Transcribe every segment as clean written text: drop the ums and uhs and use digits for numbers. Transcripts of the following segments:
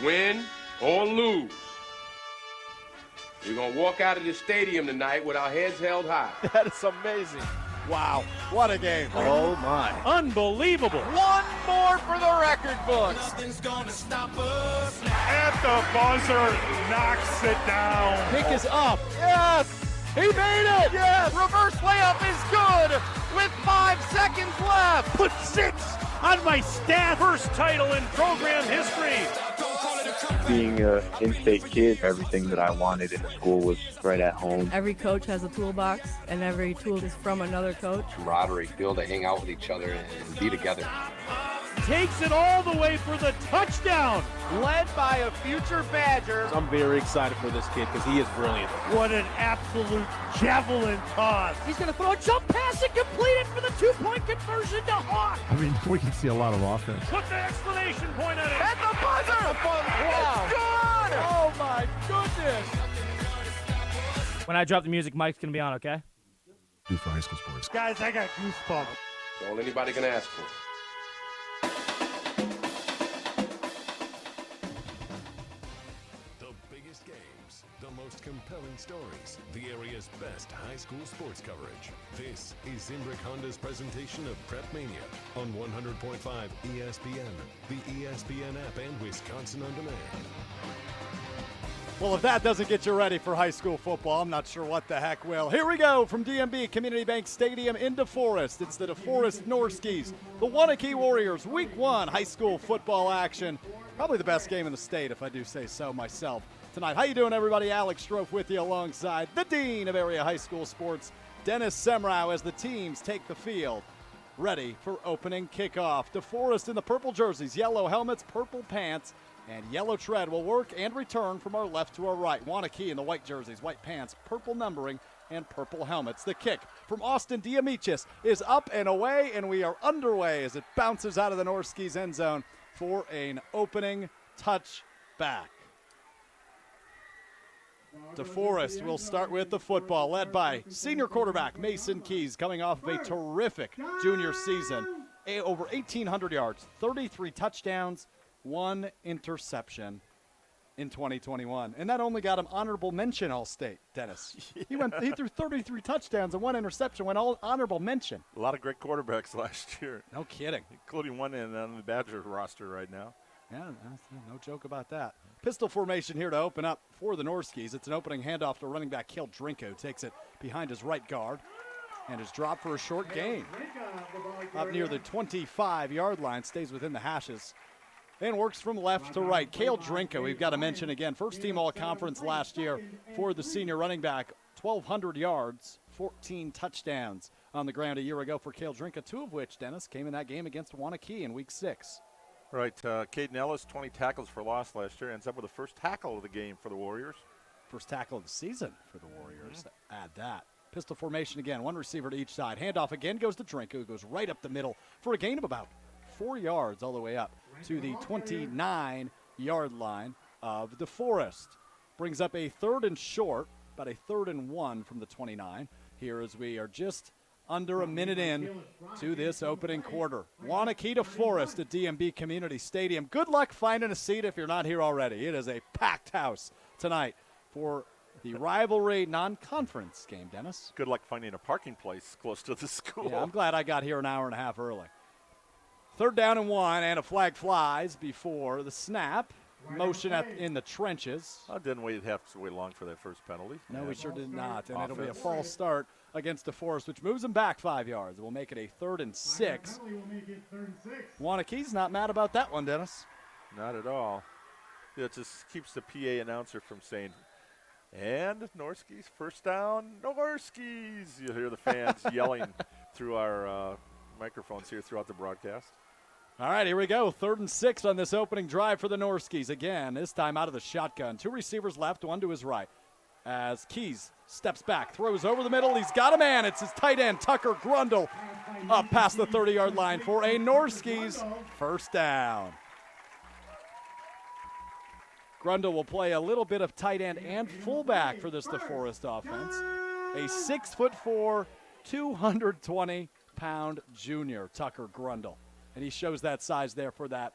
win or lose, we're going to walk out of this stadium tonight with our heads held high. That is amazing. Wow, what a game. Oh, my. Unbelievable. One more for the record books. Nothing's gonna stop us. At the buzzer, knocks it down. Pick is up. Yes. He made it. Yes. Reverse layup is good with 5 seconds left. Put 6 on my stat. First title in program history. Being an in-state kid, everything that I wanted in school was right at home. Every coach has a toolbox, and every tool is from another coach. Camaraderie, be able to hang out with each other and be together. Takes it all the way for the touchdown. Led by a future Badger. I'm very excited for this kid because he is brilliant. What an absolute javelin toss. He's going to throw a jump pass and complete it for the 2-point conversion to Hawk. I mean, we can see a lot of offense. Put the exclamation point on it. At the buzzer. Wow. It's good. Oh, my goodness. When I drop the music, Mike's going to be on, okay? Do for high school sports. Guys, I got goosebumps. That's all anybody can ask for. Compelling stories, the area's best high school sports coverage. This is Zimbrick Honda's presentation of Prep Mania on 100.5 ESPN, the ESPN app, and Wisconsin On Demand. Well, if that doesn't get you ready for high school football, I'm not sure what the heck will. Here we go from DMB Community Bank Stadium in DeForest. It's the DeForest Norskies, the Waunakee Warriors, Week 1 high school football action. Probably the best game in the state, if I do say so myself. Tonight, how you doing, everybody? Alex Strofe with you alongside the Dean of Area High School Sports, Dennis Semrau, as the teams take the field, ready for opening kickoff. DeForest in the purple jerseys, yellow helmets, purple pants, and yellow tread will work and return from our left to our right. Waunakee in the white jerseys, white pants, purple numbering, and purple helmets. The kick from Austin Diamichis is up and away, and we are underway as it bounces out of the Norskies end zone for an opening touchback. DeForest will start with the football, led by senior quarterback Mason Keys, coming off of a terrific junior season. Over 1,800 yards, 33 touchdowns, 1 interception in 2021. And that only got him honorable mention All-State, Dennis. Yeah. He threw 33 touchdowns and 1 interception, went all honorable mention. A lot of great quarterbacks last year. No kidding. Including one on the Badger roster right now. Yeah, no joke about that. Pistol formation here to open up for the Norskies. It's an opening handoff to running back Kale Drinko. Takes it behind his right guard and is dropped for a short gain. Up near the 25-yard line, stays within the hashes, and works from left to right. Kale Drinko, we've got to mention again, first team all-conference last year for the senior running back. 1,200 yards, 14 touchdowns on the ground a year ago for Kale Drinko, 2 of which, Dennis, came in that game against Waunakee in Week 6. Right, Caden Ellis, 20 tackles for loss last year, ends up with the first tackle of the game for the Warriors. First tackle of the season for the Warriors. Add that. Pistol formation again, 1 receiver to each side. Handoff again goes to Drinko, who goes right up the middle for a gain of about 4 yards all the way up to the 29-yard line of DeForest. Brings up a 3rd and short, about a 3rd and 1 from the 29. Here as we are just under a minute in to this opening quarter. Waunakee DeForest at DMB Community Stadium. Good luck finding a seat if you're not here already. It is a packed house tonight for the rivalry non-conference game, Dennis. Good luck finding a parking place close to the school. Yeah, I'm glad I got here an hour and a half early. 3rd down and 1, and a flag flies before the snap. Motion in the trenches. I didn't have to wait long for that first penalty. No, we sure did not. And it'll be a false start against DeForest, which moves them back 5 yards. It will make it a 3rd and 6. Waunakee's not mad about that one, Dennis. Not at all. It just keeps the PA announcer from saying, and Norskies, first down, Norskies. You'll hear the fans yelling through our microphones here throughout the broadcast. All right, here we go. 3rd and 6 on this opening drive for the Norskies. Again, this time out of the shotgun. 2 receivers left, 1 to his right. As Keys steps back, throws over the middle. He's got a man. It's his tight end, Tucker Grundle, up past the 30-yard line for a Norskies first down. Grundle will play a little bit of tight end and fullback for this DeForest offense. A 6'4", 220-pound junior, Tucker Grundle. And he shows that size there for that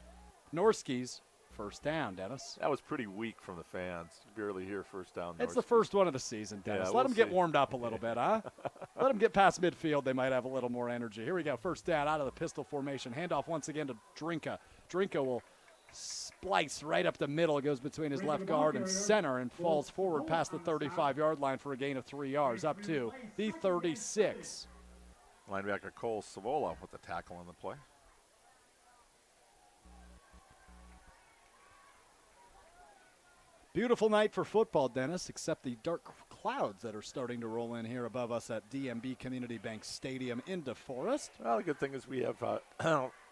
Norskies first down, Dennis. That was pretty weak from the fans. Barely hear first down. It's the first one of the season, Dennis. Let them get warmed up a little bit, huh? Let them get past midfield. They might have a little more energy. Here we go. First down out of the pistol formation. Handoff once again to Drinka. Drinka will splice right up the middle. It goes between his left guard and center and falls forward past the 35-yard line for a gain of 3 yards up to the 36. Linebacker Cole Savola with the tackle on the play. Beautiful night for football, Dennis, except the dark clouds that are starting to roll in here above us at DMB Community Bank Stadium in DeForest. Well, the good thing is we have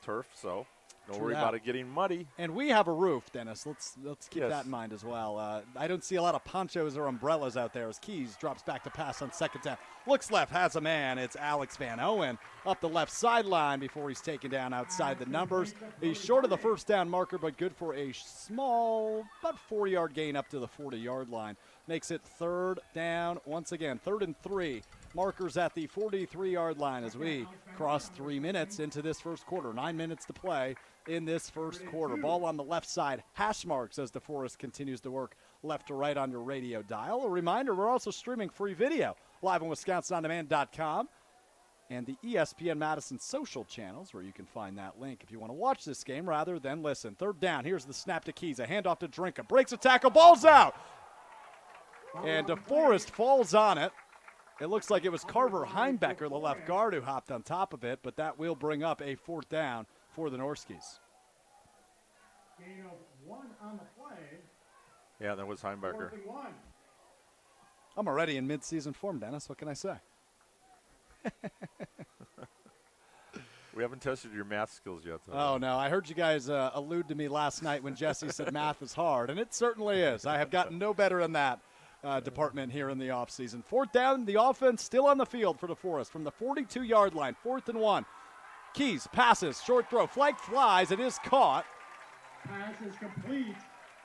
turf, so don't worry about it getting muddy. And we have a roof, Dennis. Let's keep that in mind as well. I don't see a lot of ponchos or umbrellas out there as Keys drops back to pass on second down. Looks left, has a man. It's Alex Van Owen up the left sideline before he's taken down outside the numbers. He's short of the first down marker, but good for a small, about 4-yard gain up to the 40-yard line. Makes it third down once again, 3rd and 3. Markers at the 43-yard line as we cross 3 minutes into this first quarter. 9 minutes to play in this first quarter. Ball on the left side, hash marks as DeForest continues to work left to right on your radio dial. A reminder, we're also streaming free video live on WisconsinOnDemand.com and the ESPN Madison social channels where you can find that link if you want to watch this game rather than listen. Third down, here's the snap to Keys. A handoff to Drinka. Breaks a tackle, ball's out. And DeForest falls on it. It looks like it was Carver Heimbecker, the left guard, who hopped on top of it, but that will bring up a 4th down for the Norskies. Gain of 1 on the play. Yeah, that was Heimbecker. I'm already in mid-season form, Dennis. What can I say? We haven't tested your math skills yet, though. Oh, no. I heard you guys allude to me last night when Jesse said math is hard, and it certainly is. I have gotten no better in that department here in the offseason. 4th down, the offense still on the field for DeForest from the 42-yard line, 4th and 1. Keys passes, short throw, flag flies. It is caught. Pass is complete.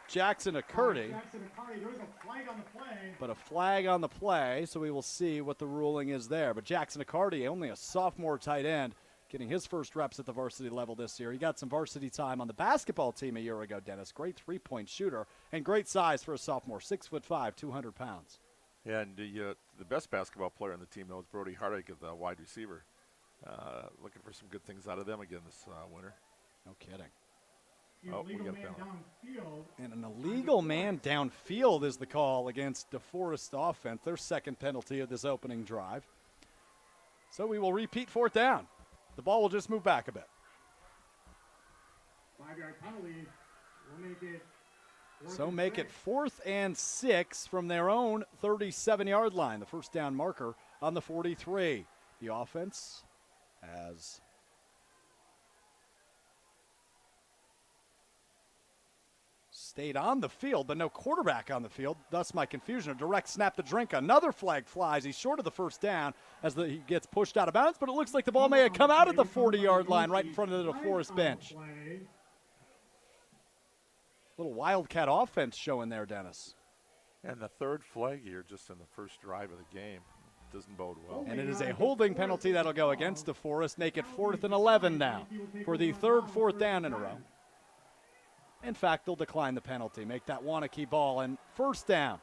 Jackson Acurdy. There's a flag on the play. But a flag on the play, so we will see what the ruling is there. But Jackson Acurdy, only a sophomore tight end, getting his first reps at the varsity level this year. He got some varsity time on the basketball team a year ago, Dennis. Great three-point shooter and great size for a sophomore, 6'5", 200 pounds. Yeah, and the best basketball player on the team, though, is Brody Hardick, the wide receiver. Looking for some good things out of them again this winter. No kidding. We got a penalty. And an illegal man downfield is the call against DeForest offense, their second penalty of this opening drive. So we will repeat 4th down. The ball will just move back a bit. 5-yard penalty will make it. So make it 4th and 6 from their own 37-yard line. The first down marker on the 43. The offense has stayed on the field, but no quarterback on the field. Thus my confusion. A direct snap to Drinka. Another flag flies. He's short of the first down as he gets pushed out of bounds, but it looks like the ball may have come out at the 40-yard line right in front of the DeForest bench. Little Wildcat offense showing there, Dennis. And the 3rd flag here just in the first drive of the game. Doesn't bode well. And it is a holding penalty that'll go against DeForest. Make it 4th and 11 now for the 3rd 4th down in a row. In fact, they'll decline the penalty, make that Waunakee ball, and first down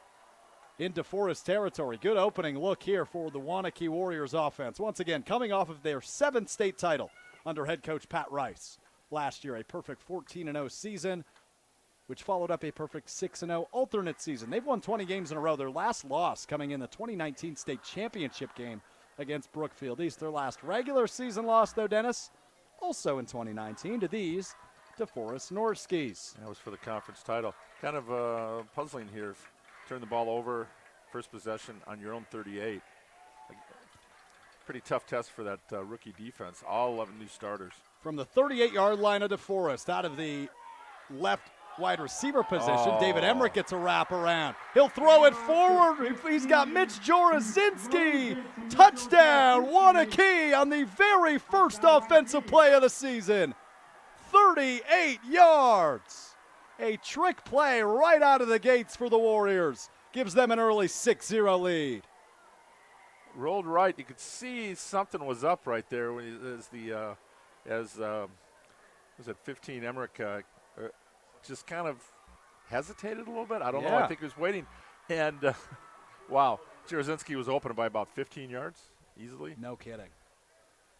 in DeForest territory. Good opening look here for the Waunakee Warriors offense. Once again, coming off of their 7th state title under head coach Pat Rice. Last year, a perfect 14-0 season, which followed up a perfect 6-0 alternate season. They've won 20 games in a row. Their last loss coming in the 2019 state championship game against Brookfield East. Their last regular season loss, though, Dennis, also in 2019 to these DeForest Norskies. That was for the conference title. Kind of puzzling here. Turn the ball over, first possession on your own 38. Pretty tough test for that rookie defense. All 11 new starters. From the 38-yard line of DeForest, out of the left wide receiver position, David Emmerich gets a wraparound. He'll throw it forward. He's got Mitch Jorosinski. Touchdown, Waunakee on the very first offensive play of the season. 38 yards. A trick play right out of the gates for the Warriors. Gives them an early 6-0 lead. Rolled right. You could see something was up right there when was it 15 Emmerich just kind of hesitated a little bit. I don't know. Yeah. I think he was waiting. And, wow, Jarozinski was open by about 15 yards easily. No kidding.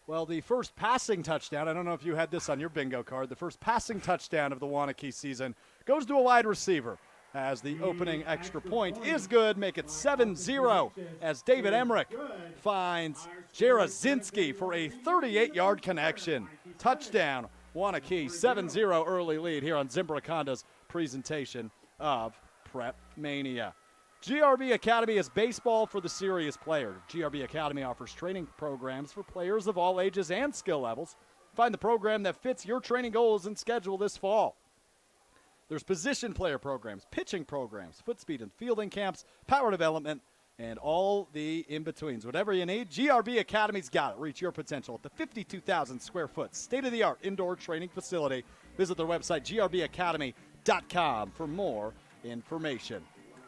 Well, the first passing touchdown, I don't know if you had this on your bingo card, the first passing touchdown of the Waunakee season goes to a wide receiver, as the opening extra point is good. Make it 7-0 as David Emmerich finds Jarozinski for a 38-yard connection. Touchdown, Waunakee, 7-0 early lead here on Zimbrick Honda's presentation of Prep Mania. GRB Academy is baseball for the serious player. GRB Academy offers training programs for players of all ages and skill levels. Find the program that fits your training goals and schedule this fall. There's position player programs, pitching programs, foot speed and fielding camps, power development, and all the in-betweens. Whatever you need, GRB Academy's got it. Reach your potential at the 52,000 square foot state-of-the-art indoor training facility. Visit their website, grbacademy.com, for more information.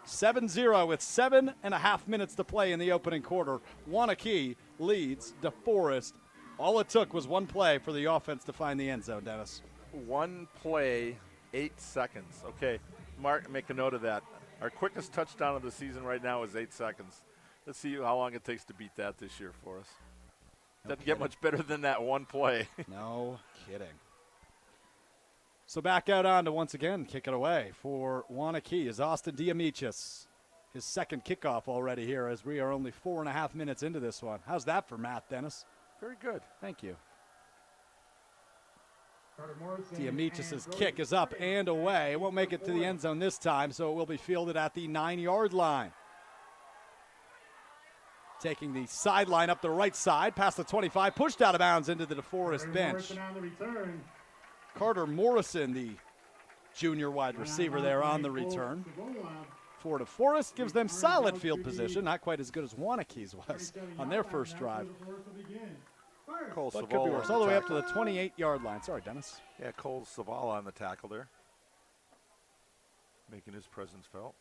7-0 with 7.5 minutes to play in the opening quarter. Waunakee leads DeForest. All it took was one play for the offense to find the end zone, Dennis. One play, 8 seconds. Okay, Mark, make a note of that. Our quickest touchdown of the season right now is 8 seconds. Let's see how long it takes to beat that this year for us. Doesn't get much better than that one play. No kidding. So back out on to once again kick it away for Waunakee is Austin Diamichis. His second kickoff already here as we are only 4.5 minutes into this one. How's that for math, Dennis? Very good. Thank you. Diamichis' kick is up and away. It won't make it to the end zone this time, so it will be fielded at the 9-yard line. Taking the sideline up the right side, past the 25, pushed out of bounds into the DeForest bench. Carter Morrison, the junior wide receiver there on the return. For DeForest, gives them solid field position, not quite as good as Waunakee's was on their first drive. Cole But could be worse, all the way up to the 28-yard line. Sorry, Dennis. Yeah, Cole Savala on the tackle there, making his presence felt.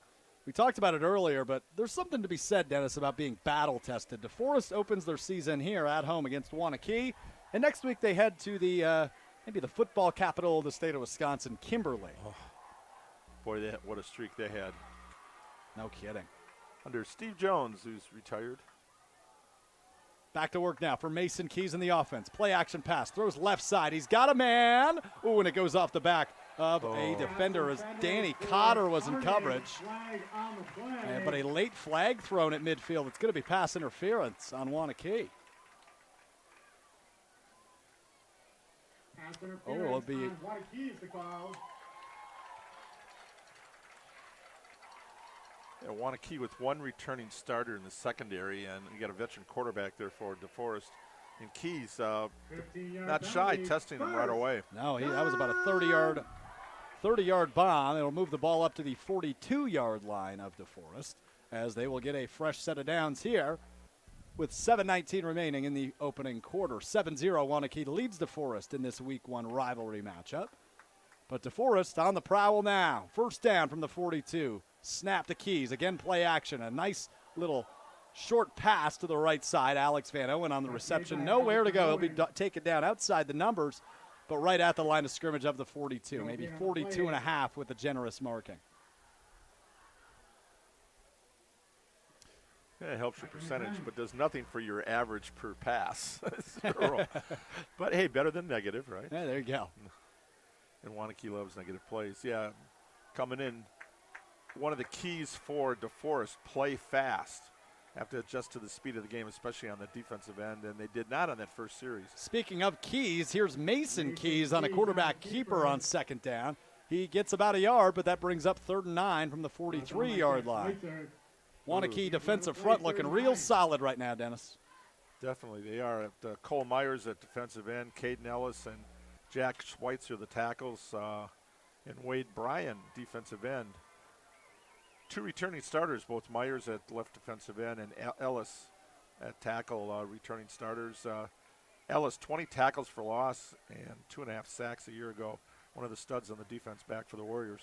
We talked about it earlier, but there's something to be said, Dennis, about being battle-tested. DeForest opens their season here at home against Waunakee, and next week they head to the maybe the football capital of the state of Wisconsin, Kimberly. Oh, boy, what a streak they had. No kidding. Under Steve Jones, who's retired. Back to work now for Mason Keys in the offense. Play action pass. Throws left side. He's got a man. Ooh, and it goes off the back of a defender as Danny Cotter was in coverage. But a late flag thrown at midfield. It's going to be pass interference on Waunakee. Oh, it'll be... Yeah, Waunakee with one returning starter in the secondary, and you got a veteran quarterback there for DeForest. And Keys, not shy, testing him right away. No, that was about a 30-yard bomb. It'll move the ball up to the 42-yard line of DeForest as they will get a fresh set of downs here with 7:19 remaining in the opening quarter. 7-0, Waunakee leads DeForest in this Week 1 rivalry matchup. But DeForest on the prowl now. First down from the 42. Snap to Keys. Again, play action. A nice little short pass to the right side. Alex Van Owen on the reception. Nowhere to go. He'll be taken down outside the numbers, but right at the line of scrimmage of the 42. Maybe 42 and a half with a generous marking. Yeah, it helps your percentage, but does nothing for your average per pass. But, hey, better than negative, right? Yeah, there you go. And Waunakee loves negative plays. Yeah, coming in, one of the keys for DeForest, play fast. Have to adjust to the speed of the game, especially on the defensive end, and they did not on that first series. Speaking of Keys, here's Mason Keys on a quarterback keeper on second down. He gets about a yard, but that brings up 3rd and 9 from the 43-yard line. Waunakee defensive front looking real solid right now, Dennis. Definitely, they are. Cole Myers at defensive end, Caden Ellis and Jack Schweitzer, the tackles, and Wade Bryan, defensive end. 2 returning starters, both Myers at left defensive end and Ellis at tackle, returning starters. Ellis, 20 tackles for loss and 2.5 sacks a year ago. One of the studs on the defense back for the Warriors.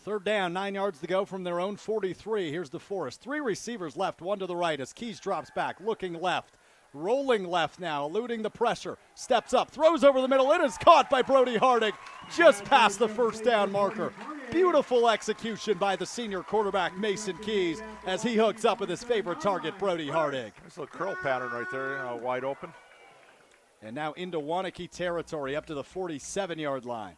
3rd down, 9 yards to go from their own 43. Here's DeForest. 3 receivers left, one to the right as Keys drops back, looking left. rolling left now, eluding the pressure, steps up, throws over the middle. It is caught by Brody Hardig, just past the first down marker. Beautiful execution by the senior quarterback Mason Keys as he hooks up with his favorite target, Brody Hardig. There's a little curl pattern right there, wide open. And now into Waunakee territory, up to the 47-yard line.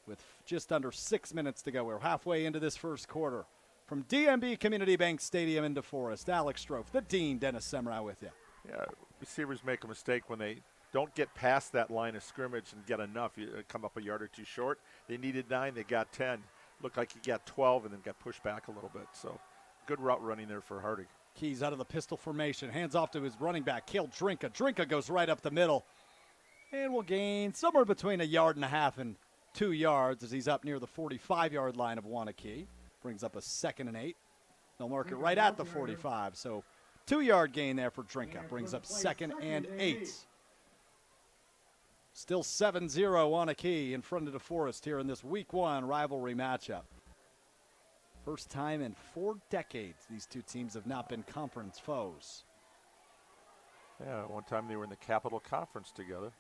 With just under 6 minutes to go, we're halfway into this first quarter. From DMB Community Bank Stadium in DeForest, Alex Strofe, the Dean, Dennis Semrau with you. Yeah, receivers make a mistake when they don't get past that line of scrimmage and get enough. You come up a yard or two short. They needed 9, they got 10. Looked like he got 12 and then got pushed back a little bit. So good route running there for Hardig. Keys out of the pistol formation, hands off to his running back, Cale Drinka. Drinka goes right up the middle and will gain somewhere between 1.5 yards and 2 yards as he's up near the 45-yard line of Waunakee. Brings up a 2nd and 8. They'll mark it right at the 45, so 2-yard gain there for Drinka. Brings up 2nd and 8. Still 7-0 Waunakee in front of DeForest here in this Week 1 rivalry matchup. First time in 4 decades these two teams have not been conference foes. Yeah, one time they were in the Capital Conference together.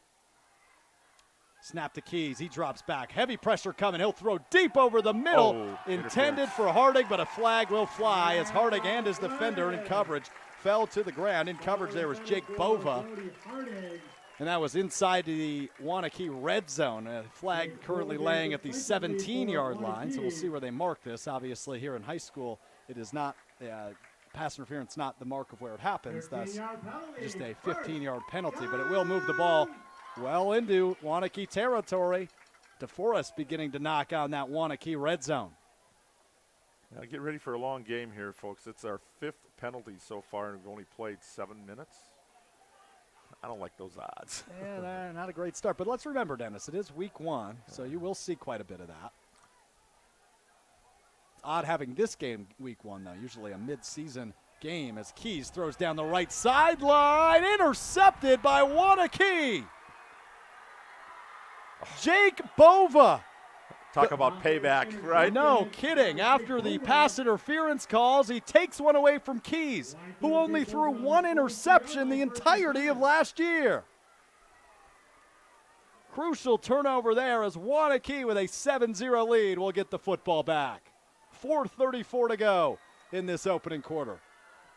Snap to Keys, he drops back. Heavy pressure coming, he'll throw deep over the middle. Intended for Hardig, but a flag will fly as Hardig and his defender in coverage fell to the ground. In coverage there was Jake Bova. And that was inside the Waunakee red zone. A flag currently laying at the 17-yard line, so we'll see where they mark this. Obviously, here in high school, it is not pass interference, not the mark of where it happens. That's just a 15-yard penalty, but it will move the ball well into Waunakee territory. DeForest beginning to knock on that Waunakee red zone. Now get ready for a long game here, folks. It's our 5th penalty so far, and we've only played 7 minutes. I don't like those odds. Yeah, not a great start. But let's remember, Dennis, it is Week 1, so you will see quite a bit of that. It's odd having this game Week 1, though. Usually a mid-season game as Keys throws down the right sideline. Intercepted by Waunakee. Jake Bova. Talk about payback, right? No kidding. After the pass interference calls, he takes one away from Keys, who only threw 1 interception the entirety of last year. Crucial turnover there as Waunakee with a 7-0 lead will get the football back. 4:34 to go in this opening quarter.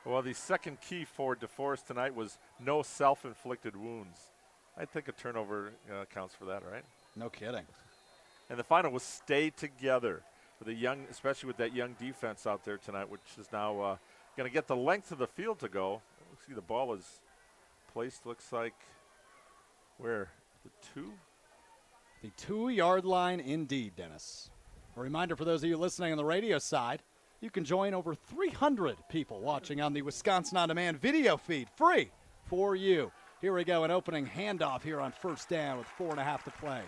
Well, the second key for DeForest tonight was no self-inflicted wounds. I think a turnover counts for that, right? No kidding. And the final was stay together for the young, especially with that young defense out there tonight, which is now going to get the length of the field to go. Let's see, the ball is placed, looks like, where? The 2? The 2-yard line indeed, Dennis. A reminder for those of you listening on the radio side, you can join over 300 people watching on the Wisconsin On Demand video feed, free for you. Here we go, an opening handoff here on first down with 4.5 to play.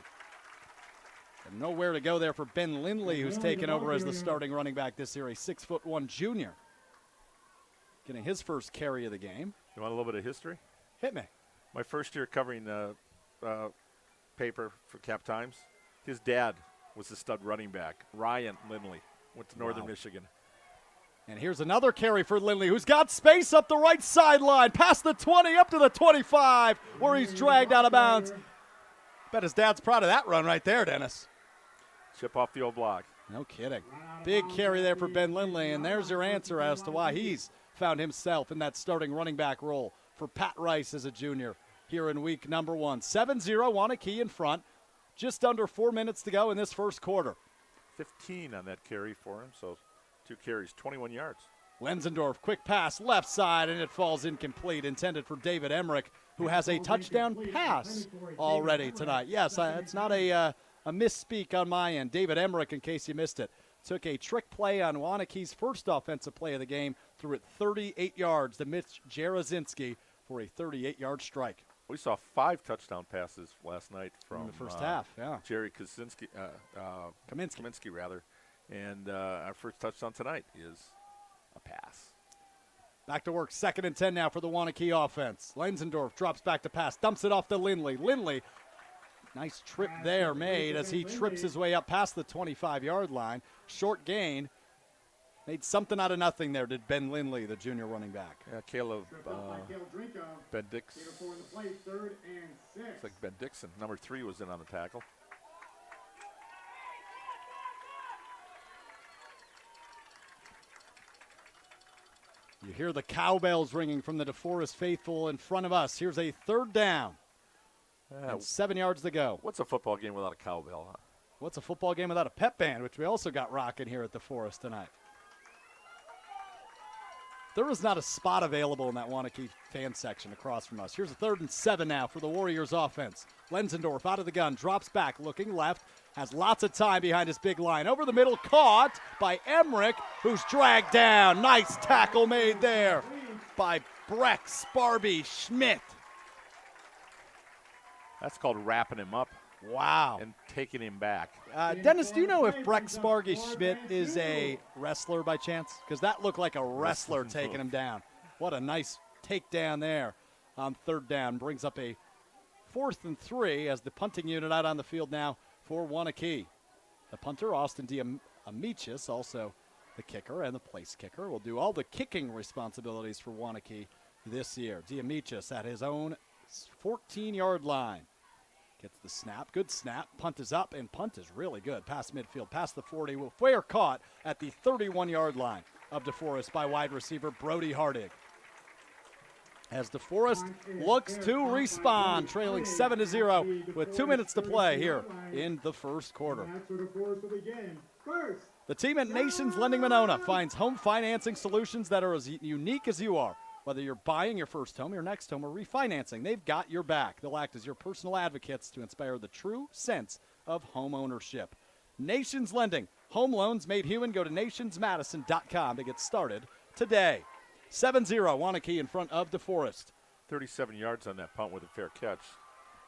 And nowhere to go there for Ben Lindley, who's taken over as the starting running back this year, a 6'1" junior. Getting his first carry of the game. You want a little bit of history? Hit me. My first year covering paper for Cap Times, his dad was the stud running back. Ryan Lindley went to Northern Michigan. And here's another carry for Lindley, who's got space up the right sideline, past the 20, up to the 25, where he's dragged out of bounds. Bet his dad's proud of that run right there, Dennis. Chip off the old block. No kidding. Big carry there for Ben Lindley, and there's your answer as to why he's found himself in that starting running back role for Pat Rice as a junior here in week number 1. 7-0, Waunakee in front. Just under 4 minutes to go in this first quarter. 15 on that carry for him, so 2 carries, 21 yards. Lenzendorf, quick pass, left side, and it falls incomplete. Intended for David Emmerich, who has a touchdown pass already tonight. Yes, it's not a misspeak on my end. David Emmerich, in case you missed it, took a trick play on Waunakee's first offensive play of the game, threw it 38 yards to Mitch Jarozinski for a 38-yard strike. We saw 5 touchdown passes last night from in the first half, yeah. Jerry Kaminsky, rather. And our first touchdown tonight is a pass. Back to work, 2nd and 10 now for the Waunakee offense. Lenzendorf drops back to pass, dumps it off to Lindley. Lindley, nice trip there made as he trips his way up past the 25-yard line. Short gain. Made something out of nothing there, did Ben Lindley, the junior running back. Yeah, Caleb Ben Dixon. Looks like Ben Dixon. Number 3 was in on the tackle. You hear the cowbells ringing from the DeForest faithful in front of us. Here's a 3rd down. And 7 yards to go. What's a football game without a cowbell, huh? What's a football game without a pep band, which we also got rocking here at DeForest tonight? There is not a spot available in that Waunakee fan section across from us. Here's a 3rd and 7 now for the Warriors offense. Lenzendorf out of the gun, drops back, looking left, has lots of time behind his big line. Over the middle, caught by Emmerich, who's dragged down. Nice tackle made there by Breck Sparby Schmidt. That's called wrapping him up. Wow. And taking him back. Dennis, do you know if Breck Spargy Schmidt is a wrestler by chance? Because that looked like a wrestler taking him down. What a nice takedown there on 3rd down. Brings up a 4th and 3 as the punting unit out on the field now for Waunakee. The punter, Austin Diamichis, also the kicker and the place kicker, will do all the kicking responsibilities for Waunakee this year. Diamichis at his own 14-yard line. Gets the snap. Good snap. Punt is up, and punt is really good. Past midfield, past the 40. Fair caught at the 31-yard line of DeForest by wide receiver Brody Hardig. As DeForest looks to respond, trailing 7-0 with 2 minutes to play here in the first quarter. The team at Nations Lending Monona finds home financing solutions that are as unique as you are. Whether you're buying your first home, your next home, or refinancing, they've got your back. They'll act as your personal advocates to inspire the true sense of home ownership. Nations Lending. Home loans made human. Go to nationsmadison.com to get started today. 7-0, Waunakee in front of DeForest. 37 yards on that punt with a fair catch.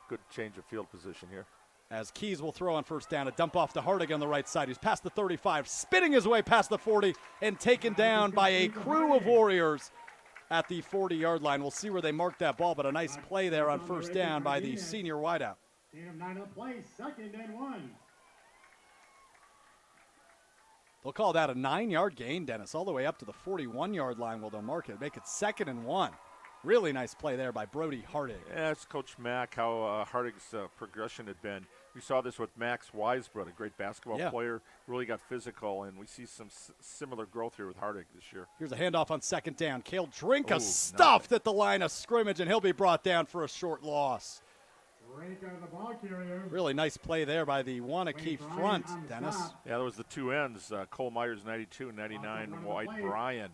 Good change of field position here. As Keys will throw on 1st down, a dump off to Hardig on the right side. He's past the 35, spinning his way past the 40, and taken down by a crew of Warriors at the 40-yard line. We'll see where they mark that ball, but a nice play there on 1st down by the senior wideout. 9 on play, 2nd and 1. They'll call that a 9-yard gain, Dennis, all the way up to the 41-yard line. Will they'll mark it, make it 2nd and 1. Really nice play there by Brody Hardig. Yeah, it's Coach Mack, how Hardig's progression had been. We saw this with Max Weisbrod, a great basketball player, really got physical, and we see some similar growth here with Hardig this year. Here's a handoff on 2nd down. Cale Drinka stuffed at the line of scrimmage, and he'll be brought down for a short loss. Really nice play there by the Waunakee front, Dennis. Yeah, there was the 2 ends, Cole Myers, 92, 99, White Bryan.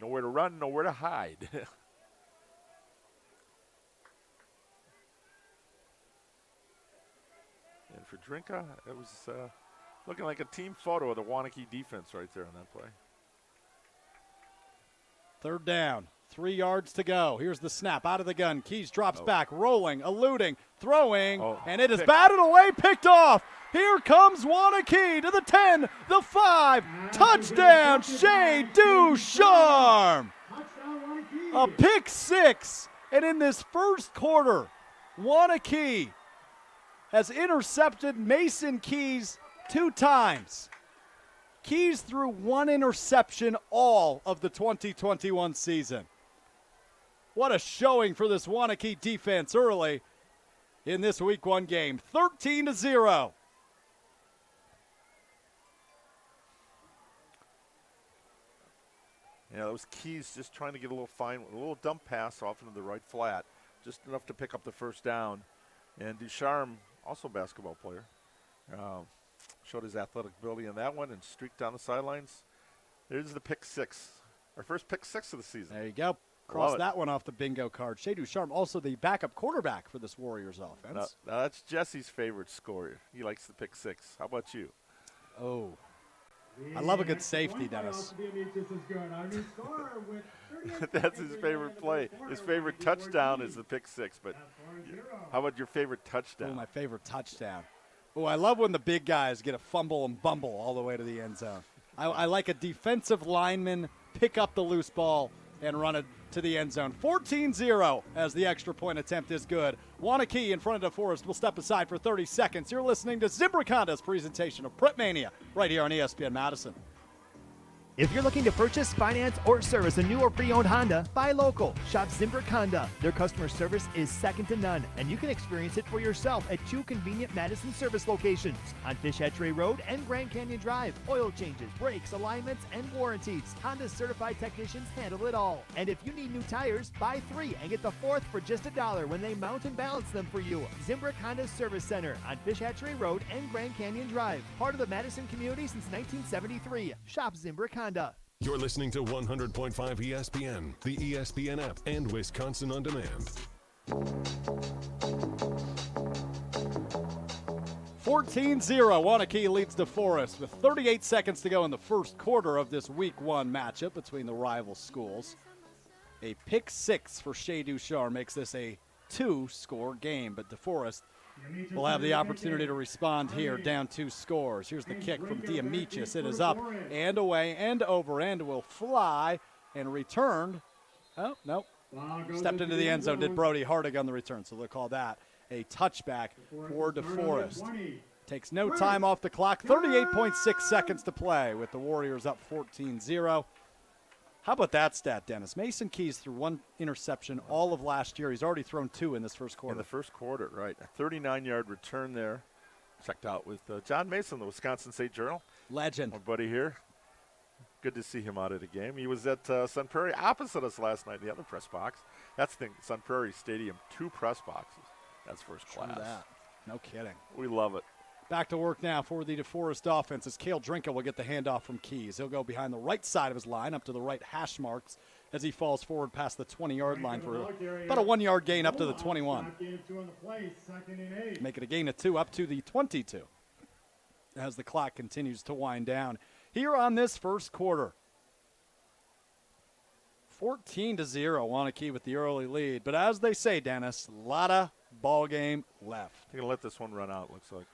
Nowhere to run, nowhere to hide. And for Drinka, it was looking like a team photo of the Waunakee defense right there on that play. 3rd down, 3 yards to go. Here's the snap out of the gun. Keys drops back, rolling, eluding, throwing, and it is batted away, picked off. Here comes Waunakee to the 10, the 5, touchdown, Shea Ducharme. A pick 6, and in this first quarter, Waunakee has intercepted Mason Keys 2 times. Keys threw 1 interception all of the 2021 season. What a showing for this Waunakee defense early in this Week 1 game. 13-0. Yeah, those Keys just trying to get a little dump pass off into the right flat, just enough to pick up the 1st down. And Ducharme, also a basketball player, showed his athletic ability in that one and streaked down the sidelines. There's the pick 6, our first pick 6 of the season. There you go. Cross that one off the bingo card. Shea Ducharme, also the backup quarterback for this Warriors offense. Now that's Jesse's favorite score. He likes the pick 6. How about you? Oh. I love a good safety, Dennis. That's his favorite play. His favorite touchdown is the pick 6. But how about your favorite touchdown? Oh, my favorite touchdown. Oh, I love when the big guys get a fumble and bumble all the way to the end zone. I like a defensive lineman pick up the loose ball and run it to the end zone. 14-0 as the extra point attempt is good. Waunakee in front of DeForest will step aside for 30 seconds. You're listening to Zimbrick Honda's presentation of Prep Mania right here on ESPN Madison. If you're looking to purchase, finance, or service a new or pre-owned Honda, buy local. Shop Zimbrick Honda. Their customer service is second to none, and you can experience it for yourself at 2 convenient Madison service locations on Fish Hatchery Road and Grand Canyon Drive. Oil changes, brakes, alignments, and warranties. Honda's certified technicians handle it all. And if you need new tires, buy 3 and get the 4th for just $1 when they mount and balance them for you. Zimbrick Honda Service Center on Fish Hatchery Road and Grand Canyon Drive. Part of the Madison community since 1973. Shop Zimbrick Honda. You're listening to 100.5 ESPN, the ESPN app, and Wisconsin On Demand. 14-0, Waunakee leads DeForest with 38 seconds to go in the first quarter of this Week 1 matchup between the rival schools. A pick 6 for Shea Duchar makes this a 2-score game, but DeForest will have the opportunity to respond here, down 2 scores. Here's the kick from Diamichis. It is up and away and over and will fly and returned. Oh, nope. Stepped into the end zone, did Brody Hardig on the return, so they'll call that a touchback for DeForest. Takes no time off the clock, 38.6 seconds to play with the Warriors up 14-0. How about that stat, Dennis? Mason Keys threw 1 interception all of last year. He's already thrown 2 in this first quarter. In the first quarter, right. A 39-yard return there. Checked out with John Mason, the Wisconsin State Journal. Legend. Our buddy here. Good to see him out of the game. He was at Sun Prairie opposite us last night in the other press box. That's the thing, Sun Prairie Stadium, 2 press boxes. That's first class. True that. No kidding. We love it. Back to work now for the DeForest offense as Cale Drinka will get the handoff from Keys. He'll go behind the right side of his line up to the right hash marks as he falls forward past the 20-yard line for about a 1-yard gain up to the 21. Make it a gain of 2 up to the 22 as the clock continues to wind down. Here on this first quarter, 14-0, Waunakee with the early lead. But as they say, Dennis, a lot of ball game left. They're going to let this one run out, looks like.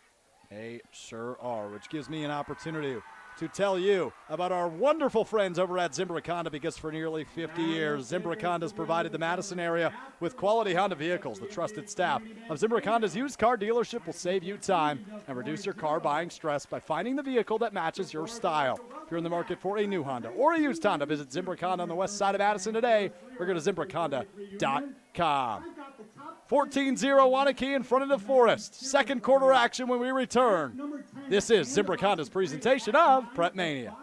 They sure are, which gives me an opportunity to tell you about our wonderful friends over at Zimbrick Honda, because for nearly 50 years, Zimbrick Honda has provided the Madison area with quality Honda vehicles. The trusted staff of Zimbrick Honda's used car dealership will save you time and reduce your car buying stress by finding the vehicle that matches your style. If you're in the market for a new Honda or a used Honda, visit Zimbrick Honda on the west side of Madison today or go to ZimbrickHonda.com. 14-0 Waunakee in front of DeForest. Second quarter action when we return. This is Zimbrick Honda's presentation of Prep Mania.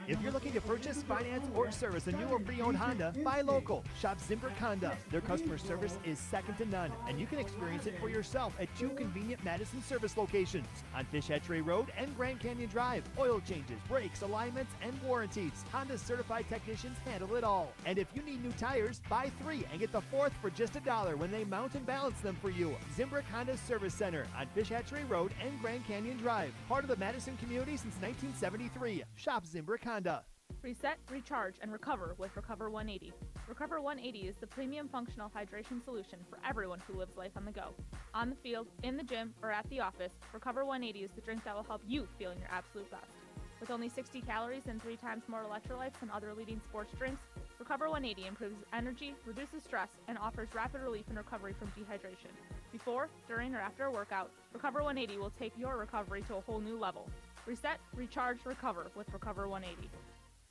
If you're looking to purchase, finance, or service a new or pre-owned Honda, buy local. Shop Zimbrick Honda. Their customer service is second to none, and you can experience it for yourself at 2 convenient Madison service locations on Fish Hatchery Road and Grand Canyon Drive. Oil changes, brakes, alignments, and warranties. Honda's certified technicians handle it all. And if you need new tires, buy 3 and get the 4th for just $1 when they mount and balance them for you. Zimbrick Honda Service Center on Fish Hatchery Road and Grand Canyon Drive. Part of the Madison community since 1973. Shop Zimbrick Honda. Reset, recharge, and recover with Recover 180. Recover 180 is the premium functional hydration solution for everyone who lives life on the go. On the field, in the gym, or at the office, Recover 180 is the drink that will help you feel your absolute best. With only 60 calories and 3 times more electrolytes than other leading sports drinks, Recover 180 improves energy, reduces stress, and offers rapid relief and recovery from dehydration. Before, during, or after a workout, Recover 180 will take your recovery to a whole new level. Reset, recharge, recover with Recover 180.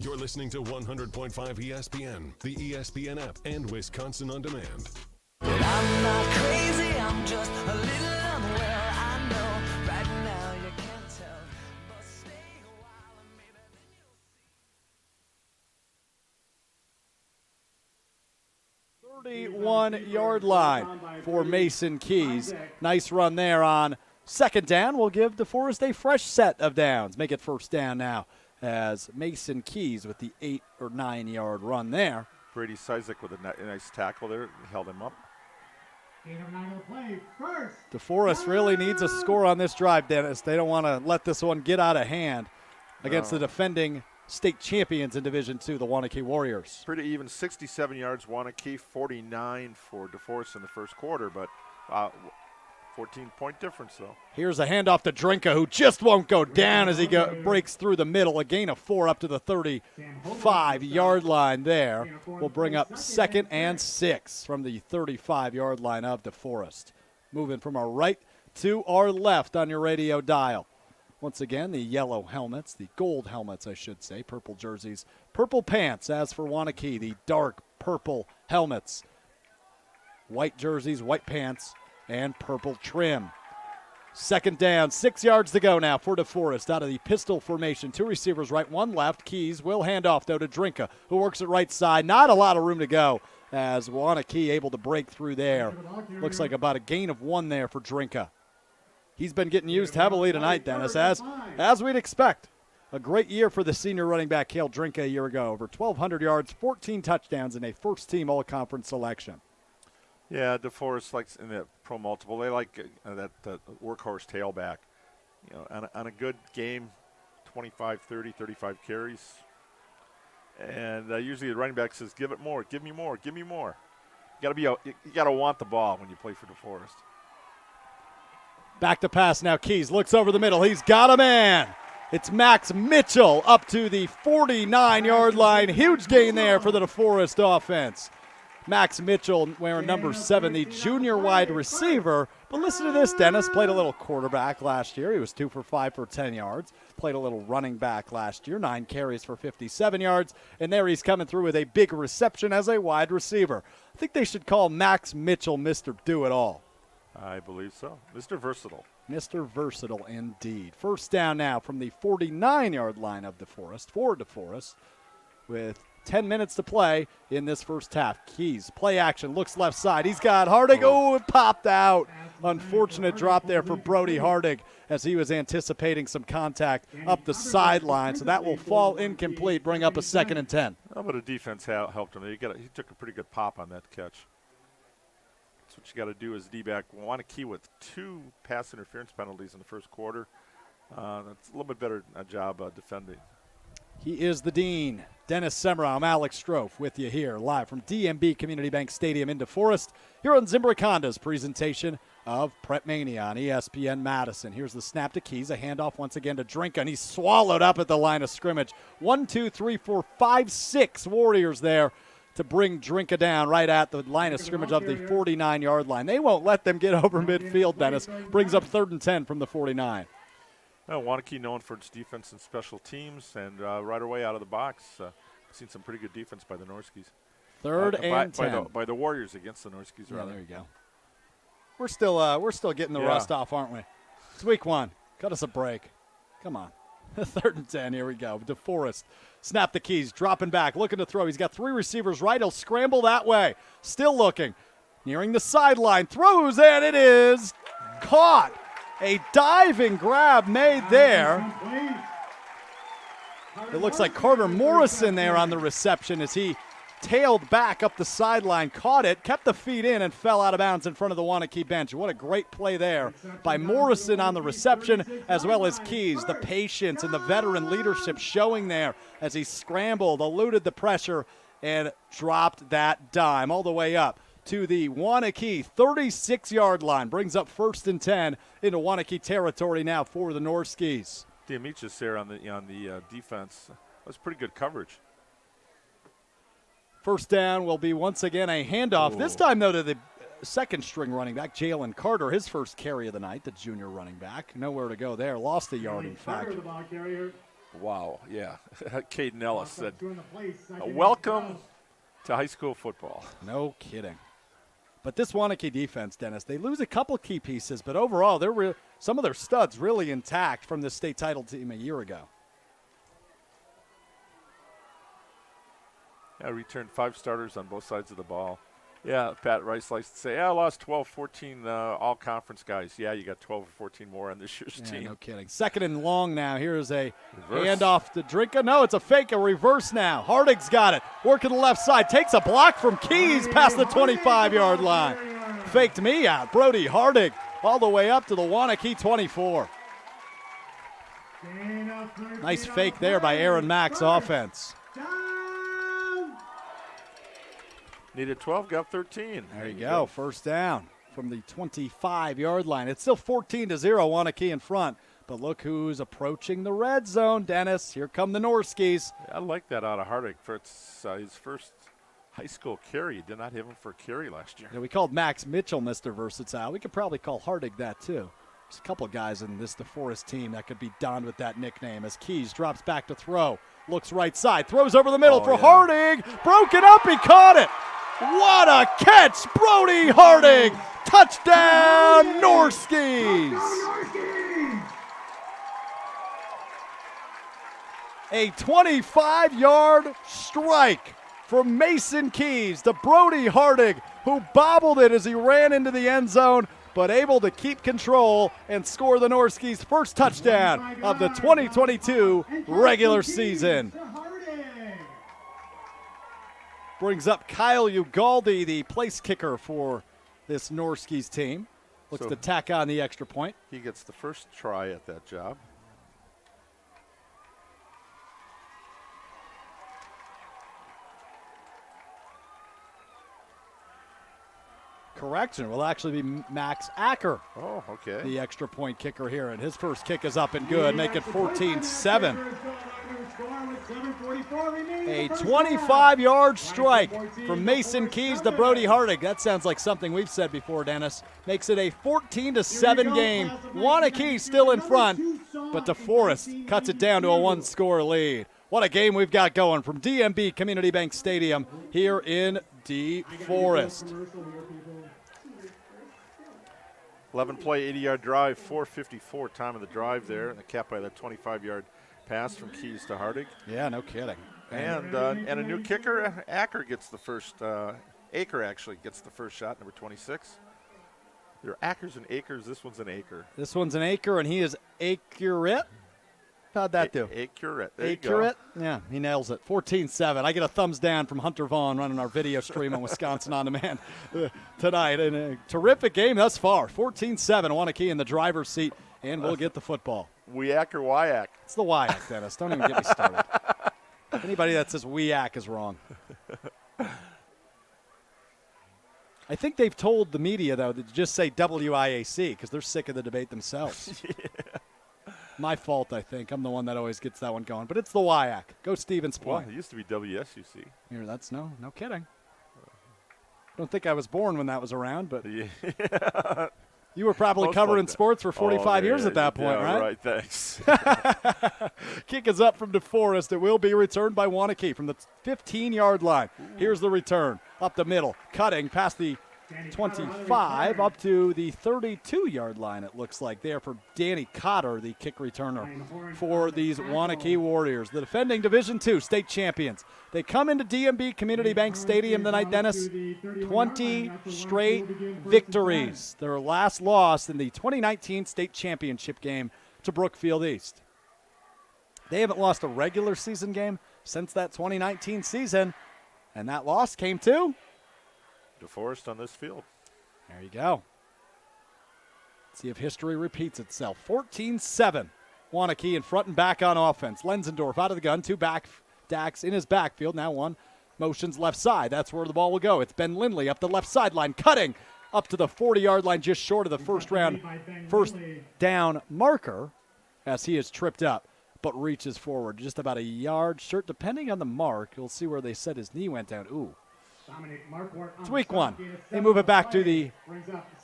You're listening to 100.5 ESPN, the ESPN app, and Wisconsin On Demand. But I'm not crazy, I'm just a little unwell. I know right now you can't tell, but stay a while and maybe then you'll see. 31-yard line for Mason Keys. Nice run there on second down. We'll give DeForest a fresh set of downs. Make it first down now as Mason Keys with the 8 or 9 yard run there. Brady Sizek with a nice tackle there, held him up. DeForest really needs a score on this drive, Dennis. They don't want to let this one get out of hand against the defending state champions in Division II, the Waunakee Warriors. Pretty even, 67 yards Waunakee, 49 for DeForest in the first quarter, but 14-point difference, though. Here's a handoff to Drinka, who just won't go down as he breaks through the middle. A gain of 4 up to the 35-yard line there. Will bring up 2nd and 6 from the 35-yard line of DeForest. Moving from our right to our left on your radio dial. Once again, the yellow helmets, the gold helmets, I should say, purple jerseys, purple pants. As for Waunakee, the dark purple helmets, white jerseys, white pants, and purple trim. 2nd down, 6 yards to go now for DeForest out of the pistol formation. 2 receivers right, 1 left. Keys will hand off, though, to Drinka, who works at right side. Not a lot of room to go as Waunakee able to break through there. Looks like about a gain of 1 there for Drinka. He's been getting used heavily tonight, Dennis, as we'd expect. A great year for the senior running back, Cale Drinka, a year ago. Over 1,200 yards, 14 touchdowns, and a first-team all-conference selection. Yeah, DeForest likes in the pro multiple. They like that workhorse tailback. You know, on a good game, 25, 30, 35 carries. And usually the running back says, "Give it more, give me more, give me more." You got to want the ball when you play for DeForest. Back to pass now. Keys looks over the middle. He's got a man. It's Max Mitchell up to the 49-yard line. Huge gain there for the DeForest offense. Max Mitchell wearing number 7, the junior wide receiver. But listen to this, Dennis. Played a little quarterback last year. He was 2 for 5 for 10 yards. Played a little running back last year. 9 carries for 57 yards. And there he's coming through with a big reception as a wide receiver. I think they should call Max Mitchell Mr. Do-It-All. I believe so. Mr. Versatile. Mr. Versatile indeed. 1st down now from the 49-yard line of DeForest for DeForest with 10 minutes to play in this first half. Keys, play action, looks left side. He's got Hardig. Oh, it popped out. Unfortunate drop there for Brody Hardig as he was anticipating some contact up the sideline. So that will fall incomplete, bring up a 2nd and 10. Oh, but the defense helped him. He took a pretty good pop on that catch. That's what you got to do as D-back. Waunakee with 2 pass interference penalties in the first quarter. That's a little bit better job defending. He is the dean. Dennis Semrau, I'm Alex Strofe with you here live from DMB Community Bank Stadium in DeForest here on Zimbrick Honda's presentation of Prep Mania on ESPN Madison. Here's the snap to Keys, a handoff once again to Drinka, and he's swallowed up at the line of scrimmage. 1, 2, 3, 4, 5, 6 Warriors there to bring Drinka down right at the line of scrimmage of the 49-yard line. They won't let them get over midfield, Dennis. Brings up 3rd and 10 from the 49. Waunakee known for its defense and special teams, and right away out of the box, seen some pretty good defense by the Norskies. 3rd and 10. By the Warriors against the Norskies, yeah, rather. there you go. We're still getting the rust off, aren't we? It's week 1. Cut us a break. Come on. 3rd and 10, here we go. DeForest, snap the Keys, dropping back, looking to throw. He's got 3 receivers right. He'll scramble that way. Still looking. Nearing the sideline, throws, and it is caught. A diving grab made there. It looks like Carter Morrison there on the reception as he tailed back up the sideline, caught it, kept the feet in, and fell out of bounds in front of the Waunakee bench. What a great play there by Morrison on the reception, as well as Keys. The patience and the veteran leadership showing there as he scrambled, eluded the pressure, and dropped that dime all the way up to the Waunakee 36-yard line. Brings up 1st and 10 into Waunakee territory now for the Norskies. Diamichis there on the defense. That was pretty good coverage. 1st down will be once again a handoff. This time, though, to the 2nd-string running back, Jalen Carter, his first carry of the night, the junior running back. Nowhere to go there. Lost a yard, in fact. Wow, yeah. Caden Ellis said, welcome to high school football. No kidding. But this Waunakee defense, Dennis, they lose a couple key pieces, but overall, some of their studs really intact from the state title team a year ago. Yeah, returned 5 starters on both sides of the ball. Yeah, Pat Rice likes to say, I lost 12, 14 all-conference guys. Yeah, you got 12 or 14 more on this year's team. No kidding. 2nd and long now. Here's a handoff to Drinka. No, it's a fake, a reverse now. Hardig's got it. Working the left side. Takes a block from Keys past the 25-yard line. Faked me out. Brody Hardig all the way up to the Waunakee 24. Nice fake there by Aaron Mack's offense. Needed 12, got 13. There you go. 1st down. from the 25-yard line. It's still 14-0, Waunakee in front. But look who's approaching the red zone, Dennis. Here come the Norskies. I like that out of Hardick for his first high school carry. He did not have him for a carry last year. Yeah, we called Max Mitchell Mr. Versatile. We could probably call Hardig that too. There's a couple of guys in this DeForest team that could be donned with that nickname. As Keys drops back to throw, looks right side, throws over the middle for Hardig. Broken up, he caught it. What a catch, Brody Hardig. Touchdown, Norskies. A 25-yard strike from Mason Keys to Brody Hardig, who bobbled it as he ran into the end zone, but able to keep control and score the Norskies' first touchdown of the 2022 regular season. Brings up Kyle Ugaldi, the place kicker for this Norskies team. Looks to tack on the extra point. He gets the first try at that job. Correction, will actually be Max Acker. Oh, okay. The extra point kicker here, and his first kick is up and good, make it 14-7. A 25-yard strike from Mason Keys to Brody Hardig. That sounds like something we've said before, Dennis. Makes it a 14-7 game. Waunakee still in front, but DeForest cuts it down to a one-score lead. What a game we've got going from DMB Community Bank Stadium here in DeForest. 11-play, 80-yard drive, 4:54 time of the drive there, and the cap by that 25-yard pass from Keys to Hardig. Yeah, no kidding. And a new kicker, Acker gets the first. Aker actually gets the first shot, number 26. There are Ackers and Akers. This one's an Aker. This one's an Aker, and he is accurate. How'd that do? Accurate. There you go. Yeah, he nails it. 14-7. I get a thumbs down from Hunter Vaughn running our video stream on Wisconsin On Demand tonight. And a terrific game thus far. 14-7. Waunakee in the driver's seat, and we'll get the football. Weack or Wyack? It's the Wyack, Dennis. Don't even get me started. Anybody that says Weack is wrong. I think they've told the media, though, to just say WIAC because they're sick of the debate themselves. Yeah. My fault, I think. I'm the one that always gets that one going. But it's the WIAC. Go Stevens Point. Well, it used to be WSUC. Here, that's no kidding. Don't think I was born when that was around, but yeah. You were probably covering sports for 45 years at that point, right? Right, thanks. Kick is up from DeForest. It will be returned by Waunakee from the 15-yard line. Here's the return. Up the middle. Cutting past the 25 up to the 32-yard line, it looks like, there for Danny Cotter, the kick returner for these Waunakee Warriors, the defending Division II state champions. They come into DMB Community Bank Stadium tonight, Dennis. 20 straight victories. Their last loss in the 2019 state championship game to Brookfield East. They haven't lost a regular season game since that 2019 season, and that loss came to DeForest on this field. There you go. Let's see if history repeats itself. 14-7. Waunakee in front and back on offense. Lenzendorf out of the gun. Two back Dax in his backfield. Now one motions left side. That's where the ball will go. It's Ben Lindley up the left sideline, cutting up to the 40-yard line, just short of the first down marker as he is tripped up, but reaches forward just about a yard short, depending on the mark. You'll see where they said his knee went down. Ooh. It's week one. They move it back to the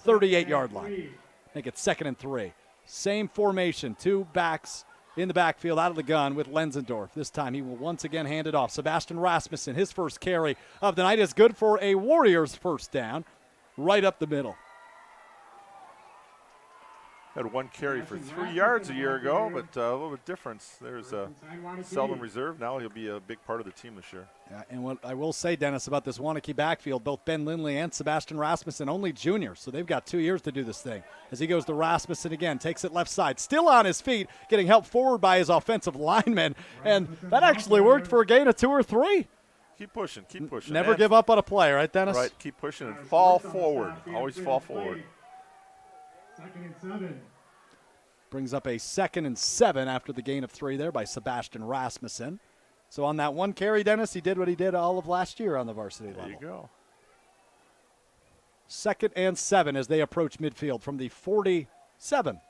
38-yard line. Make it 2nd and 3. Same formation, two backs in the backfield out of the gun with Lenzendorf. This time he will once again hand it off. Sebastian Rasmussen, his first carry of the night, is good for a Warriors first down right up the middle. Had one carry for 3 yards a year ago, but a little bit difference. There's a Seldon reserve. Now he'll be a big part of the team this year. Yeah, and what I will say, Dennis, about this Waunakee backfield, both Ben Lindley and Sebastian Rasmussen, only juniors, so they've got 2 years to do this thing. As he goes to Rasmussen again, takes it left side, still on his feet, getting helped forward by his offensive lineman, and that actually worked for a gain of 2 or 3. Keep pushing, keep pushing. Never give up on a play, right, Dennis? Right, keep pushing and fall forward. Always fall forward. 2nd and 7. Brings up a 2nd and 7 after the gain of 3 there by Sebastian Rasmussen. So on that one carry, Dennis, he did what he did all of last year on the varsity level. There you go. 2nd and 7 as they approach midfield from the 47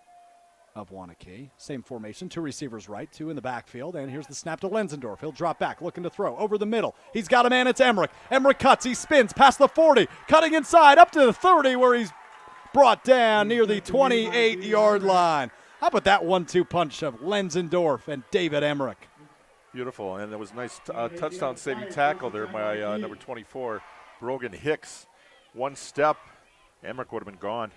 of Waunakee. Same formation, 2 receivers right, 2 in the backfield, and here's the snap to Lenzendorf. He'll drop back, looking to throw over the middle. He's got a man, it's Emmerich. Emmerich cuts, he spins past the 40, cutting inside up to the 30 where he's brought down near the 28-yard line. How about that 1-2 punch of Lenzendorf and David Emmerich? Beautiful, and it was a nice touchdown saving tackle there by number 24, Brogan Hicks. One step, Emmerich would have been gone.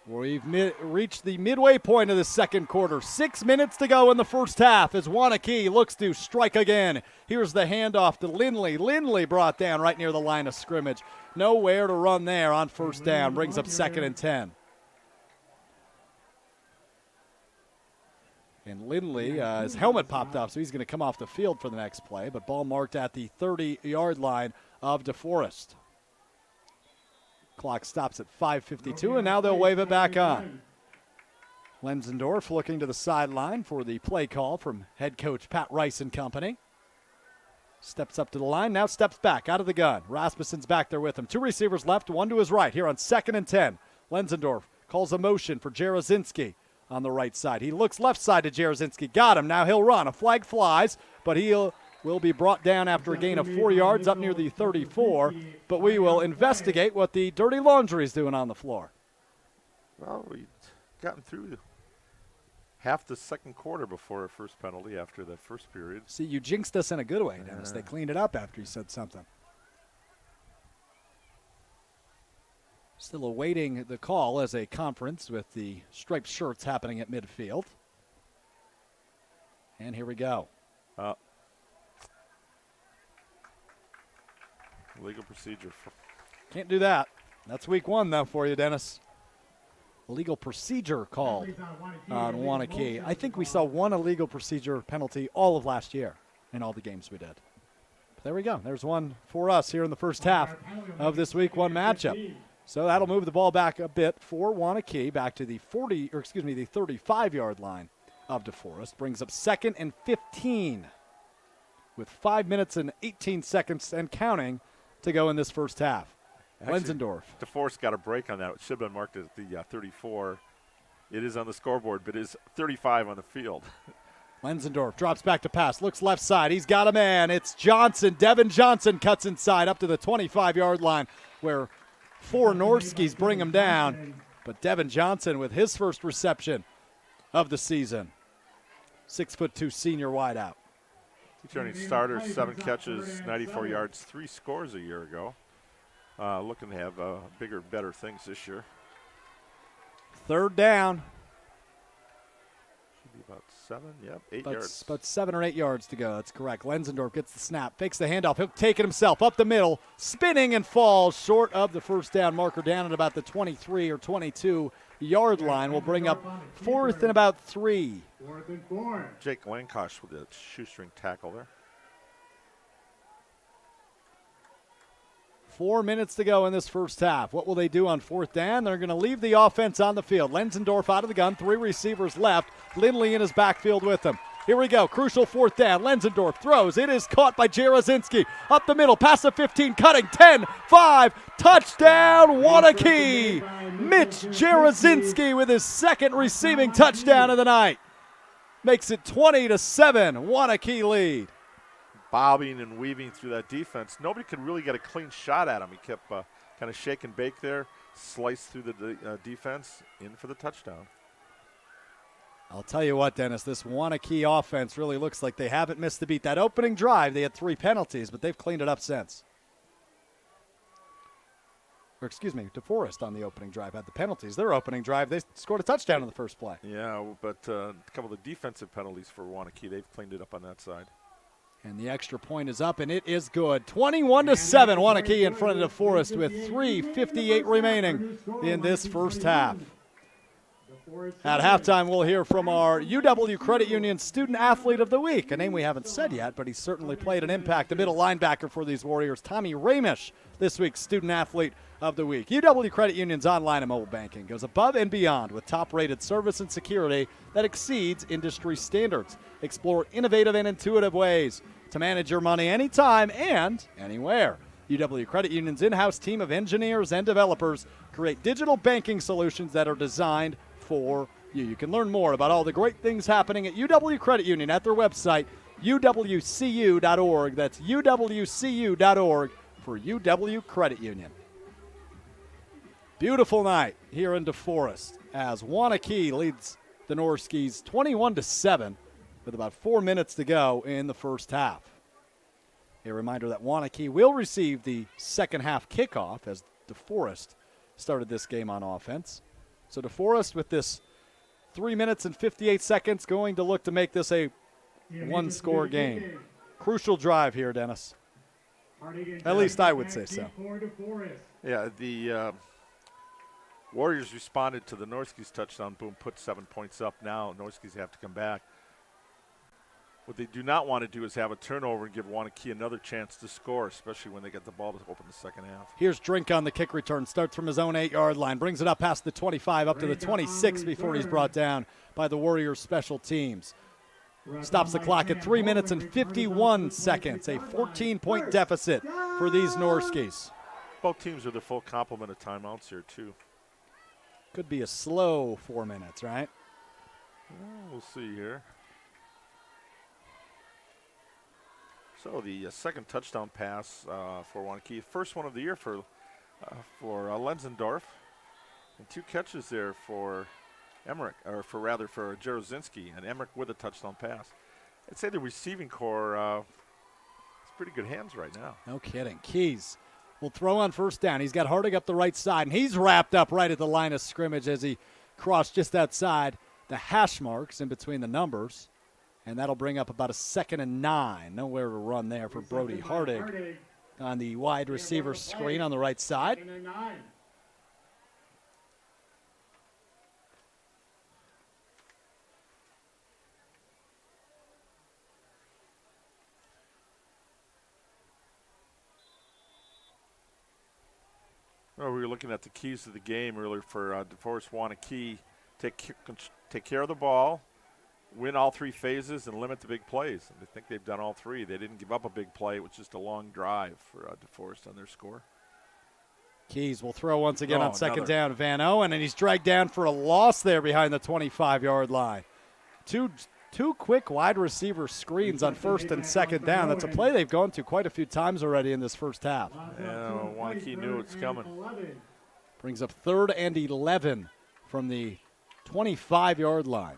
We've reached the midway point of the second quarter. 6 minutes to go in the first half as Waunakee looks to strike again. Here's the handoff to Lindley. Lindley brought down right near the line of scrimmage. Nowhere to run there on first down. Brings up 2nd and 10. And Lindley, his helmet popped off, so he's going to come off the field for the next play. But ball marked at the 30-yard line of DeForest. Clock stops at 5:52, and now they'll wave it back on. Lenzendorf looking to the sideline for the play call from head coach Pat Rice and company. Steps up to the line, now steps back out of the gun. Rasmussen's back there with him. 2 receivers left, 1 to his right here on 2nd and 10. Lenzendorf calls a motion for Jarozinski on the right side. He looks left side to Jarozinski. Got him. Now he'll run. A flag flies, but he'll will be brought down after a gain of 4 yards up near the 34, but we will investigate what the dirty laundry is doing on the floor. Well, we've gotten through half the second quarter before our first penalty after the first period. See, you jinxed us in a good way, Dennis. They cleaned it up after you said something. Still awaiting the call as a conference with the striped shirts happening at midfield. And here we go. Legal procedure. Can't do that. That's week 1, though, for you, Dennis. Illegal procedure called on Waunakee. I think we saw 1 illegal procedure penalty all of last year in all the games we did. But there we go. There's one for us here in the first half of this week 1 matchup. So that'll move the ball back a bit for Waunakee, back to the 35-yard line of DeForest. Brings up 2nd and 15 with 5 minutes and 18 seconds and counting to go in this first half. Lenzendorf. DeForest got a break on that. It should have been marked as the 34. It is on the scoreboard, but it is 35 on the field. Lenzendorf drops back to pass, looks left side. He's got a man. It's Johnson. Devin Johnson cuts inside up to the 25-yard line where 4 Norskies bring him down. But Devin Johnson with his first reception of the season. 6'2" senior wideout. Returning starter, 7 catches, 94 yards, 3 scores a year ago. Looking to have bigger, better things this year. 3rd down. Should be about 7, 8 yards. About 7 or 8 yards to go. That's correct. Lenzendorf gets the snap, fakes the handoff. He'll take it himself up the middle, spinning and falls short of the first down marker down at about the 23 or 22-yard line. We'll bring up 4th and about 3. 4th and 4. Jake Lankosh with a shoestring tackle there. 4 minutes to go in this first half. What will they do on 4th down? They're going to leave the offense on the field. Lenzendorf out of the gun, 3 receivers left. Lindley in his backfield with them. Here we go, crucial 4th down. Lenzendorf throws. It is caught by Jarozinski. Up the middle, past the 15, cutting, 10, 5, touchdown, Waunakee. Mitch Jarozinski with his 2nd receiving touchdown of the night. Makes it 20-7, Waunakee lead. Bobbing and weaving through that defense. Nobody could really get a clean shot at him. He kept kind of shake and bake there, sliced through the defense, in for the touchdown. I'll tell you what, Dennis, this Waunakee offense really looks like they haven't missed a beat. That opening drive, they had 3 penalties, but they've cleaned it up since. Or excuse me, DeForest on the opening drive had the penalties. Their opening drive, they scored a touchdown in the first play. Yeah, but a couple of defensive penalties for Waunakee. They've cleaned it up on that side. And the extra point is up, and it is good. 21-7, Waunakee in front of DeForest with 3:58 remaining in this first half. At halftime, we'll hear from our UW Credit Union Student Athlete of the Week, a name we haven't said yet, but he's certainly played an impact. The middle linebacker for these Warriors, Tommy Ramish, this week's Student Athlete of the Week. UW Credit Union's online and mobile banking goes above and beyond with top-rated service and security that exceeds industry standards. Explore innovative and intuitive ways to manage your money anytime and anywhere. UW Credit Union's in-house team of engineers and developers create digital banking solutions that are designed for you. You can learn more about all the great things happening at UW Credit Union at their website, uwcu.org. That's uwcu.org for UW Credit Union. Beautiful night here in DeForest as Waunakee leads the Norskies 21-7 with about 4 minutes to go in the first half. A reminder that Waunakee will receive the second half kickoff as DeForest started this game on offense. So DeForest with this 3 minutes and 58 seconds going to look to make this a one-score game. Crucial drive here, Dennis. At least I would say so. Yeah, the Warriors responded to the Norskies touchdown, boom, put 7 points up. Now Norskies have to come back. What they do not want to do is have a turnover and give Waunakee another chance to score, especially when they get the ball to open the second half. Here's Drink on the kick return. Starts from his own 8-yard line. Brings it up past the 25, up to the 26 before he's brought down by the Warriors special teams. Stops the clock at 3 minutes and 51 seconds. A 14-point deficit for these Norskies. Both teams are the full complement of timeouts here, too. Could be a slow 4 minutes, right? We'll see here. So the second touchdown pass for Waunakee, first one of the year for Lenzendorf, and 2 catches there for Emmerich, or for Jarozinski, and Emmerich with a touchdown pass. I'd say the receiving core has pretty good hands right now. No kidding. Keys will throw on first down. He's got Harding up the right side, and he's wrapped up right at the line of scrimmage as he crossed just outside the hash marks in between the numbers. And that'll bring up about a 2nd and 9. Nowhere to run there for Brody Hardig on the wide receiver screen on the right side. Well, we were looking at the keys to the game earlier for DeForest Waunakee. Take care of the ball, win all 3 phases, and limit the big plays. And I think they've done all 3. They didn't give up a big play. It was just a long drive for DeForest on their score. Keys will throw once again on second down. Van Owen, and he's dragged down for a loss there behind the 25-yard line. Two quick wide receiver screens on first and second down. That's a play they've gone to quite a few times already in this first half. Yeah, Waunakee knew it's coming. Brings up 3rd and 11 from the 25-yard line.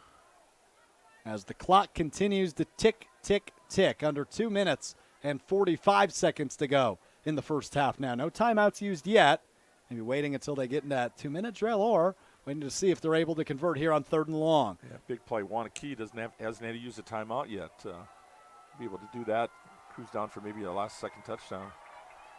As the clock continues to tick, tick, tick, under 2 minutes and 45 seconds to go in the first half now. No timeouts used yet. Maybe waiting until they get in that 2-minute drill or waiting to see if they're able to convert here on 3rd and long. Yeah, big play. Waunakee hasn't had to use a timeout yet. Be able to do that, cruise down for maybe the last second touchdown.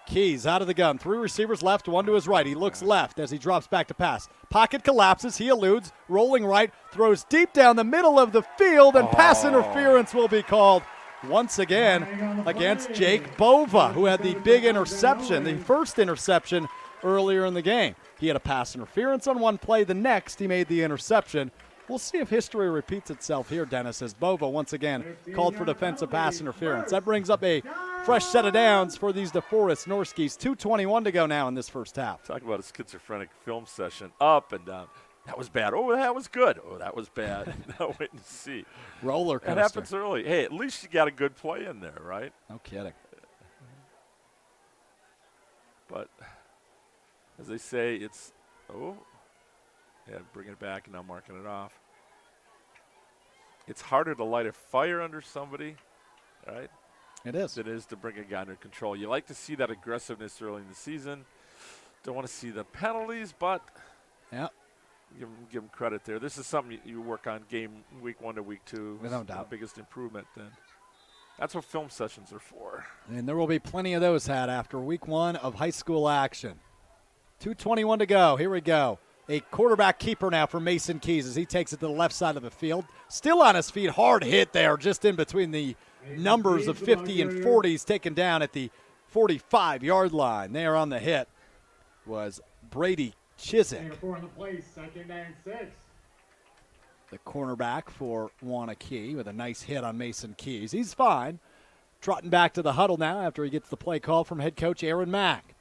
Keys out of the gun. 3 receivers left, 1 to his right. He looks left as he drops back to pass. Pocket collapses. He eludes. Rolling right. Throws deep down the middle of the field, and pass interference will be called once again against Jake Bova, who had the big interception, the first interception earlier in the game. He had a pass interference on one play. The next, he made the interception. We'll see if history repeats itself here, Dennis, as Bova once again called for defensive pass interference. That brings up a fresh set of downs for these DeForest Norskies. 2:21 to go now in this first half. Talk about a schizophrenic film session. Up and down. That was bad. Oh, that was good. Oh, that was bad. Now wait and see. Roller coaster. That happens early. Hey, at least you got a good play in there, right? No kidding. But as they say, it's bringing it back and now marking it off. It's harder to light a fire under somebody, right? It is. Than it is to bring a guy under control. You like to see that aggressiveness early in the season. Don't want to see the penalties, but give them credit there. This is something you work on game week 1 to week 2. Without doubt. The biggest improvement then. That's what film sessions are for. And there will be plenty of those had after week 1 of high school action. 2:21 to go. Here we go. A quarterback keeper now for Mason Keys as he takes it to the left side of the field. Still on his feet. Hard hit there just in between the numbers of 50 and 40s, taken down at the 45-yard line. There on the hit was Brady Chiswick, the cornerback for Waunakee, with a nice hit on Mason Keys. He's fine. trotting back to the huddle now after he gets the play call from head coach Aaron Mack.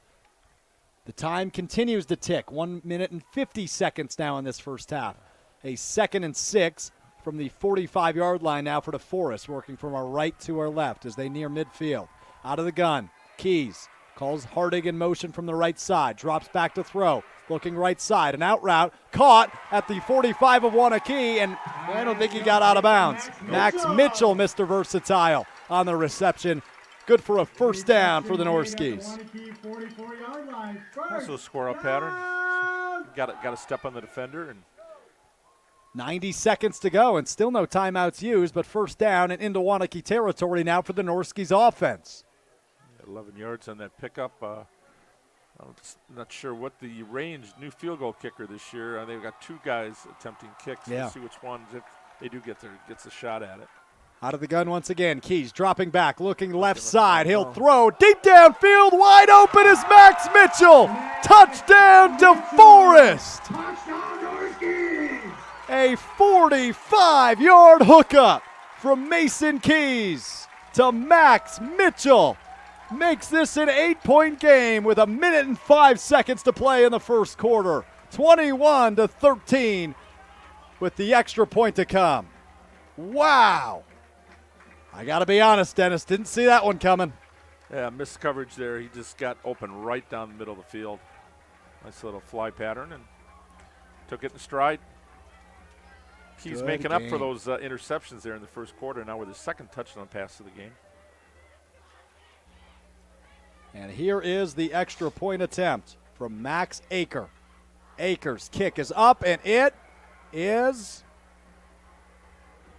The time continues to tick. 1 minute and 50 seconds now in this first half. A 2nd and 6 from the 45-yard line now for DeForest, working from our right to our left as they near midfield. Out of the gun, Keys calls Hardig in motion from the right side, drops back to throw, looking right side, an out route, caught at the 45 of Waunakee, and I don't think he got out of bounds. Max Mitchell, Mr. Versatile, on the reception. Good for a first down for the Norskies. Also a square-up pattern. Got to step on the defender. And 90 seconds to go, and still no timeouts used, but first down and into Waunakee territory now for the Norskies offense. 11 yards on that pickup. I'm not sure what the range, new field goal kicker this year. They've got 2 guys attempting kicks. Yeah. We'll see which ones, if they do gets a shot at it. Out of the gun once again. Keys dropping back, looking left side. He'll throw deep downfield. Wide open is Max Mitchell. Touchdown DeForest. A 45-yard hookup from Mason Keys to Max Mitchell. Makes this an 8-point game with 1 minute and 5 seconds to play in the first quarter. 21-13 with the extra point to come. Wow. I got to be honest, Dennis, didn't see that one coming. Yeah, missed coverage there. He just got open right down the middle of the field. Nice little fly pattern and took it in stride. He's Good making game. up for those interceptions there in the first quarter now with his 2nd touchdown pass of the game. And here is the extra point attempt from Max Aker. Aker's kick is up, and it is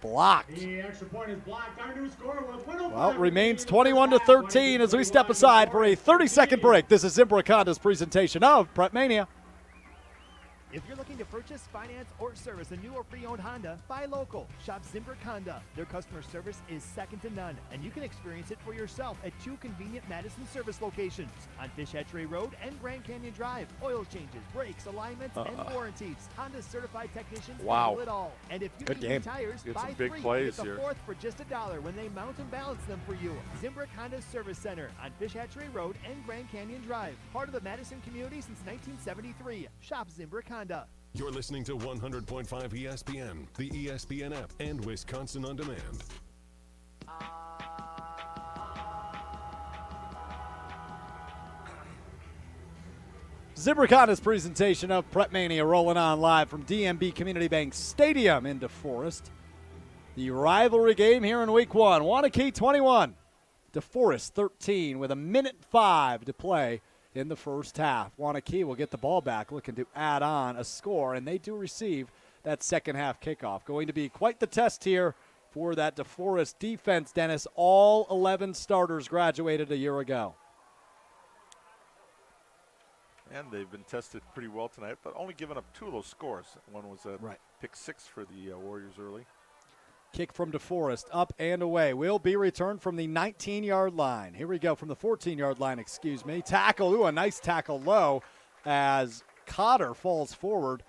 blocked. The extra point is blocked. Our new score was 105. Well, it remains 21-13 as we step aside for a 30-second break. This is Zimbrick Honda's presentation of Prep Mania. If you're looking to purchase, finance, or service a new or pre-owned Honda, buy local. Shop Zimbrick Honda. Their customer service is second to none, and you can experience it for yourself at 2 convenient Madison service locations on Fish Hatchery Road and Grand Canyon Drive. Oil changes, brakes, alignments, and warranties. Honda's certified technicians handle it all. And if you Good need game. tires, Get buy some big 3 plays get the here. 4th for just $1 when they mount and balance them for you. Zimbrick Honda Service Center on Fish Hatchery Road and Grand Canyon Drive. Part of the Madison community since 1973. Shop Zimbrick Honda. You're listening to 100.5 ESPN, the ESPN app, and Wisconsin On Demand. Zimbrick Honda's presentation of Prep Mania rolling on live from DMB Community Bank Stadium in DeForest. The rivalry game here in week 1. Waunakee 21, DeForest 13 with 1 minute 5 to play in the first half. Waunakee will get the ball back, looking to add on a score, and they do receive that second half kickoff. Going to be quite the test here for that DeForest defense, Dennis. All 11 starters graduated a year ago. And they've been tested pretty well tonight, but only given up 2 of those scores. One was a pick 6 for the Warriors early. Kick from DeForest, up and away. Will be returned from the 19-yard line. Here we go from the 14-yard line, excuse me. Tackle, a nice tackle low as Cotter falls forward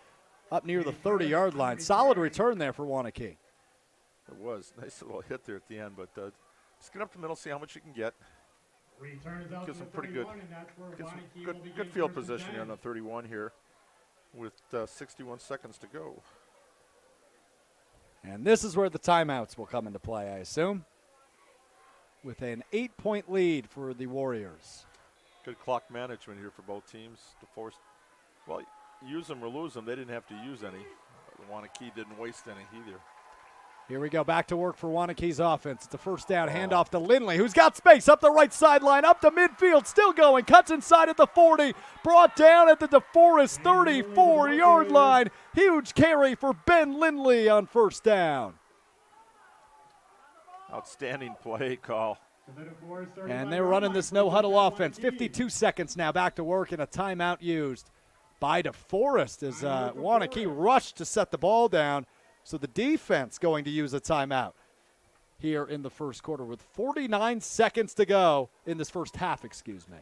up near the 30-yard line. Solid return there for Waunakee. It was. Nice little hit there at the end, but just get up the middle, see how much you can get. Gives them pretty good, good field position here on the 31 here with 61 seconds to go. And this is where the timeouts will come into play, I assume, with an 8-point lead for the Warriors. Good clock management here for both teams. DeForest, well, use them or lose them. They didn't have to use any. Waunakee didn't waste any either. Here we go, back to work for Waunakee's offense. It's a first down, handoff to Lindley, who's got space up the right sideline, up to midfield, still going, cuts inside at the 40, brought down at the DeForest 34-yard line. Huge carry for Ben Lindley on first down. Outstanding play call. And they're running this no-huddle offense. 52 seconds now, back to work, and a timeout used by DeForest as Waunakee rushed to set the ball down. So the defense going to use a timeout here in the first quarter with 49 seconds to go in this first half, excuse me.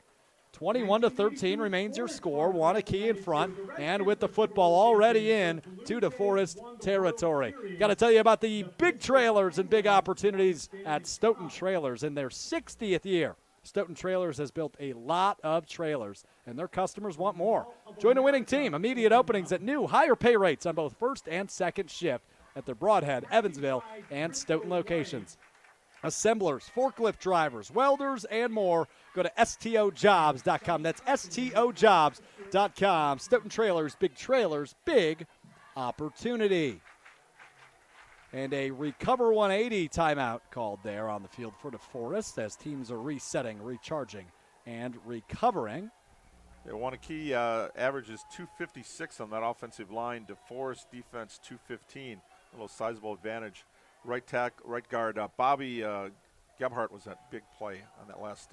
21-13 remains your score. Waunakee in front, and with the football already in to DeForest territory. Got to tell you about the big trailers and big opportunities at Stoughton Trailers in their 60th year. Stoughton Trailers has built a lot of trailers, and their customers want more. Join a winning team. Immediate openings at new, higher pay rates on both first and second shift at their Broadhead, Evansville, and Stoughton locations. Assemblers, forklift drivers, welders, and more. Go to STOjobs.com. That's STOjobs.com. Stoughton Trailers, big trailers, big opportunity. And a Recover 180 timeout called there on the field for DeForest as teams are resetting, recharging, and recovering. Yeah, Waunakee averages 256 on that offensive line. DeForest defense 215. A little sizable advantage. Right guard Bobby Gebhardt was that big play on that last.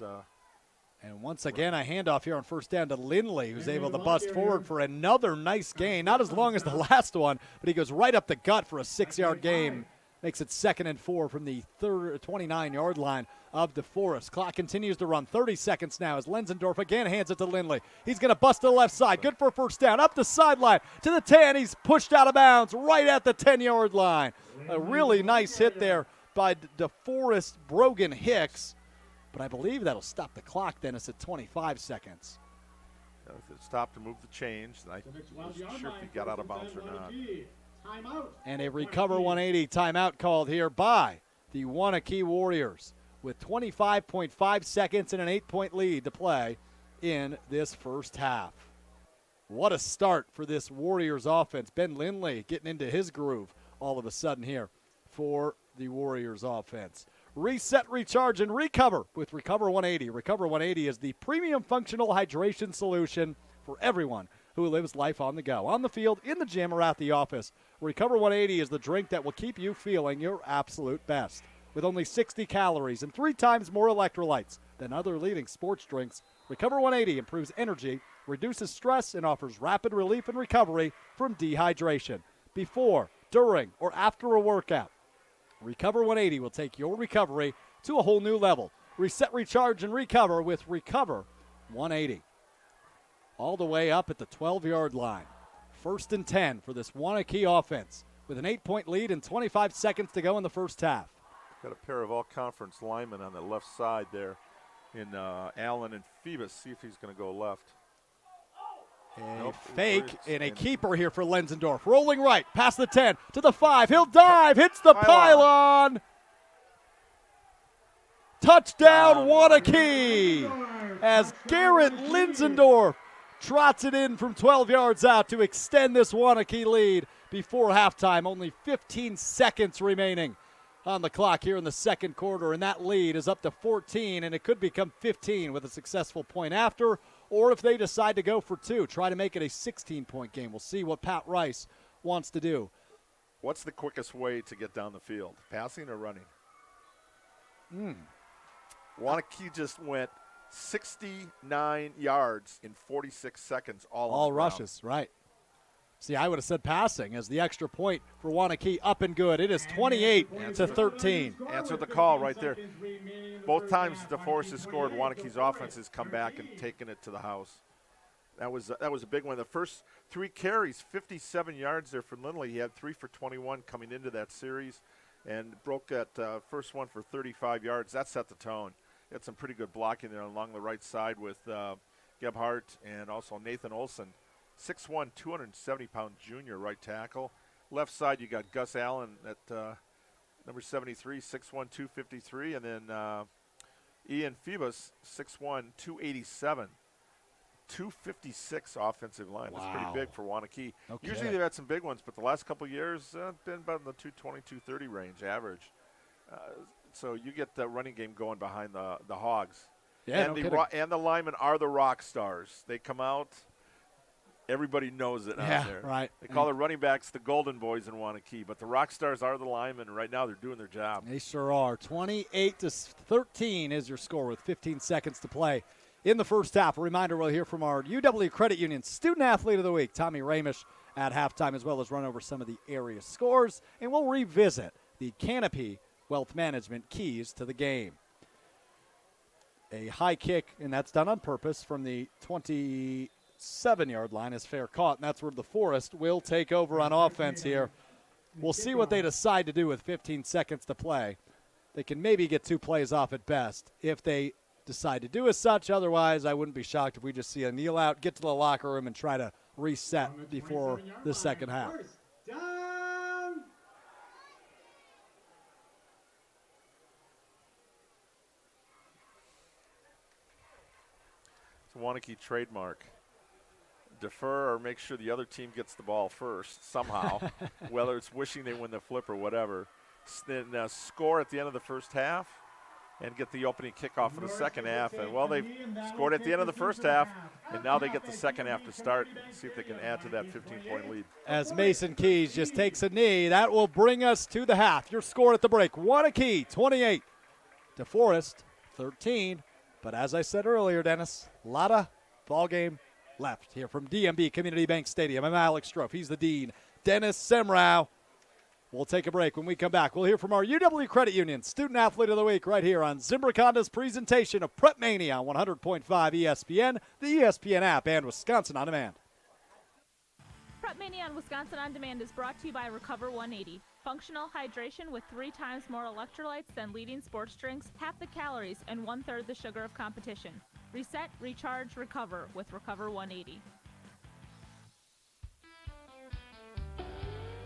And once again, a handoff here on first down to Lindley, who's able to bust forward for another nice gain. Not as long as the last one, but he goes right up the gut for a 6-yard gain. Makes it 2nd and 4 from the 29-yard line of DeForest. Clock continues to run. 30 seconds now as Lenzendorf again hands it to Lindley. He's going to bust to the left side. Good for a first down. Up the sideline to the 10. He's pushed out of bounds right at the 10-yard line. A really nice hit there by DeForest Brogan Hicks. But I believe that'll stop the clock then. It's at 25 seconds. If it stopped to move the change, I wasn't sure if he got out of bounds or not. And a Recover 180 timeout called here by the Waunakee Warriors with 25.5 seconds and an 8-point lead to play in this first half. What a start for this Warriors offense. Ben Lindley getting into his groove all of a sudden here for the Warriors offense. Reset, recharge, and recover with Recover 180. Recover 180 is the premium functional hydration solution for everyone who lives life on the go, on the field, in the gym, or at the office. Recover 180 is the drink that will keep you feeling your absolute best. With only 60 calories and 3 times more electrolytes than other leading sports drinks, Recover 180 improves energy, reduces stress, and offers rapid relief and recovery from dehydration. Before, during, or after a workout, Recover 180 will take your recovery to a whole new level. Reset, recharge, and recover with Recover 180. All the way up at the 12-yard line. 1st and 10 for this Waunakee offense with an 8-point lead and 25 seconds to go in the first half. Got a pair of all-conference linemen on the left side there in Allen and Phoebus. See if he's going to go left. A fake and a keeper here for Lenzendorf. Rolling right, past the 10 to the 5. He'll dive, hits the pylon. Touchdown, Waunakee, as Garrett Lenzendorf trots it in from 12 yards out to extend this Waunakee lead before halftime. Only 15 seconds remaining on the clock here in the second quarter, and that lead is up to 14, and it could become 15 with a successful point after, or if they decide to go for 2, try to make it a 16-point game. We'll see what Pat Rice wants to do. What's the quickest way to get down the field, passing or running? Waunakee just went 69 yards in 46 seconds all rushes, right. See, I would have said passing as the extra point for Waunakee up and good. It is 28-13. Answer the call right there. Both times DeForest has scored, Waunakee's offense has come back and taken it to the house. That was a big one. The first 3 carries, 57 yards there for Lindley. He had 3 for 21 coming into that series and broke that first one for 35 yards. That set the tone. He had some pretty good blocking there along the right side with Gebhardt and also Nathan Olson. 6'1", 270-pound junior right tackle. Left side, you got Gus Allen at number 73, 6'1", 253. And then Ian Phoebus, 6'1", 287. 256 offensive line. Wow. That's pretty big for Waunakee. Okay. Usually they've had some big ones, but the last couple of years been about in the 220, 230 range average. So you get the running game going behind the Hogs. Yeah, and the linemen are the rock stars. They come out. Everybody knows it out there. Right. They call the running backs the golden boys in Waunakee, but the rock stars are the linemen. Right now they're doing their job. They sure are. 28-13 is your score with 15 seconds to play in the first half. A reminder, we'll hear from our UW Credit Union Student Athlete of the Week, Tommy Ramish, at halftime, as well as run over some of the area scores, and we'll revisit the Canopy Wealth Management keys to the game. A high kick, and that's done on purpose from the 27-yard line is fair caught, and that's where DeForest will take over on offense here. We'll see what they decide to do with 15 seconds to play. They can maybe get 2 plays off at best if they decide to do as such. Otherwise, I wouldn't be shocked if we just see a kneel out, get to the locker room, and try to reset before the second half. It's a Waunakee trademark. Defer or make sure the other team gets the ball first somehow, whether it's wishing they win the flip or whatever. Then score at the end of the first half and get the opening kickoff for the second half. And, well, they've scored at the end of the first half, and now they get the second half to start and see if they can add to that 15-point lead. As Mason Keys just takes a knee, that will bring us to the half. Your score at the break, Waunakee 28, DeForest 13. But as I said earlier, Dennis, a lot of ball game left here from DMB Community Bank Stadium. I'm Alex Strofe. He's the dean, Dennis Semrau. We'll take a break. When we come back, we'll hear from our UW Credit Union Student Athlete of the Week right here on Zimbrick Honda's presentation of Prep Mania on 100.5 ESPN, the ESPN app, and Wisconsin On Demand. Prep Mania on Wisconsin On Demand is brought to you by Recover 180. Functional hydration with 3 times more electrolytes than leading sports drinks, half the calories, and 1/3 the sugar of competition. Reset, recharge, recover with Recover 180.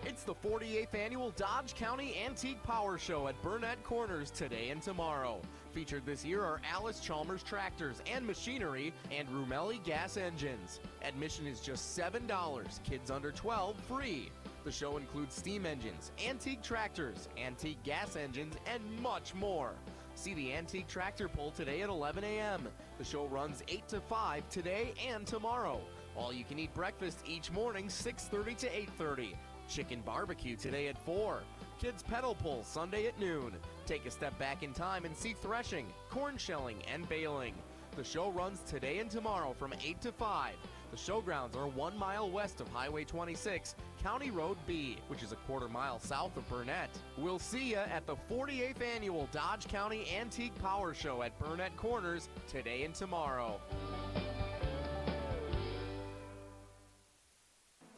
It's the 48th Annual Dodge County Antique Power Show at Burnett Corners today and tomorrow. Featured this year are Alice Chalmers tractors and machinery and Rumelli gas engines. Admission is just $7. Kids under 12 free. The show includes steam engines, antique tractors, antique gas engines, and much more. See the antique tractor pull today at 11 a.m. The show runs 8 to 5 today and tomorrow. All you can eat breakfast each morning, 6:30 to 8:30. Chicken barbecue today at 4. Kids pedal pull Sunday at noon. Take a step back in time and see threshing, corn shelling, and baling. The show runs today and tomorrow from 8 to 5. The showgrounds are 1 mile west of Highway 26, County Road B, which is a 1/4 mile south of Burnett. We'll see you at the 48th Annual Dodge County Antique Power Show at Burnett Corners today and tomorrow.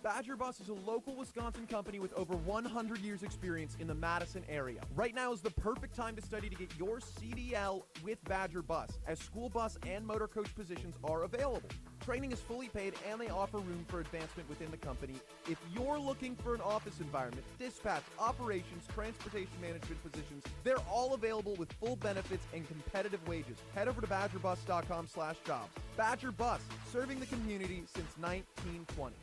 Badger Bus is a local Wisconsin company with over 100 years experience in the Madison area. Right now is the perfect time to study to get your CDL with Badger Bus, as school bus and motor coach positions are available. Training is fully paid and they offer room for advancement within the company. If you're looking for an office environment, dispatch, operations, transportation management positions, they're all available with full benefits and competitive wages. Head over to badgerbus.com/jobs. Badger Bus, serving the community since 1920.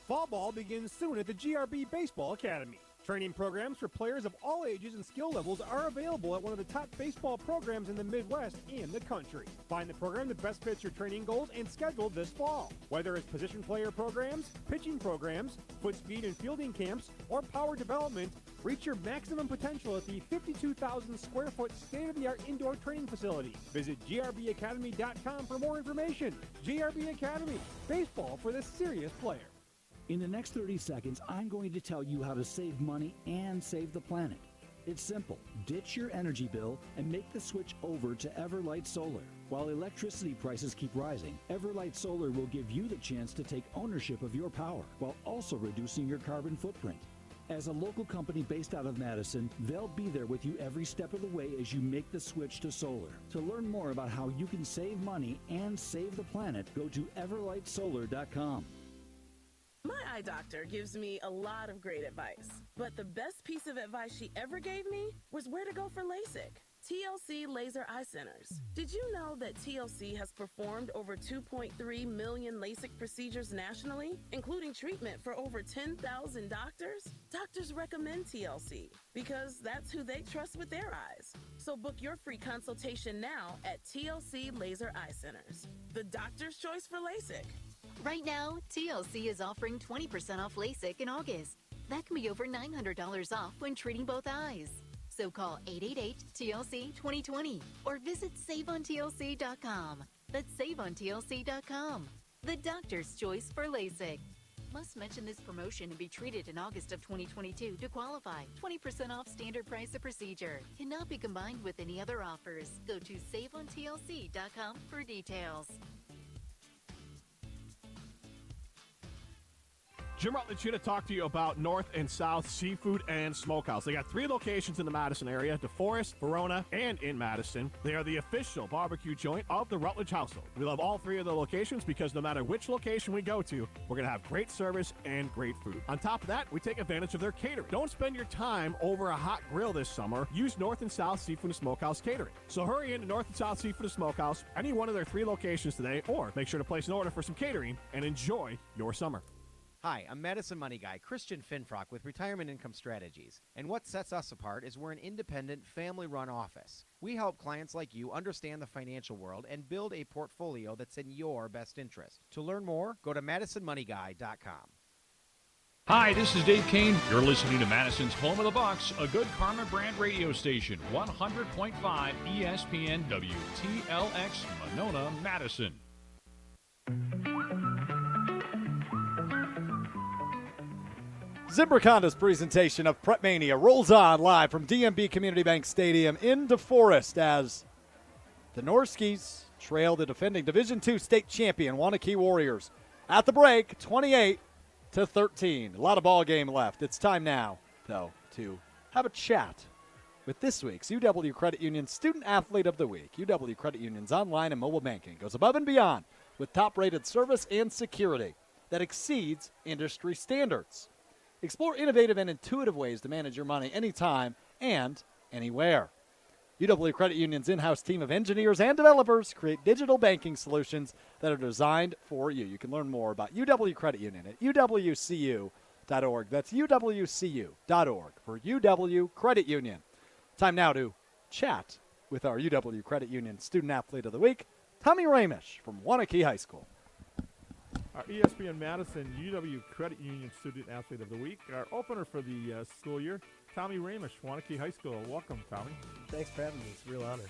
Fall ball begins soon at the GRB Baseball Academy. Training programs for players of all ages and skill levels are available at one of the top baseball programs in the Midwest and the country. Find the program that best fits your training goals and schedule this fall. Whether it's position player programs, pitching programs, foot speed and fielding camps, or power development, reach your maximum potential at the 52,000 square foot state-of-the-art indoor training facility. Visit grbacademy.com for more information. GRB Academy, baseball for the serious player. In the next 30 seconds, I'm going to tell you how to save money and save the planet. It's simple. Ditch your energy bill and make the switch over to Everlight Solar. While electricity prices keep rising, Everlight Solar will give you the chance to take ownership of your power while also reducing your carbon footprint. As a local company based out of Madison, they'll be there with you every step of the way as you make the switch to solar. To learn more about how you can save money and save the planet, go to everlightsolar.com. My eye doctor gives me a lot of great advice, but the best piece of advice she ever gave me was where to go for LASIK. TLC Laser Eye Centers. Did you know that TLC has performed over 2.3 million LASIK procedures nationally, including treatment for over 10,000 doctors? Doctors recommend TLC because that's who they trust with their eyes. So book your free consultation now at TLC Laser Eye Centers, the doctor's choice for LASIK. Right now, TLC is offering 20% off LASIK in August. That can be over $900 off when treating both eyes. So call 888-TLC-2020 or visit SaveOnTLC.com. That's SaveOnTLC.com. The doctor's choice for LASIK. Must mention this promotion and be treated in August of 2022 to qualify. 20% off standard price of procedure. Cannot be combined with any other offers. Go to saveontlc.com for details. Jim Rutledge here to talk to you about North and South Seafood and Smokehouse. They got 3 locations in the Madison area, DeForest, Verona, and in Madison. They are the official barbecue joint of the Rutledge household. We love all 3 of the locations because no matter which location we go to, we're going to have great service and great food. On top of that, we take advantage of their catering. Don't spend your time over a hot grill this summer. Use North and South Seafood and Smokehouse catering. So hurry into North and South Seafood and Smokehouse, any one of their 3 locations today, or make sure to place an order for some catering and enjoy your summer. Hi, I'm Madison Money Guy, Christian Finfrock with Retirement Income Strategies. And what sets us apart is we're an independent, family-run office. We help clients like you understand the financial world and build a portfolio that's in your best interest. To learn more, go to MadisonMoneyGuy.com. Hi, this is Dave Kane. You're listening to Madison's Home of the Bucks, a good Karma brand radio station, 100.5 ESPN WTLX, Monona, Madison. Zimbrick Honda's presentation of Prep Mania rolls on live from DMB Community Bank Stadium in DeForest as the Norskies trail the defending Division II state champion Waunakee Warriors. At the break, 28-13. A lot of ball game left. It's time now, though, to have a chat with this week's UW Credit Union Student Athlete of the Week. UW Credit Union's online and mobile banking goes above and beyond with top-rated service and security that exceeds industry standards. Explore innovative and intuitive ways to manage your money anytime and anywhere. UW Credit Union's in-house team of engineers and developers create digital banking solutions that are designed for you. You can learn more about UW Credit Union at uwcu.org. That's uwcu.org for UW Credit Union. Time now to chat with our UW Credit Union Student Athlete of the Week, Tommy Ramish from Waunakee High School. Our ESPN Madison UW Credit Union Student Athlete of the Week, our opener for the school year, Tommy Ramish, Waunakee High School. Welcome, Tommy. Thanks for having me. It's a real honor.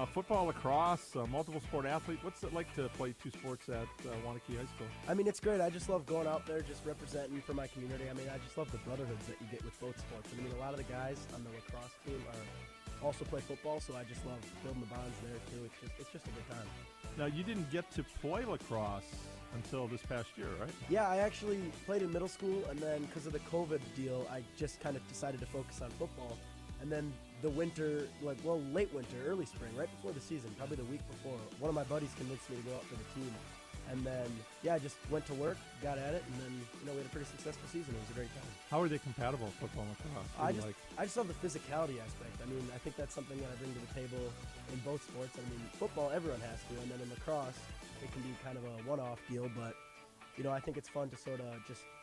Football, lacrosse, multiple sport athlete. What's it like to play 2 sports at Waunakee High School? I mean, it's great. I just love going out there, just representing for my community. I mean, I just love the brotherhoods that you get with both sports. I mean, a lot of the guys on the lacrosse team also play football, so I just love building the bonds there, too. It's just a good time. Now, you didn't get to play lacrosse until this past year, right? Yeah, I actually played in middle school, and then because of the COVID deal, I just kind of decided to focus on football. And then the winter, late winter, early spring, right before the season, probably the week before, one of my buddies convinced me to go out for the team. And then, I just went to work, got at it, and then, we had a pretty successful season. It was a great time. How are they compatible, football and lacrosse? I just love the physicality aspect. I mean, I think that's something that I bring to the table in both sports. I mean, football, everyone has to, and then in lacrosse, it can be kind of a one-off deal, but, I think it's fun to sort of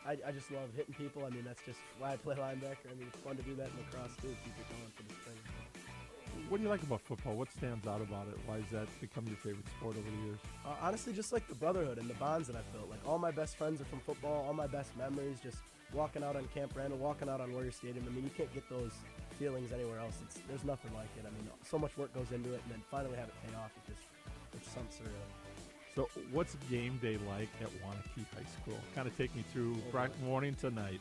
I just love hitting people. I mean, that's just why I play linebacker. I mean, it's fun to do that in lacrosse, too, keep it going for the spring. What do you like about football? What stands out about it? Why has that become your favorite sport over the years? Honestly, just like the brotherhood and the bonds that I've built. Like, all my best friends are from football. All my best memories, just walking out on Camp Randall, walking out on Warrior Stadium. I mean, you can't get those feelings anywhere else. There's nothing like it. I mean, so much work goes into it, and then finally have it pay off. It's something surreal. So what's game day like at Waunakee High School? Kind of take me through morning to night.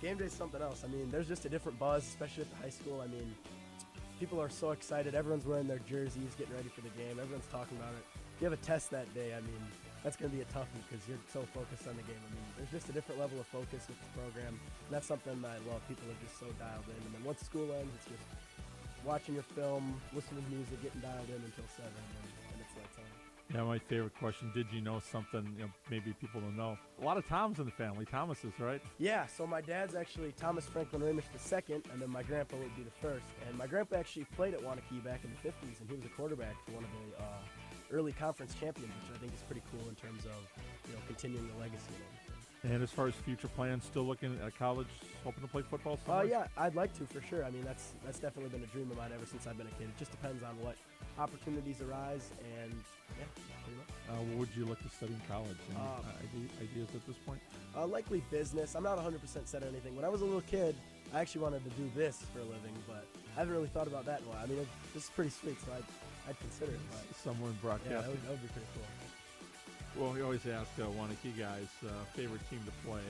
Game day's something else. I mean, there's just a different buzz, especially at the high school. I mean, people are so excited. Everyone's wearing their jerseys, getting ready for the game. Everyone's talking about it. If you have a test that day, I mean, that's going to be a toughie because you're so focused on the game. I mean, there's just a different level of focus with the program, and that's something that I love. People are just so dialed in. And then once school ends, it's just watching your film, listening to music, getting dialed in until 7, and it's that time. Yeah, my favorite question, did you know something maybe people don't know? A lot of Toms in the family, Thomases, right? Yeah, so my dad's actually Thomas Franklin Ramish II, and then my grandpa would be the first. And my grandpa actually played at Waunakee back in the 50s, and he was a quarterback for one of the early conference champions, which I think is pretty cool in terms of continuing the legacy and everything. And as far as future plans, still looking at college, hoping to play football? Yeah, I'd like to for sure. I mean, that's definitely been a dream of mine ever since I've been a kid. It just depends on what opportunities arise, and yeah, pretty much. What would you look to study in college? Any ideas at this point? Likely business. I'm not 100% set on anything. When I was a little kid, I actually wanted to do this for a living, but I haven't really thought about that in a while. I mean, this is pretty sweet, so I'd consider it. But somewhere in broadcasting. Yeah, that would be pretty cool. Well, we always ask Waunakee guys favorite team to play.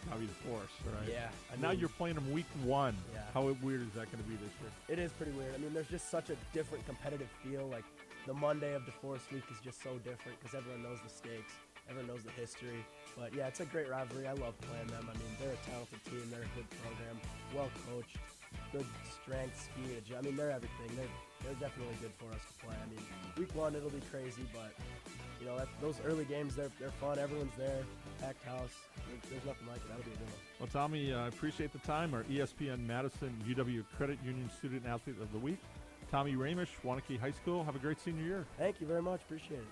Probably DeForest, right? Yeah. Now you're playing them week 1. Yeah. How weird is that going to be this year? It is pretty weird. I mean, there's just such a different competitive feel. Like, the Monday of DeForest week is just so different because everyone knows the stakes. Everyone knows the history. But, yeah, it's a great rivalry. I love playing them. I mean, they're a talented team. They're a good program, well-coached, good strength, speed. I mean, they're everything. They're definitely good for us to play. I mean, week 1, it'll be crazy, but, you know, those early games, they're fun. Everyone's there, packed house. There's nothing like it. That'll be a good one. Well, Tommy, I appreciate the time. Our ESPN Madison UW Credit Union Student Athlete of the Week, Tommy Ramish, Waunakee High School. Have a great senior year. Thank you very much. Appreciate it.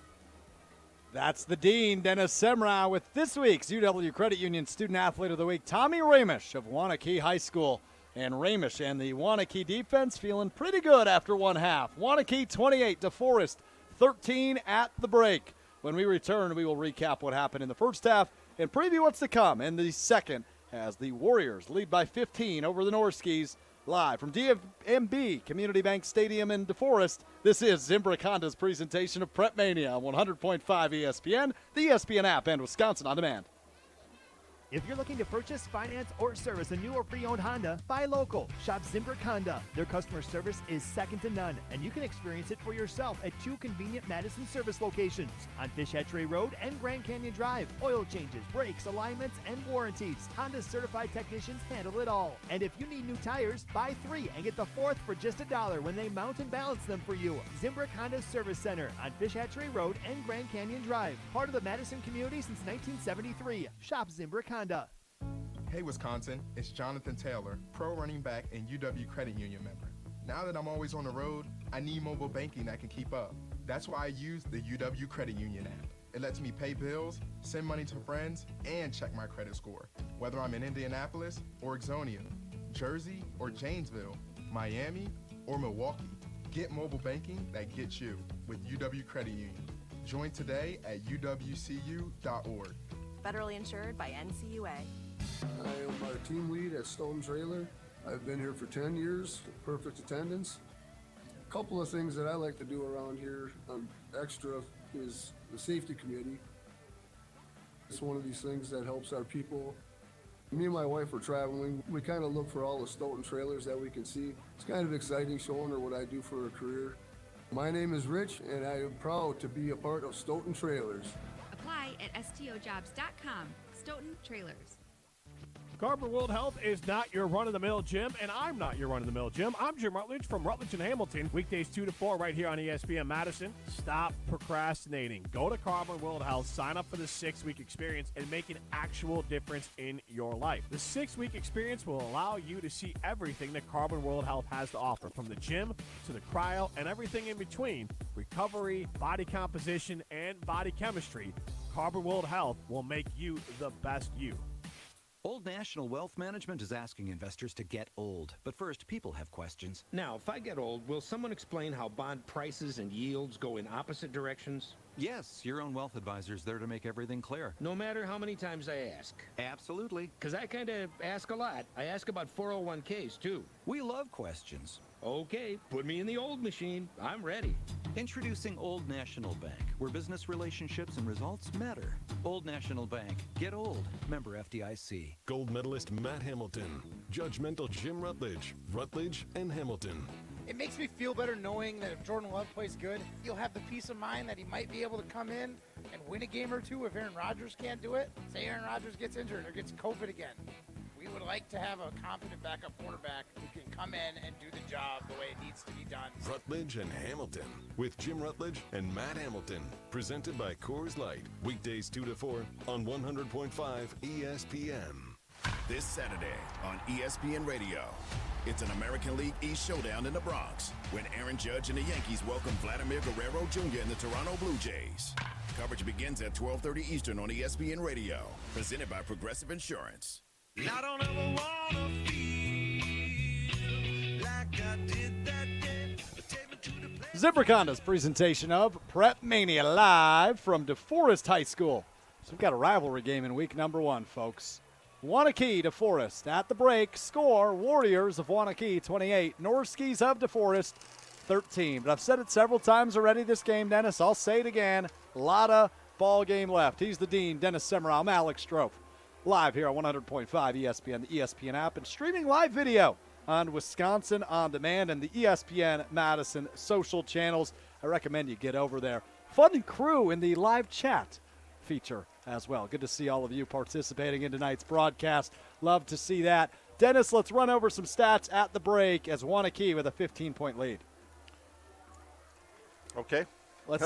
That's the Dean, Dennis Semrau, with this week's UW Credit Union Student Athlete of the Week, Tommy Ramish of Waunakee High School. And Ramish and the Waunakee defense feeling pretty good after one half. Waunakee 28, DeForest 13 at the break. When we return, we will recap what happened in the first half and preview what's to come in the second as the Warriors lead by 15 over the Norskies. Live from DMB Community Bank Stadium in DeForest, this is Zimbrick Honda's presentation of Prep Mania on 100.5 ESPN, the ESPN app, and Wisconsin On Demand. If you're looking to purchase, finance, or service a new or pre-owned Honda, buy local. Shop Zimbrick Honda. Their customer service is second to none, and you can experience it for yourself at 2 convenient Madison service locations on Fish Hatchery Road and Grand Canyon Drive. Oil changes, brakes, alignments, and warranties. Honda's certified technicians handle it all. And if you need new tires, buy 3 and get the 4th for just $1 when they mount and balance them for you. Zimbrick Honda Service Center on Fish Hatchery Road and Grand Canyon Drive. Part of the Madison community since 1973. Shop Zimbrick Honda. Hey Wisconsin, it's Jonathan Taylor, pro running back and UW Credit Union member. Now that I'm always on the road, I need mobile banking that can keep up. That's why I use the UW Credit Union app. It lets me pay bills, send money to friends, and check my credit score. Whether I'm in Indianapolis or Ixonia, Jersey or Janesville, Miami or Milwaukee, get mobile banking that gets you with UW Credit Union. Join today at uwcu.org. Federally insured by NCUA. I am our team lead at Stone Trailer. I've been here for 10 years, perfect attendance. A couple of things that I like to do around here extra is the safety committee. It's one of these things that helps our people. Me and my wife are traveling. We kind of look for all the Stoughton trailers that we can see. It's kind of exciting showing her what I do for a career. My name is Rich, and I am proud to be a part of Stoughton Trailers. Apply at stojobs.com. Stoughton Trailers. Carbon World Health is not your run-of-the-mill gym, and I'm not your run-of-the-mill gym. I'm Jim Rutledge from Rutledge and Hamilton, weekdays 2 to 4 right here on ESPN Madison. Stop procrastinating. Go to Carbon World Health, sign up for the 6-week experience, and make an actual difference in your life. The 6-week experience will allow you to see everything that Carbon World Health has to offer, from the gym to the cryo and everything in between. Recovery, body composition, and body chemistry. Carbon World Health will make you the best you. Old National Wealth Management is asking investors to get old. But first, people have questions. Now, if I get old, will someone explain how bond prices and yields go in opposite directions? Yes, your own wealth advisor is there to make everything clear. No matter how many times I ask. Absolutely. Because I kind of ask a lot. I ask about 401ks, too. We love questions. Okay, put me in the old machine. I'm ready. Introducing Old National Bank, where business relationships and results matter. Old National Bank. Get old. Member FDIC. Gold medalist Matt Hamilton. Judgmental Jim Rutledge. Rutledge and Hamilton. It makes me feel better knowing that if Jordan Love plays good, he'll have the peace of mind that he might be able to come in and win a game or two if Aaron Rodgers can't do it. Say Aaron Rodgers gets injured or gets COVID again. We would like to have a competent backup quarterback who can come in and do the job the way it needs to be done. Rutledge and Hamilton with Jim Rutledge and Matt Hamilton. Presented by Coors Light. Weekdays 2 to 4 on 100.5 ESPN. This Saturday on ESPN Radio, it's an American League East showdown in the Bronx when Aaron Judge and the Yankees welcome Vladimir Guerrero Jr. and the Toronto Blue Jays. Coverage begins at 12:30 Eastern on ESPN Radio. Presented by Progressive Insurance. I don't ever wanna feel like I did that day. Take me to the place. Zimbrick Honda's presentation of Prep Mania live from DeForest High School. So we've got a rivalry game in week number 1, folks. Waunakee, DeForest at the break. Score, Warriors of Waunakee 28, Norskies of DeForest 13. But I've said it several times already this game, Dennis. I'll say it again. A lot of ball game left. He's the Dean, Dennis Semrau. I'm Alex Strofe. Live here on 100.5 ESPN, the ESPN app, and streaming live video on Wisconsin On Demand and the ESPN Madison social channels. I recommend you get over there. Fun crew in the live chat feature as well. Good to see all of you participating in tonight's broadcast. Love to see that. Dennis, let's run over some stats at the break as Waunakee with a 15-point lead. Okay. Let's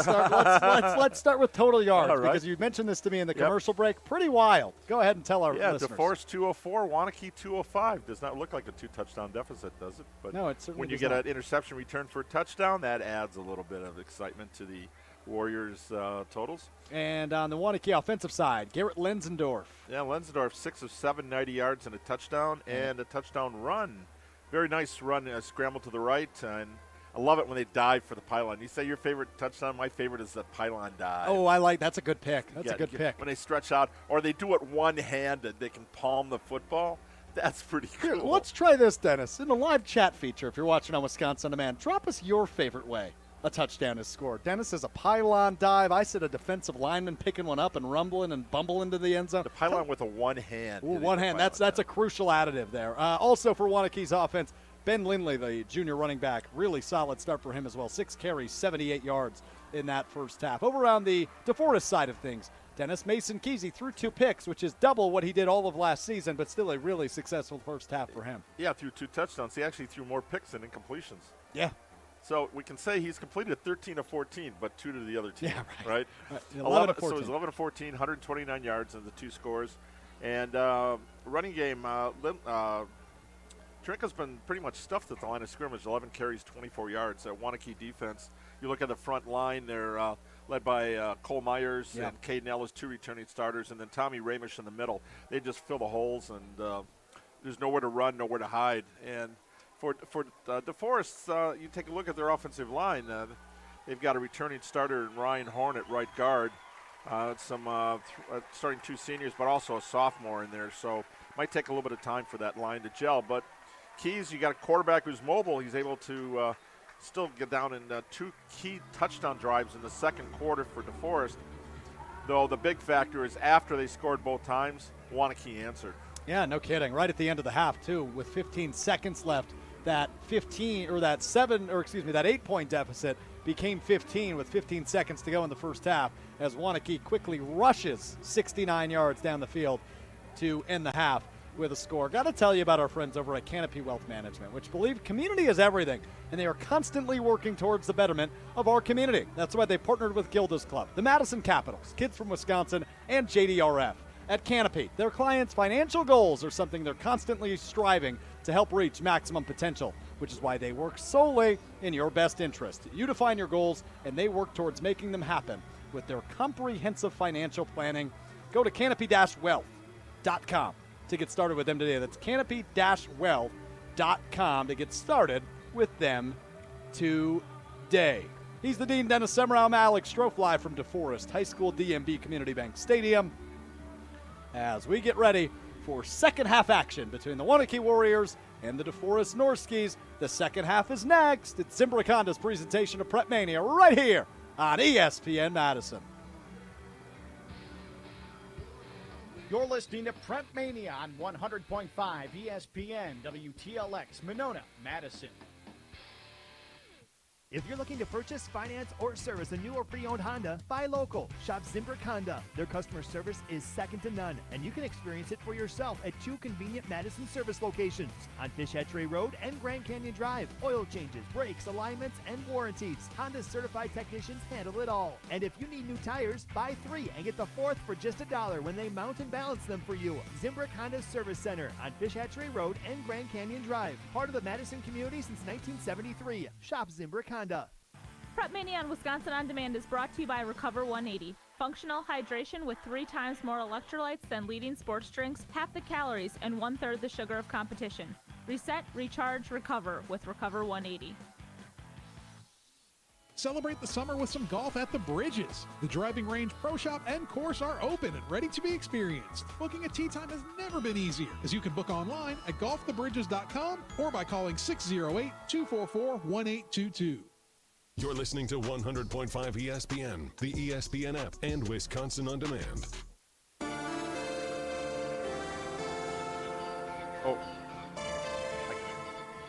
start with total yards, All right. because you mentioned this to me in the commercial break. Pretty wild. Go ahead and tell our listeners. DeForest 204, Waunakee 205. Does not look like a 2-touchdown deficit, does it? But no, it certainly when you does get not. an interception return for a touchdown, that adds a little bit of excitement to the Warriors' totals. And on the Waunakee offensive side, Garrett Lenzendorf. Yeah, Lenzendorf, 6 of 7, 90 yards and a touchdown, and a touchdown run. Very nice run, scramble to the right, and I love it when they dive for the pylon. You say your favorite touchdown? My favorite is the pylon dive. Oh, that's a good pick. That's a good pick. When they stretch out, or they do it one-handed, they can palm the football. That's pretty cool. Here, let's try this, Dennis. In the live chat feature, if you're watching on Wisconsin On Demand, drop us your favorite way a touchdown is scored. Dennis says a pylon dive. I said a defensive lineman picking one up and rumbling and bumbling into the end zone. The pylon with a one hand. Ooh, one hand. That's a crucial additive there. Also for Waunakee's offense, Ben Lindley, the junior running back, really solid start for him as well. 6 carries, 78 yards in that first half. Over on the DeForest side of things, Dennis Mason Kesey threw 2 picks, which is double what he did all of last season, but still a really successful first half for him. Yeah, threw 2 touchdowns. He actually threw more picks than incompletions. Yeah. So we can say he's completed 13 of 14, but 2 to the other team. Yeah, right. 11 of 14. So it was 11 of 14, 129 yards in the 2 scores. And running game, Trinka's been pretty much stuffed at the line of scrimmage, 11 carries, 24 yards. Waunakee defense, you look at the front line, they're led by Cole Myers and Caden Ellis, 2 returning starters, and then Tommy Ramish in the middle. They just fill the holes, and there's nowhere to run, nowhere to hide. And for DeForest, you take a look at their offensive line. They've got a returning starter in Ryan Horn at right guard, starting 2 seniors, but also a sophomore in there. So might take a little bit of time for that line to gel. But Keys, you got a quarterback who's mobile. He's able to still get down in 2 key touchdown drives in the second quarter for DeForest. Though the big factor is after they scored both times, Waunakee answered. Yeah, no kidding. Right at the end of the half, too, with 15 seconds left, that 8-point deficit became 15 with 15 seconds to go in the first half as Waunakee quickly rushes 69 yards down the field to end the half with a score. Got to tell you about our friends over at Canopy Wealth Management, which believe community is everything, and they are constantly working towards the betterment of our community. That's why they partnered with Gilda's Club, the Madison Capitals, Kids from Wisconsin, and JDRF. At Canopy, their clients' financial goals are something they're constantly striving to help reach maximum potential, which is why they work solely in your best interest. You define your goals, and they work towards making them happen with their comprehensive financial planning. Go to canopy-wealth.com to get started with them today. That's canopy-wealth.com to get started with them today. He's the Dean, Dennis Semrau. I'm Alex Strofe, live from DeForest High School DMB Community Bank Stadium, as we get ready for second half action between the Waunakee Warriors and the DeForest Norskies. The second half is next. It's Zimbrick Honda's presentation of Prep Mania right here on ESPN Madison. You're listening to Prep Mania on 100.5 ESPN WTLX Monona, Madison. If you're looking to purchase, finance, or service a new or pre-owned Honda, buy local. Shop Zimbrick Honda. Their customer service is second to none, and you can experience it for yourself at 2 convenient Madison service locations on Fish Hatchery Road and Grand Canyon Drive. Oil changes, brakes, alignments, and warranties. Honda's certified technicians handle it all. And if you need new tires, buy 3 and get the 4th for just $1 when they mount and balance them for you. Zimbrick Honda's Service Center on Fish Hatchery Road and Grand Canyon Drive. Part of the Madison community since 1973. Shop Zimbrick Honda. Prep Mania on Wisconsin On Demand is brought to you by Recover 180. Functional hydration with 3 times more electrolytes than leading sports drinks, half the calories, and 1/3 the sugar of competition. Reset, recharge, recover with Recover 180. Celebrate the summer with some golf at the Bridges. The driving range, pro shop, and course are open and ready to be experienced. Booking a tee time has never been easier, as you can book online at golfthebridges.com or by calling 608-244-1822. You're listening to 100.5 ESPN, the ESPN app, and Wisconsin On Demand. Oh,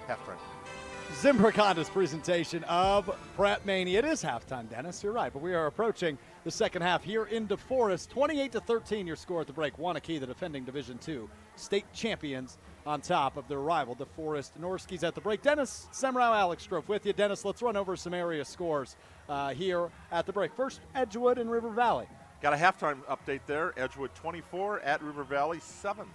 halftime. Zimbrick Honda's presentation of Prep Mania. It is halftime, Dennis. You're right, but we are approaching the second half here in DeForest. 28-13 your score at the break. Waunakee, the defending Division II state champions, on top of their rival, DeForest Norskies, at the break. Dennis Semrau, Alex Strofe with you. Dennis, let's run over some area scores here at the break. First, Edgewood and River Valley. Got a halftime update there. Edgewood 24, at River Valley 7.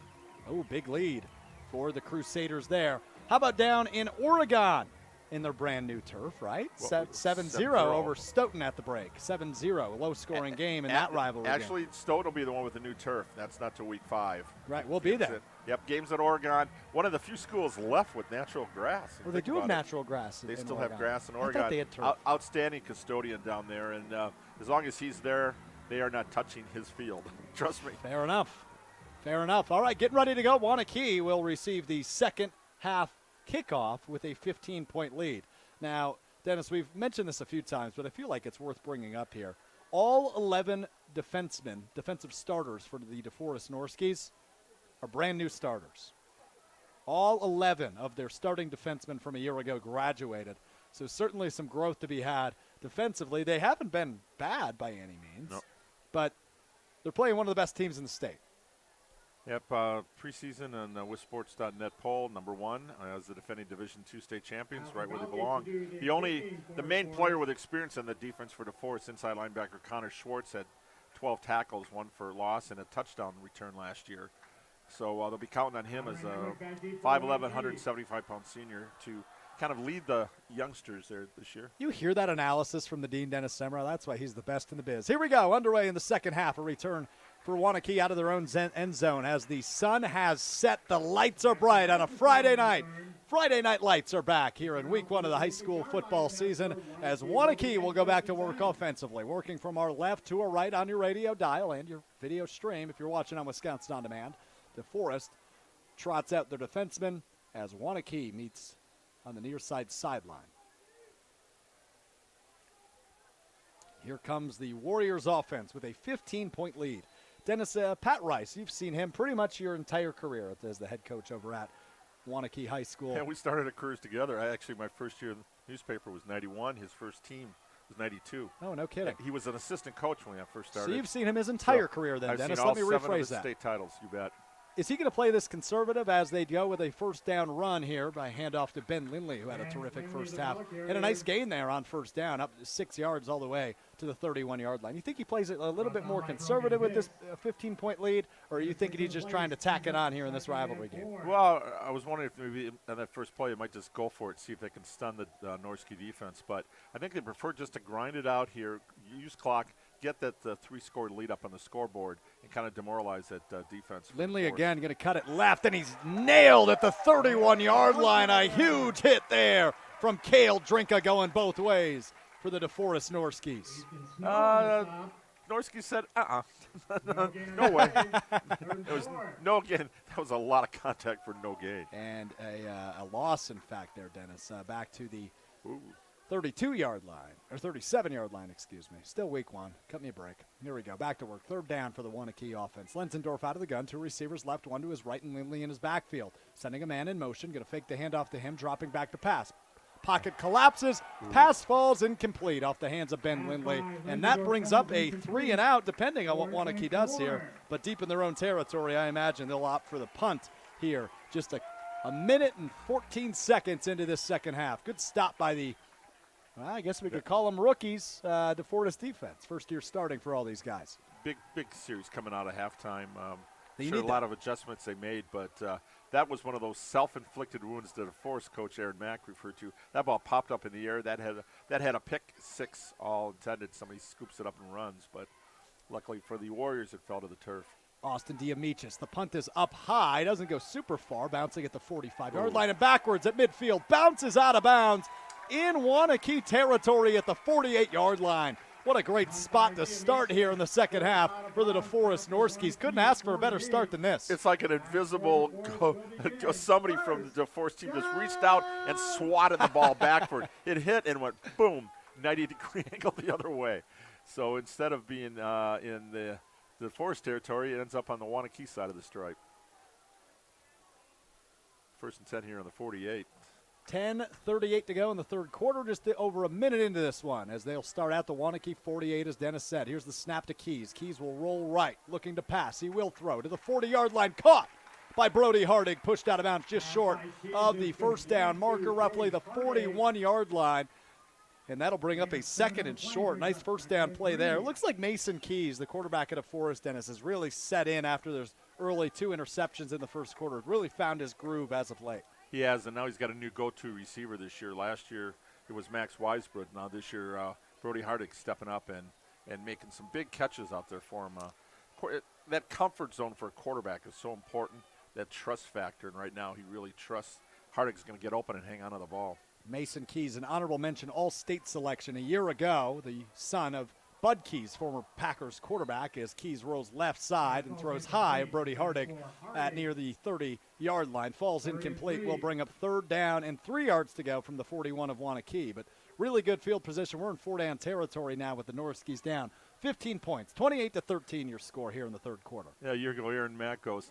Oh, big lead for the Crusaders there. How about down in Oregon in their brand new turf, right? 7-0 over Stoughton at the break. 7-0, low-scoring game in that rivalry. Actually, Stoughton will be the one with the new turf. That's not till week 5. Right, we'll be there. Yep, games at Oregon. One of the few schools left with natural grass. Well, they do have natural grass. They still Oregon. have grass in Oregon. I thought they had turf. Outstanding custodian down there, and as long as he's there, they are not touching his field. Trust me. Fair enough. Fair enough. All right, getting ready to go. Waunakee will receive the second half kickoff with a 15-point lead. Now, Dennis, we've mentioned this a few times, but I feel like it's worth bringing up here. All 11 defensive starters for the DeForest Norskies are brand new starters. All 11 of their starting defensemen from a year ago graduated. So certainly some growth to be had defensively. They haven't been bad by any means, but they're playing one of the best teams in the state. Yep, preseason and WisSports.net poll, number 1 as the defending Division II state champions, right where they belong. The main player with experience in the defense for DeForest, inside linebacker Connor Schwartz, had 12 tackles, 1 for loss, and a touchdown return last year. So they'll be counting on him as a 5'11", 175-pound senior to kind of lead the youngsters there this year. You hear that analysis from the Dean Dennis Semrau. That's why he's the best in the biz. Here we go, underway in the second half, a return for Waunakee out of their own end zone as the sun has set. The lights are bright on a Friday night. Friday night lights are back here in week 1 of the high school football season as Waunakee will go back to work offensively, working from our left to our right on your radio dial and your video stream if you're watching on Wisconsin On Demand. DeForest trots out their defenseman as Waunakee meets on the near side sideline. Here comes the Warriors offense with a 15-point lead. Dennis, Pat Rice, you've seen him pretty much your entire career as the head coach over at Waunakee High School. Yeah, we started at careers together. My first year in the newspaper was 91. His first team was 92. Oh, no kidding. He was an assistant coach when I first started. So you've seen him his entire career then, Dennis. Let me rephrase that. I've seen all 7 of his state titles, you bet. Is he going to play this conservative as they go with a first down run here by handoff to Ben Lindley, who had a terrific first half? And a nice gain there on first down, up 6 yards all the way to the 31-yard line. You think he plays it a little bit more conservative with this 15-point lead, or are you thinking he's just trying to tack it on here in this rivalry game? Well, I was wondering if maybe on that first play, it might just go for it, see if they can stun the Norski defense. But I think they prefer just to grind it out here, use clock, get that 3-score lead up on the scoreboard and kind of demoralize that defense. Lindley again going to cut it left, and he's nailed at the 31-yard line. A huge hit there from Cale Drinka going both ways for the DeForest Norskies. Norski said, no way. It was no gain. That was a lot of contact for no gain. And a loss, in fact, there, Dennis. Back to the 32-yard line, or 37-yard line, excuse me. Still week 1. Cut me a break. Here we go. Back to work. Third down for the Waunakee offense. Lenzendorf out of the gun. 2 receivers left, 1 to his right, and Lindley in his backfield. Sending a man in motion. Going to fake the handoff to him, dropping back to pass. Pocket collapses. Pass falls incomplete off the hands of Ben Lindley. And that brings up a 3 and out, depending on what Waunakee does here. But deep in their own territory, I imagine they'll opt for the punt here. Just a minute and 14 seconds into this second half. Good stop by the, I guess we could call them rookies, DeForest defense. First year starting for all these guys. Big series coming out of halftime. They Sure, a lot of adjustments they made, but that was one of those self-inflicted wounds that a Forest coach Aaron Mack referred to. That ball popped up in the air. That had a pick 6, all intended. Somebody scoops it up and runs, but luckily for the Warriors, it fell to the turf. Austin Diamichis, the punt is up high, doesn't go super far, bouncing at the 45-yard line and backwards at midfield, bounces out of bounds in Waunakee territory at the 48-yard line. What a great spot to start here in the second half for the DeForest Norskies. Couldn't ask for a better start than this. It's like an invisible somebody from the DeForest team just reached out and swatted the ball backward. It hit and went boom. 90-degree angle the other way. So instead of being in the DeForest territory, it ends up on the Waunakee side of the stripe. 1st and 10 here on the 48. 10:38 to go in the third quarter, just over a minute into this one as they'll start out the Waunakee 48, as Dennis said. Here's the snap to Keys. Keys will roll right, looking to pass. He will throw to the 40-yard line, caught by Brody Hardig, pushed out of bounds just short of the first down marker, roughly the 41-yard line. And that'll bring up a 2nd and short. Nice first down play there. It looks like Mason Keys, the quarterback at DeForest, Dennis, has really set in after those early 2 interceptions in the first quarter. Really found his groove as of late. He has, and now he's got a new go-to receiver this year. Last year it was Max Weisbrod. Now this year Brody Hardig stepping up and making some big catches out there for him. That comfort zone for a quarterback is so important, that trust factor, and right now he really trusts Hardig's going to get open and hang on to the ball. Mason Keys, an honorable mention All-State selection a year ago, the son of Bud Keys, former Packers quarterback, as Keys rolls left side and throws high. Brody Hardig at near the 30-yard line. Falls incomplete. Will bring up 3rd down and 3 yards to go from the 41 of Waunakee. But really good field position. We're in 4-down territory now with the Norskies down 15 points. 28-13 your score here in the third quarter. Yeah, a year ago, Aaron Mack goes,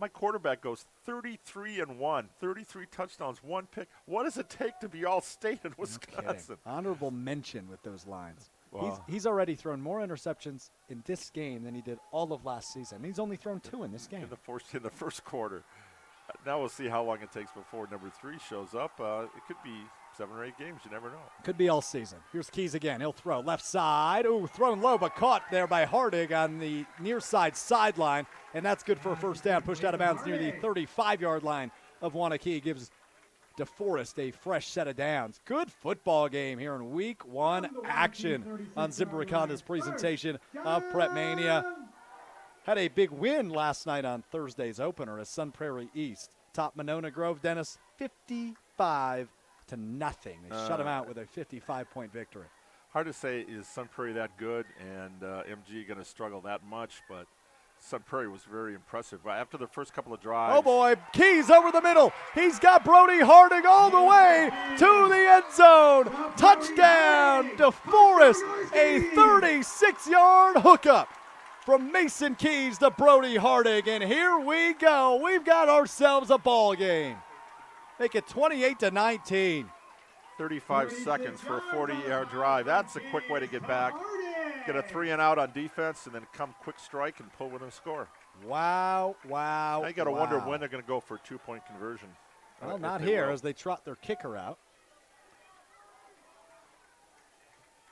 my quarterback goes 33-1, 33 touchdowns, 1 pick. What does it take to be All-State in Wisconsin? Honorable mention with those lines. Wow. He's already thrown more interceptions in this game than he did all of last season. He's only thrown 2 in this game. In the first quarter. Now we'll see how long it takes before number 3 shows up. It could be 7 or 8 games. You never know. Could be all season. Here's Keys again. He'll throw left side. Ooh, thrown low, but caught there by Hardig on the near side sideline. And that's good for a first down. Pushed out of bounds near the 35-yard line of Waunakee. Gives DeForest a fresh set of downs. Good football game here in week 1 action on Zimbrick Honda's presentation of Prep Mania. Had a big win last night on Thursday's opener as Sun Prairie East topped Monona Grove, Dennis, 55-0. They shut them out with a 55-point victory. Hard to say, is Sun Prairie that good and MG going to struggle that much, but Sun Prairie was very impressive. After the first couple of drives. Oh, boy. Keys over the middle. He's got Brody Hardig all the way to the end zone. Touchdown, DeForest. A 36-yard hookup from Mason Keys to Brody Hardig. And here we go. We've got ourselves a ball game. Make it 28-19. 35 seconds for a 40-yard drive. That's a quick way to get back. Get a 3 and out on defense, and then come quick strike and pull with a score. Wow. Now you got to wonder when they're going to go for a 2-point conversion. Well, not here as they trot their kicker out.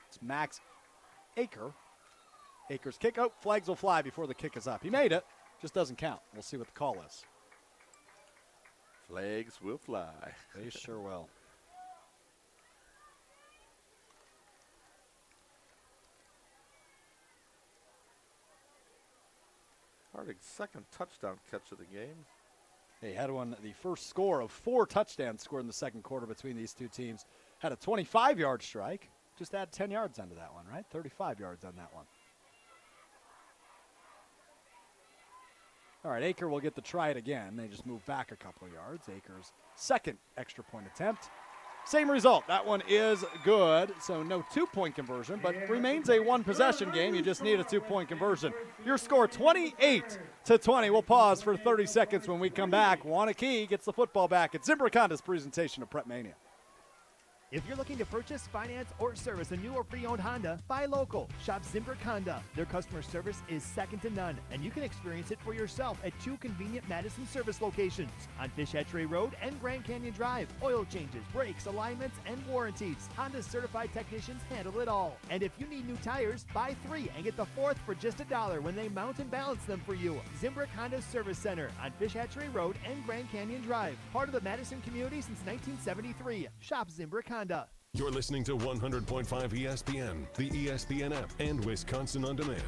It's Max Aker. Aker's kick. Oh, flags will fly before the kick is up. He made it. Just doesn't count. We'll see what the call is. Flags will fly. They sure will. Hardig's second touchdown catch of the game. They had the first score of 4 touchdowns scored in the second quarter between these two teams. Had a 25-yard strike. Just add 10 yards onto that one, right? 35 yards on that one. All right, Aker will get to try it again. They just move back a couple of yards. Aker's second extra point attempt. Same result. That one is good, so no 2-point conversion, but remains a 1-possession game. You just need a 2-point conversion. Your score 28-20. We'll pause for 30 seconds. When we come back, Waunakee gets the football back at Zimbrick Honda's presentation of Prep Mania. If you're looking to purchase, finance, or service a new or pre-owned Honda, buy local. Shop Zimbrick Honda. Their customer service is second to none, and you can experience it for yourself at 2 convenient Madison service locations on Fish Hatchery Road and Grand Canyon Drive. Oil changes, brakes, alignments, and warranties. Honda's certified technicians handle it all. And if you need new tires, buy 3 and get the 4th for just $1 when they mount and balance them for you. Zimbrick Honda Service Center on Fish Hatchery Road and Grand Canyon Drive. Part of the Madison community since 1973. Shop Zimbrick Honda. You're listening to 100.5 ESPN, the ESPN app, and Wisconsin On Demand.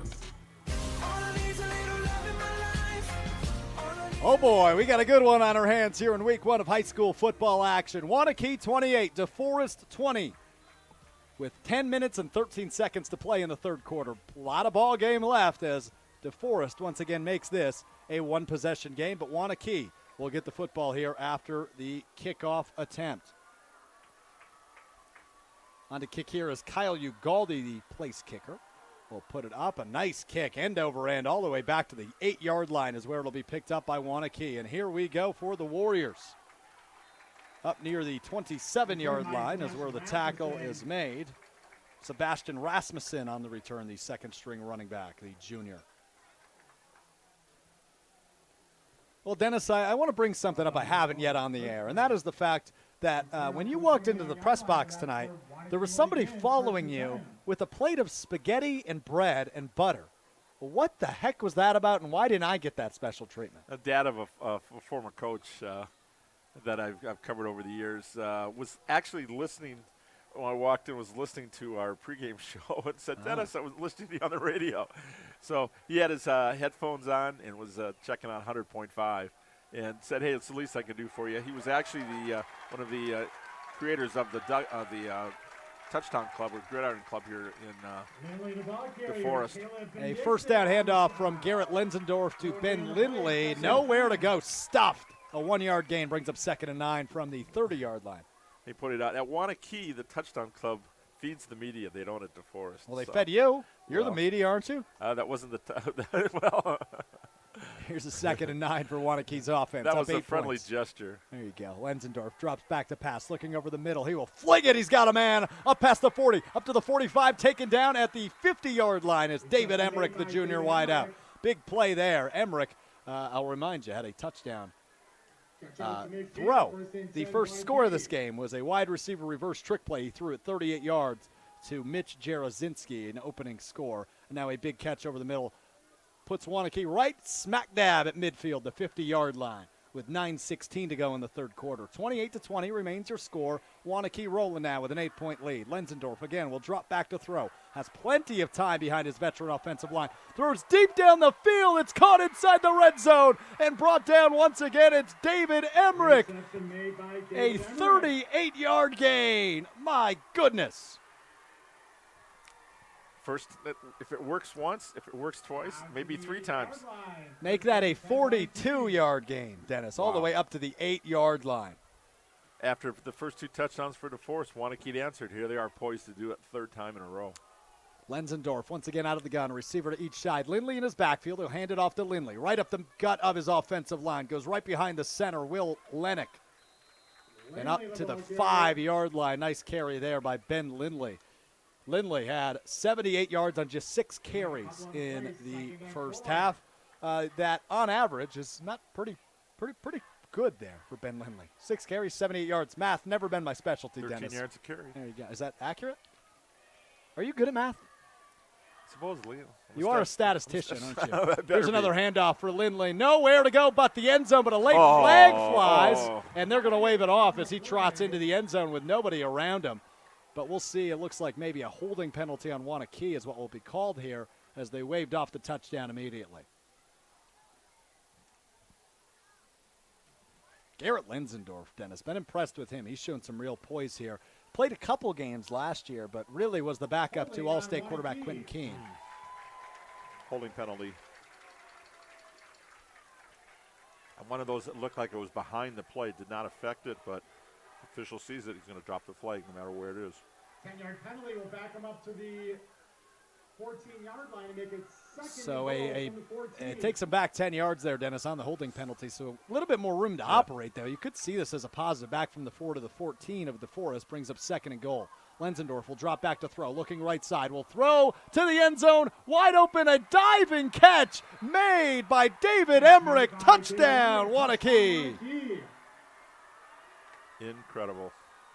Oh boy, we got a good one on our hands here in week 1 of high school football action. Waunakee 28, DeForest 20. With 10 minutes and 13 seconds to play in the third quarter. A lot of ball game left as DeForest once again makes this a 1-possession game, but Waunakee will get the football here after the kickoff attempt. On to kick here is Kyle Ugaldi, the place kicker. Will put it up. A nice kick, end over end, all the way back to the 8-yard line is where it'll be picked up by Waunakee. And here we go for the Warriors. Up near the 27-yard line is where the tackle is made. Sebastian Rasmussen on the return, the second-string running back, the junior. Well, Dennis, I want to bring something up I haven't yet on the air, and that is the fact that when you walked into the press box tonight, there was somebody following you with a plate of spaghetti and bread and butter. What the heck was that about, and why didn't I get that special treatment? A dad of a former coach that I've covered over the years was actually listening. When I walked in, was listening to our pregame show and said, Dennis, I was listening to you on the radio. So he had his headphones on and was checking on 100.5 and said, hey, it's the least I can do for you. He was actually one of the creators of the Touchdown Club or Gridiron Club here in DeForest. A first down handoff from Garrett Lenzendorf to Ben Lindley. Nowhere to go. Stuffed. A 1-yard gain brings up 2nd and 9 from the 30-yard line. They put it out. At Waunakee, the Touchdown Club feeds the media. They don't at DeForest. Well, they fed you. You're the media, aren't you? That wasn't the well. Here's a 2nd and 9 for Waunakee's offense. That was up a 8 friendly points. gesture. There you go. Lenzendorf drops back to pass, looking over the middle. He will fling it. He's got a man up past the 40, up to the 45, taken down at the 50-yard line is David Emmerich, the junior wideout. Big play there. Emmerich, I'll remind you, had a touchdown throw. The first score of this game was a wide receiver reverse trick play. He threw it 38 yards to Mitch Jarozinski, an opening score. And now a big catch over the middle puts Waunakee right smack dab at midfield, the 50-yard line, with 9:16 to go in the third quarter. 28-20 remains your score. Waunakee rolling now with an 8-point lead. Lenzendorf again will drop back to throw. Has plenty of time behind his veteran offensive line. Throws deep down the field. It's caught inside the red zone and brought down once again. It's David Emmerich. A 38-yard gain. My goodness. First, if it works once, if it works twice, maybe 3 times. Make that a 42-yard gain, Dennis, all the way up to the 8-yard line. After the first 2 touchdowns for DeForest, Waunakee answered. Here they are poised to do it 3rd time in a row. Lenzendorf once again out of the gun, a receiver to each side. Lindley in his backfield. He'll hand it off to Lindley. Right up the gut of his offensive line. Goes right behind the center, Will Lennick. And up to the 5-yard line. Nice carry there by Ben Lindley. Lindley had 78 yards on just 6 carries in the first half. That, on average, is not pretty good there for Ben Lindley. 6 carries, 78 yards. Math never been my specialty, 13 Dennis. yards a carry. There you go. Is that accurate? Are you good at math? Supposedly. You are a statistician, aren't you? Better Here's be. another handoff for Lindley. Nowhere to go but the end zone, but a late flag flies, and they're going to wave it off as he trots into the end zone with nobody around him. But we'll see. It looks like maybe a holding penalty on Waunakee is what will be called here as they waved off the touchdown immediately. Garrett Lenzendorf, Dennis, been impressed with him. He's shown some real poise here. Played a couple games last year, but really was the backup to All-State quarterback Quentin Keene. Holding penalty. And one of those that looked like it was behind the play did not affect it, but official sees it. He's going to drop the flag no matter where it is. 10-yard penalty will back him up to the 14-yard line and make it second. So it takes him back 10 yards there, Dennis, on the holding penalty. So a little bit more room to operate, though. You could see this as a positive. Back from the 4 to the 14 of DeForest brings up 2nd and goal. Lenzendorf will drop back to throw. Looking right side. Will throw to the end zone. Wide open. A diving catch made by David Emmerich. Touchdown, Waunakee. Incredible.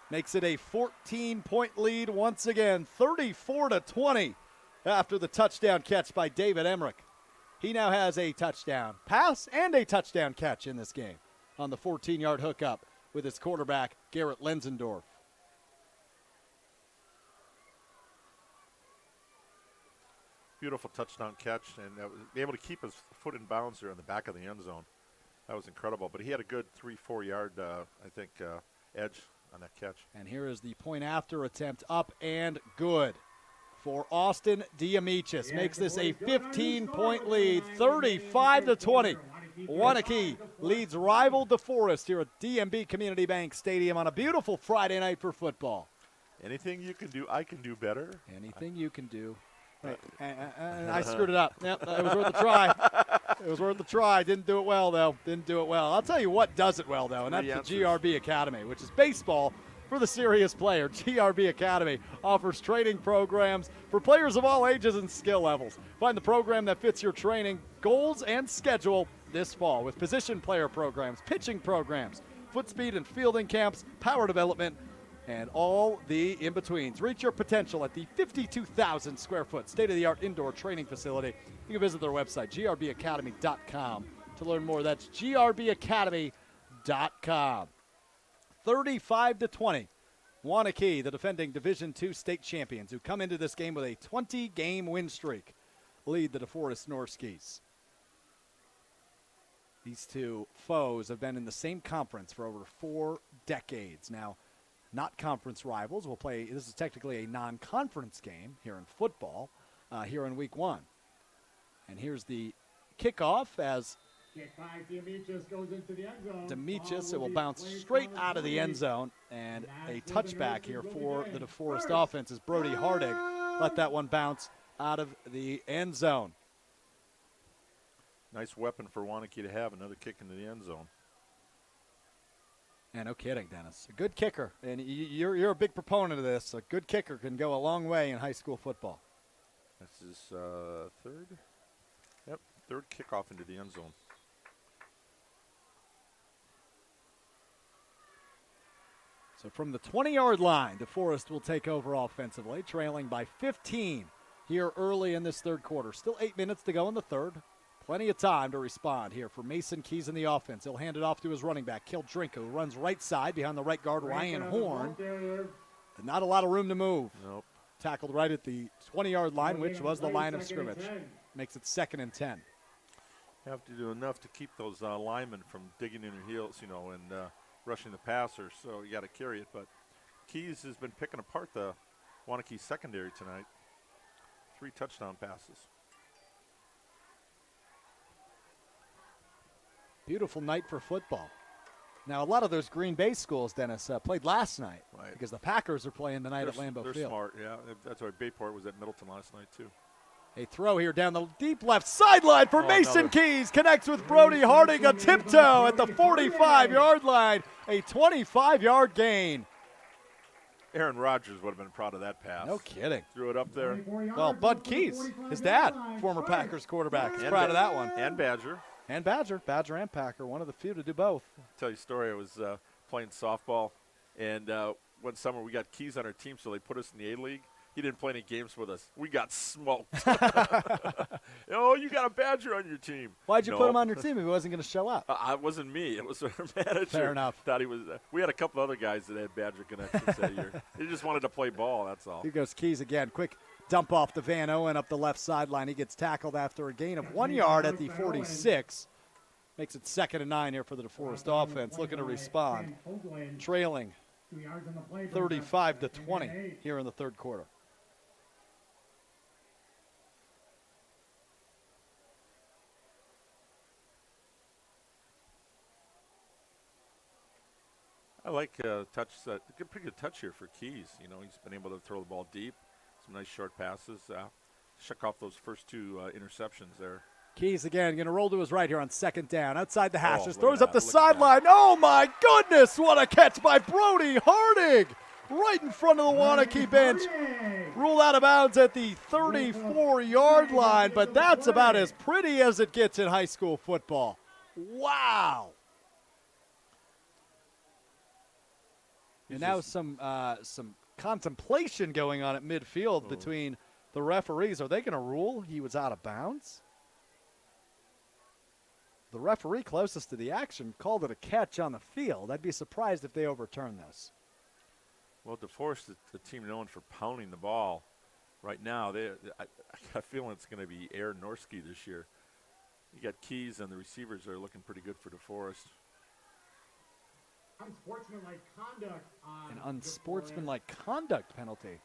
Makes it a 14-point lead once again, 34-20 after the touchdown catch by David Emmerich. He now has a touchdown pass and a touchdown catch in this game on the 14-yard hookup with his quarterback, Garrett Lenzendorf. Beautiful touchdown catch, and be able to keep his foot in bounds there in the back of the end zone. That was incredible. But he had a good 3-4 yard, edge on that catch. And here is the point after attempt, up and good for Austin Diamichis. Makes this a 15-point lead, 35-20. Waunakee leads rival DeForest here at DMB Community Bank Stadium on a beautiful Friday night for football. Anything you can do, I can do better. Anything you can do. Wait, and I screwed it up. Yep, it was worth a try. It was worth a try. Didn't do it well, though. Didn't do it well. I'll tell you what does it well, though, and that's the GRB Academy, which is baseball for the serious player. GRB Academy offers training programs for players of all ages and skill levels. Find the program that fits your training goals and schedule this fall with position player programs, pitching programs, foot speed and fielding camps, power development, and all the in-betweens. Reach your potential at the 52,000 square foot state-of-the-art indoor training facility. You can visit their website, grbacademy.com, to learn more. That's grbacademy.com. 35-20. Waunakee, the defending Division II state champions, who come into this game with a 20-game win streak, lead the DeForest Norskies. These two foes have been in the same conference for over 4 decades. Now, not conference rivals. We'll play, this is technically a non-conference game here in football, here in week 1. And here's the kickoff as Demetrius goes into the end zone. Demetrius, it will bounce straight out of the end zone. And a touchback here for the DeForest offense as Brody Hardig let that one bounce out of the end zone. Nice weapon for Waunakee to have, another kick into the end zone. Yeah, no kidding, Dennis. A good kicker, and you're a big proponent of this. A good kicker can go a long way in high school football. This is third? Yep, third kickoff into the end zone. So from the 20-yard line, DeForest will take over offensively, trailing by 15 here early in this third quarter. Still 8 minutes to go in the third. Plenty of time to respond here for Mason Keys in the offense. He'll hand it off to his running back, Kildrinko, who runs right side behind the right guard, Ryan Horn. And not a lot of room to move. Nope. Tackled right at the 20-yard line, which was the line of scrimmage. Makes it 2nd and 10. Have to do enough to keep those linemen from digging in their heels, and rushing the passer, so you got to carry it. But Keys has been picking apart the Waunakee secondary tonight. 3 touchdown passes. Beautiful night for football. Now, a lot of those Green Bay schools, Dennis, played last night because the Packers are playing tonight at Lambeau Field. Field. They're smart, yeah. That's why Bayport was at Middleton last night, too. A throw here down the deep left sideline for Mason Keys. Connects with Brody Harding, a tiptoe at the 45-yard line. A 25-yard gain. Aaron Rodgers would have been proud of that pass. No kidding. Threw it up there. Well, Bud Keys, his dad, former Packers quarterback, is proud of that one. And Badger. And Badger and Packer, one of the few to do both. I'll tell you a story. I was playing softball, and one summer we got Keys on our team, so they put us in the A-League. He didn't play any games with us. We got smoked. Oh, you got a Badger on your team. Why'd you put him on your team if he wasn't going to show up? It wasn't me. It was our manager. Fair enough. Thought he was. We had a couple other guys that had Badger connections that year. They just wanted to play ball, that's all. Here goes Keys again. Quick dump off to Van Owen up the left sideline. He gets tackled after a gain of 1 yard at the 46. Makes it 2nd and 9 here for the DeForest offense, looking to respond. Trailing 35-20 here in the third quarter. I like pretty good touch here for Keys. He's been able to throw the ball deep, some nice short passes. Check off those first 2 interceptions there. Keys again, going to roll to his right here on 2nd down. Outside the hashes, Oh, throws up the sideline. Oh, my goodness, what a catch by Brody Hardig. Right in front of the Waunakee bench. Ruled out of bounds at the 34-yard line, but that's about as pretty as it gets in high school football. Wow. And now some contemplation going on at midfield between the referees. Are they going to rule he was out of bounds? The referee closest to the action called it a catch on the field. I'd be surprised if they overturn this. Well, DeForest is the team known for pounding the ball. Right now, I got a feeling it's going to be Aaron Norski this year. You got Keys, and the receivers are looking pretty good for DeForest. Unsportsmanlike conduct on An unsportsmanlike conduct penalty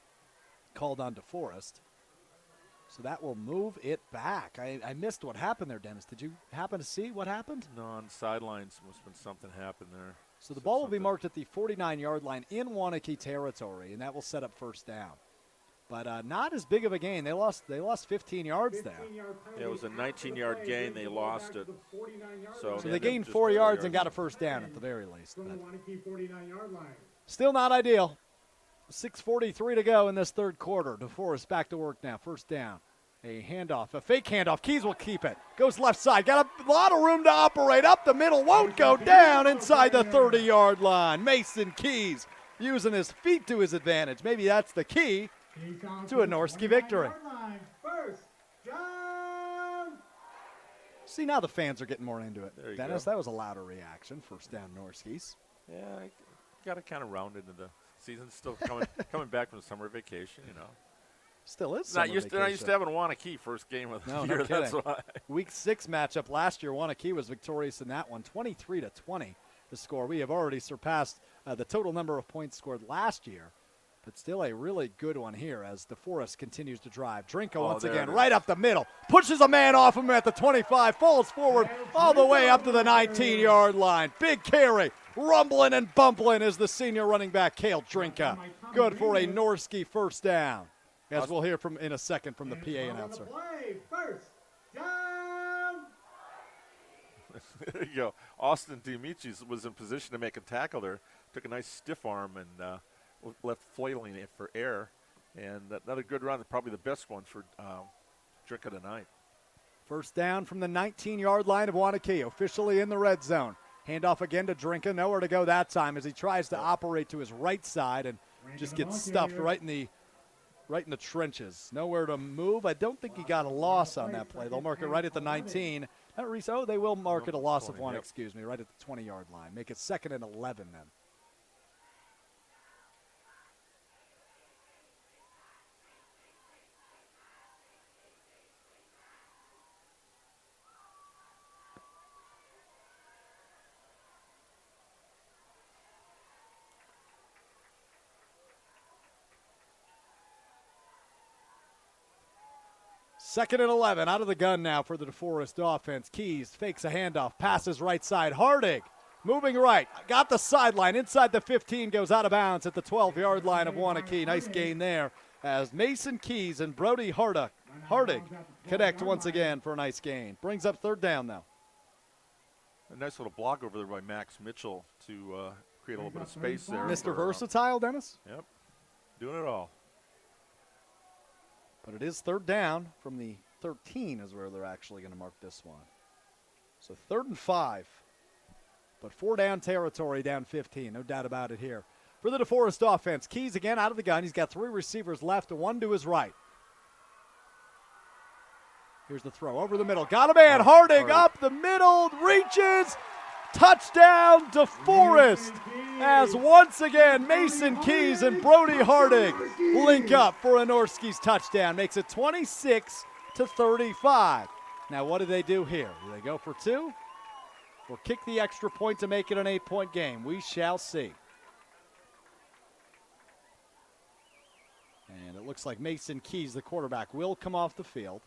called on DeForest. So that will move it back. I missed what happened there, Dennis. Did you happen to see what happened? No, on the sidelines must have been something happened there. So the ball will be marked at the 49-yard line in Waunakee territory, and that will set up first down. But not as big of a gain. They lost 15 yards there. Yeah, it was a 19-yard gain. They lost it. So they gained 4 yards and got a first down at the very least. From the Waunakee 49-yard line. Still not ideal. 6:43 to go in this third quarter. DeForest back to work now. First down. A handoff, a fake handoff. Keys will keep it. Goes left side. Got a lot of room to operate. Up the middle. Won't go down inside the 30-yard line. Mason Keys using his feet to his advantage. Maybe that's the key to a Norsky victory. First down. See, now the fans are getting more into it. There you Dennis, go. that was a louder reaction. First down, Norskies. Yeah, I got to kind of round into the season. Still coming back from summer vacation, you know. Still is Not summer used vacation. to having Waunakee first game of the No year. kidding. That's why. Week 6 matchup last year, Waunakee was victorious in that one, 23-20 the score. We have already surpassed the total number of points scored last year, but still a really good one here as DeForest continues to drive. Drinko once again right up the middle, pushes a man off him at the 25, falls forward all the way up to the 19-yard line. Big carry, rumbling and bumbling is the senior running back, Cale Drinka. Good for a Norsky first down. As we'll hear from in a second from the PA announcer. First down. There you go. Austin Dimitris was in position to make a tackle there. Took a nice stiff arm and left flailing it for air. And another good run, probably the best one for Drinka tonight. First down from the 19-yard line of Waunakee, officially in the red zone. Handoff again to Drinka. Nowhere to go that time as he tries to operate to his right side and just gets stuffed right in the trenches. Nowhere to move. I don't think he got a loss on that play. They'll mark it right at the 19. They will mark it a loss of 1, yep. right at the 20-yard line. Make it 2nd and 11 then. Second and 11, out of the gun now for the DeForest offense. Keys fakes a handoff, passes right side. Hardig moving right, got the sideline inside the 15, goes out of bounds at the 12-yard line of Waunakee. Nice gain there as Mason Keys and Brody Hardig connect once again for a nice gain. Brings up third down now. A nice little block over there by Max Mitchell to create a little bit of space there. Mr. Versatile, Dennis? Yep, doing it all. But it is third down from the 13 is where they're actually going to mark this one. So 3rd and 5. But 4 down territory, down 15. No doubt about it here. For the DeForest offense, Keys again out of the gun. He's got 3 receivers left, 1 to his right. Here's the throw over the middle. Got a man. Hardig up the middle. Reaches. Touchdown DeForest. As once again Mason Keys and Brody Hardig link up for a Norskies touchdown. Makes it 26-35. Now what do they do here? Do they go for 2? Or kick the extra point to make it an 8-point game? We shall see. And it looks like Mason Keys, the quarterback, will come off the field.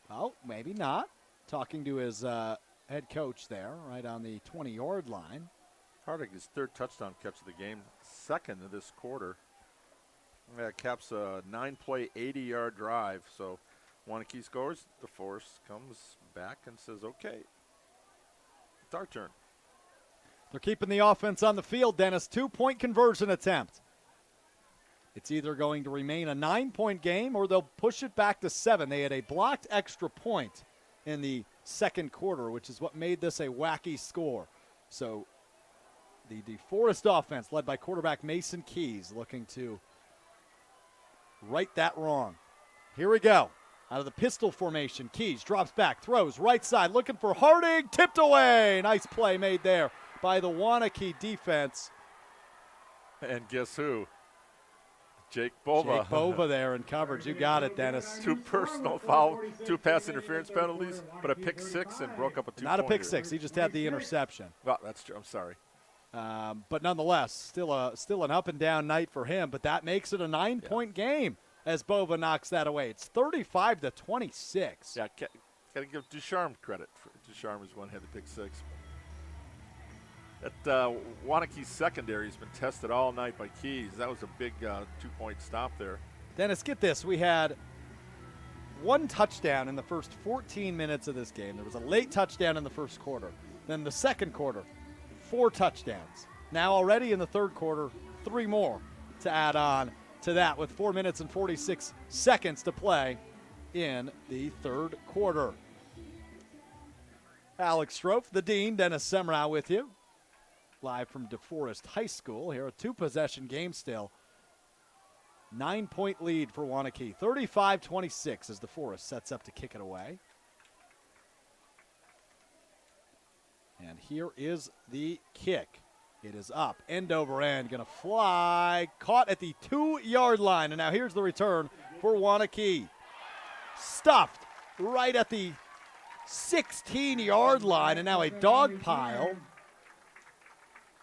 Oh, maybe not. Talking to his head coach there, right on the 20-yard line. Hardig, his 3rd touchdown catch of the game, 2nd of this quarter. That caps a 9-play, 80-yard drive. So Waunakee scores. DeForest comes back and says, okay, it's our turn. They're keeping the offense on the field, Dennis. 2-point conversion attempt. It's either going to remain a 9-point game or they'll push it back to 7. They had a blocked extra point in the second quarter, which is what made this a wacky score. So the DeForest offense, led by quarterback Mason Keys, looking to right that wrong. Here we go. Out of the pistol formation, Keys drops back, throws right side, looking for Hardig, tipped away. Nice play made there by the Waunakee defense. And guess who? Jake Bova. Jake Bova there in coverage. You got it, Dennis. 2 personal foul, 2 pass interference penalties, but a pick 6 and broke up a 2-pointer. Not a pick 6. He just had the interception. Well, that's true. I'm sorry. But nonetheless, still an up and down night for him. But that makes it a 9-point game as Bova knocks that away. It's 35-26. Yeah, got to give Ducharme credit. Ducharme is one who had the pick 6. That Waunakee secondary has been tested all night by Keys. That was a big 2-point stop there. Dennis, get this. We had one touchdown in the first 14 minutes of this game. There was a late touchdown in the first quarter. Then the second quarter, 4 touchdowns. Now already in the third quarter, 3 more to add on to that with 4 minutes and 46 seconds to play in the third quarter. Alex Strofe, the Dean, Dennis Semrau with you. Live from DeForest High School here, a 2-possession game still. 9-point lead for Waunakee, 35-26 as DeForest sets up to kick it away. And here is the kick. It is up, end over end, going to fly, caught at the 2-yard line. And now here's the return for Waunakee. Stuffed right at the 16-yard line, and now a dog pile.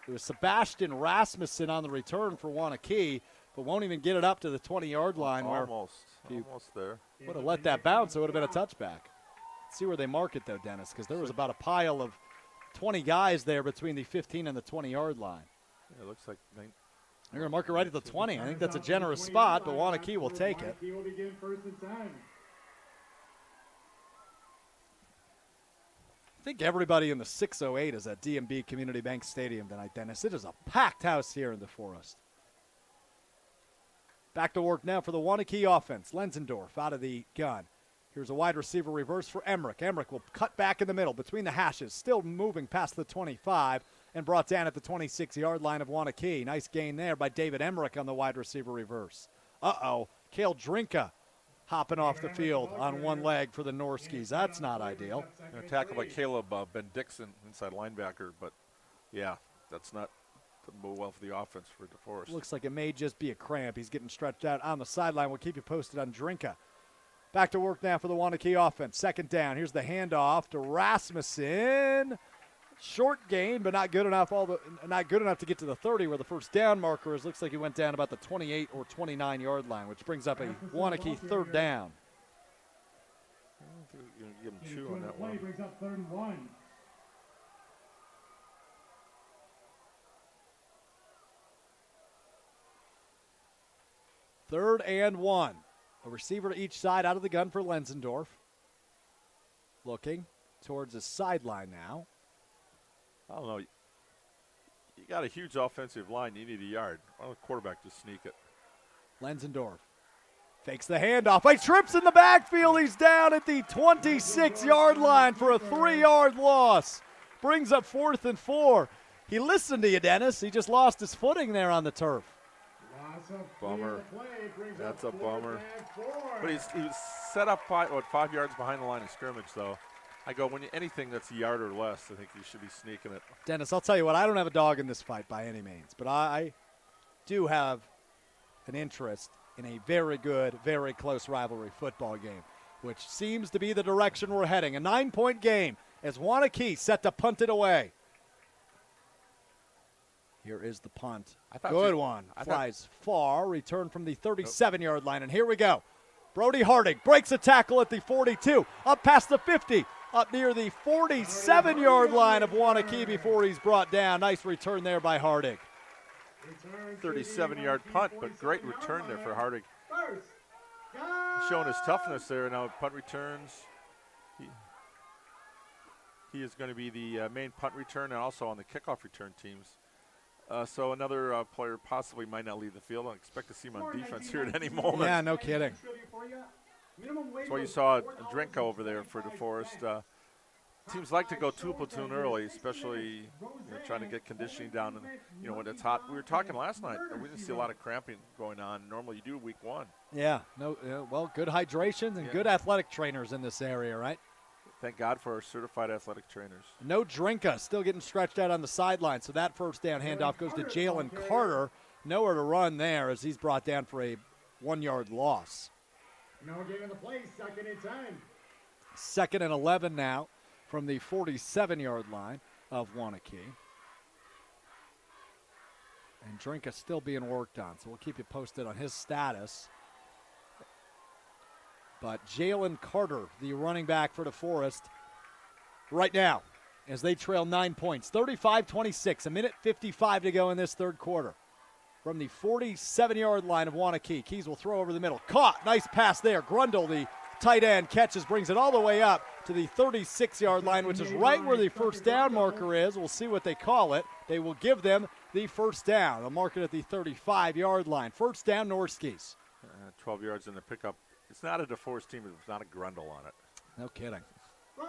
It was Sebastian Rasmussen on the return for Waunakee, but won't even get it up to the 20-yard line. Almost there. Would have let that bounce, it would have been a touchback. Let's see where they mark it, though, Dennis, because there was about a pile of 20 guys there between the 15 and the 20-yard line. Yeah, it looks like they're going to mark it right at the 20. I think that's a generous spot, but Waunakee will take it. Waunakee will begin 1st and 10. I think everybody in the 608 is at DMB Community Bank Stadium tonight, Dennis. It is a packed house here in DeForest. Back to work now for the Waunakee offense. Lenzendorf out of the gun. Here's a wide receiver reverse for Emmerich. Emmerich will cut back in the middle between the hashes, still moving past the 25 and brought down at the 26-yard line of Waunakee. Nice gain there by David Emmerich on the wide receiver reverse. Cale Drinka hopping off the field on one leg for the Norskies. That's not ideal. Tackled by Caleb Ben Dixon, inside linebacker, but yeah, that's not doesn't bode well for the offense for DeForest. Looks like it may just be a cramp. He's getting stretched out on the sideline. We'll keep you posted on Drinka. Back to work now for the Waunakee offense. Second down. Here's the handoff to Rasmussen. Short gain, but not good enough. Not good enough to get to the 30, where the first down marker is. Looks like he went down about the 28 or 29-yard line, which brings up a Waunakee third down. I think you're going to give him 2 on that one. Brings up 3rd and 1. Third and 1. A receiver to each side out of the gun for Lenzendorf. Looking towards his sideline now. I don't know. You got a huge offensive line. You need a yard. Why don't the quarterback just sneak it? Lenzendorf fakes the handoff. He trips in the backfield. He's down at the 26-yard line for a 3-yard loss. Brings up 4th and 4. He listened to you, Dennis. He just lost his footing there on the turf. Bummer. That's a bummer. But he was set up 5 yards behind the line of scrimmage, though. I go, anything that's a yard or less, I think you should be sneaking it. Dennis, I'll tell you what, I don't have a dog in this fight by any means, but I do have an interest in a very good, very close rivalry football game, which seems to be the direction we're heading. A 9-point game as Waunakee set to punt it away. Here is the punt. Good one. Flies far. Return from the 37-yard line. And here we go. Brody Harding breaks a tackle at the 42. Up past the 50. Up near the 47-yard line of Waunakee before he's brought down. Nice return there by Harding. 37-yard punt, but great return there for Harding. Showing his toughness there. Now punt returns. He is going to be the main punt return and also on the kickoff return teams. So another player possibly might not leave the field. I expect to see him on defense here at any moment. Yeah, no kidding. That's why you saw Drinka over there for DeForest. Teams like to go 2 platoon early, especially trying to get conditioning down. And when it's hot. We were talking last night. We didn't see a lot of cramping going on. Normally you do week 1. Yeah. Well, good hydration and good athletic trainers in this area, right? Thank God for our certified athletic trainers. No Drinka, still getting stretched out on the sideline. So that first down handoff goes to Jalen Carter. Nowhere to run there as he's brought down for a 1-yard loss. No gain in the play, 2nd and 10. 2nd and 11 now from the 47-yard line of Waunakee. And Drinka still being worked on, so we'll keep you posted on his status. But Jalen Carter, the running back for DeForest, right now as they trail 9 points, 35-26, a minute 55 to go in this third quarter. From the 47-yard line of Waunakee, Keys will throw over the middle. Caught, nice pass there. Grundle, the tight end, catches, brings it all the way up to the 36-yard line, which is right where the first down marker is. We'll see what they call it. They will give them the first down. They'll mark it at the 35-yard line. First down, Norskies. 12 yards in the pickup. It's not a DeForest team. It's not a Grundle on it. No kidding.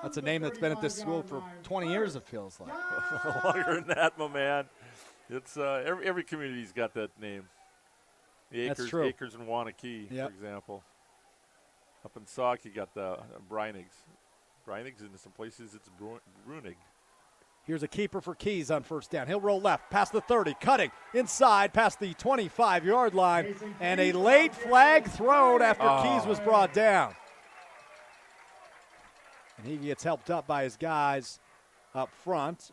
That's a name that's been at this school for 20 years, it feels like. Longer than that, my man. It's every community's got that name. The That's Acres, true. Acres in Waunakee, Yep. for example. Up in Sauk, you got the Breinigs. Breinigs, in some places it's Brunig. Here's a keeper for Keys on first down. He'll roll left, past the 30, cutting inside, past the 25-yard line, and a late flag thrown after Keys was brought down. And he gets helped up by his guys up front.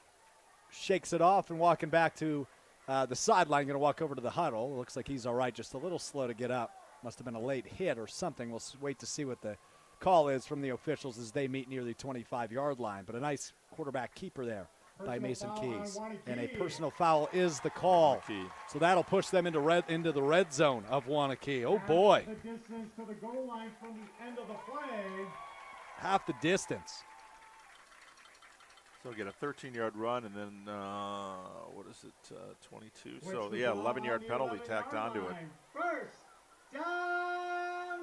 Shakes it off and walking back to the sideline, going to walk over to the huddle. Looks like he's all right, just a little slow to get up. Must have been a late hit or something. We'll wait to see what the call is from the officials as they meet near the 25-yard line. But a nice quarterback keeper there by Mason Keys. And a personal foul is the call. So that'll push them into the red zone of Waunakee. Oh, boy. The distance to the goal line from the end of the flag. Half the distance. So get a 13-yard run, and then, 22? So, yeah, 11-yard penalty tacked onto it. First down.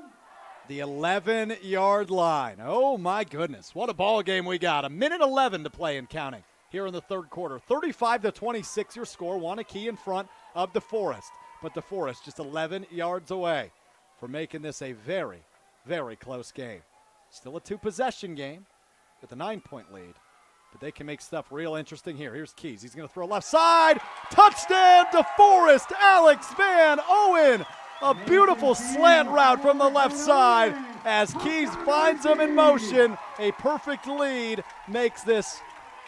The 11-yard line. Oh, my goodness. What a ball game we got. A minute 11 to play and counting here in the third quarter. 35-26 your score. Waunakee in front of DeForest. But DeForest just 11 yards away from making this a very, very close game. Still a two-possession game with a 9-point lead. But they can make stuff real interesting here. Here's Keys. He's going to throw left side. Touchdown, DeForest. Alex Van Owen. A beautiful slant route from the left side as Keys finds him in motion. A perfect lead makes this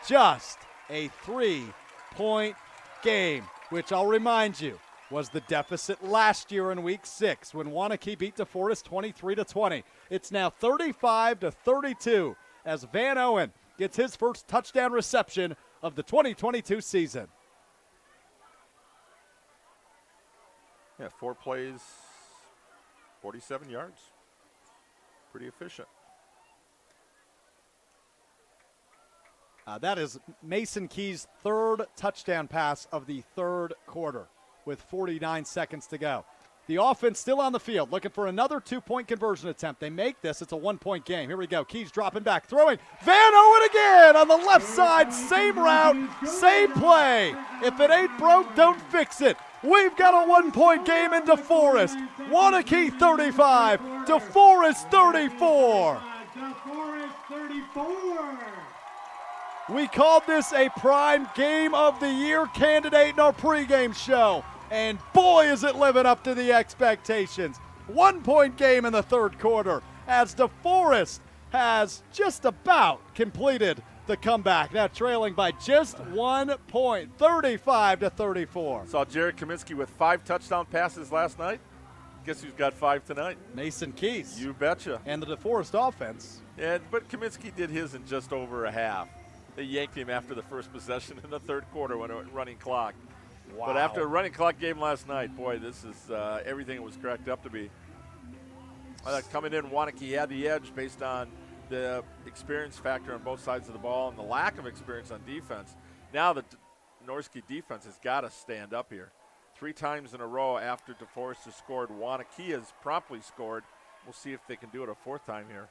just a 3-point game, which I'll remind you was the deficit last year in Week 6 when Waunakee beat DeForest 23-20. It's now 35-32 as Van Owen gets his first touchdown reception of the 2022 season. Yeah, 4 plays, 47 yards. Pretty efficient. That is Mason Keys' third touchdown pass of the third quarter with 49 seconds to go. The offense still on the field, looking for another 2-point conversion attempt. They make this. It's a 1-point game. Here we go. Keys dropping back, throwing. Van Owen again on the left side. Same route, same play. If it ain't broke, don't fix it. We've got a 1-point game in DeForest. Waunakee 35, DeForest 34. DeForest 34. We called this a prime game of the year candidate in our pregame show. And boy, is it living up to the expectations. 1-point game in the third quarter as DeForest has just about completed the comeback. Now trailing by just 1 point, 35-34. Saw Jared Kaminsky with 5 touchdown passes last night. Guess who's got 5 tonight? Mason Keys. You betcha. And the DeForest offense. Yeah, but Kaminsky did his in just over a half. They yanked him after the first possession in the third quarter when it went running clock. Wow. But after a running clock game last night, boy, this is everything it was cracked up to be. Coming in, Waunakee had the edge based on the experience factor on both sides of the ball and the lack of experience on defense. Now the Norski defense has got to stand up here. 3 times in a row after DeForest has scored, Waunakee has promptly scored. We'll see if they can do it a 4th time here.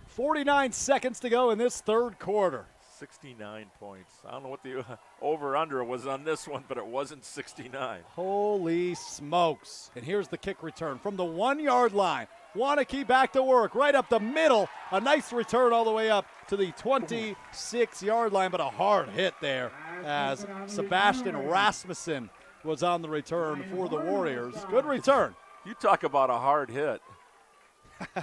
49 seconds to go in this third quarter. 69 points. I don't know what the over-under was on this one, but it wasn't 69. Holy smokes. And here's the kick return from the 1-yard line. Waunakee back to work, right up the middle. A nice return all the way up to the 26-yard line, but a hard hit there as Sebastian Rasmussen was on the return for the Warriors. Good return. You talk about a hard hit.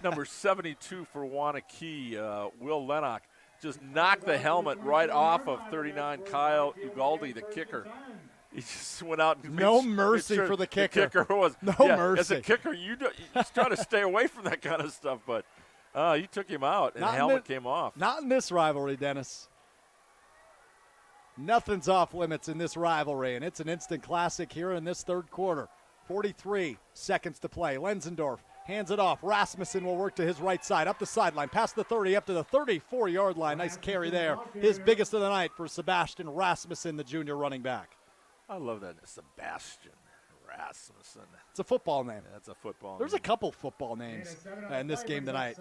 Number 72 for Waunakee, Will Lennox, just knocked the helmet right off of 39 Kyle Ugaldi, the kicker. He just went out and no made mercy sure for the kicker. The kicker was no mercy. mercy. As a kicker, you just try to stay away from that kind of stuff. But You took him out, and the helmet came off. Not in this rivalry, Dennis. Nothing's off limits in this rivalry, and it's an instant classic here in this third quarter. 43 seconds to play. Lenzendorf hands it off. Rasmussen will work to his right side, up the sideline, past the 30, up to the 34-yard line. Nice carry there. His biggest of the night for Sebastian Rasmussen, the junior running back. I love that. Sebastian Rasmussen. It's a football name. That's a football There's name. a couple football names in this game tonight.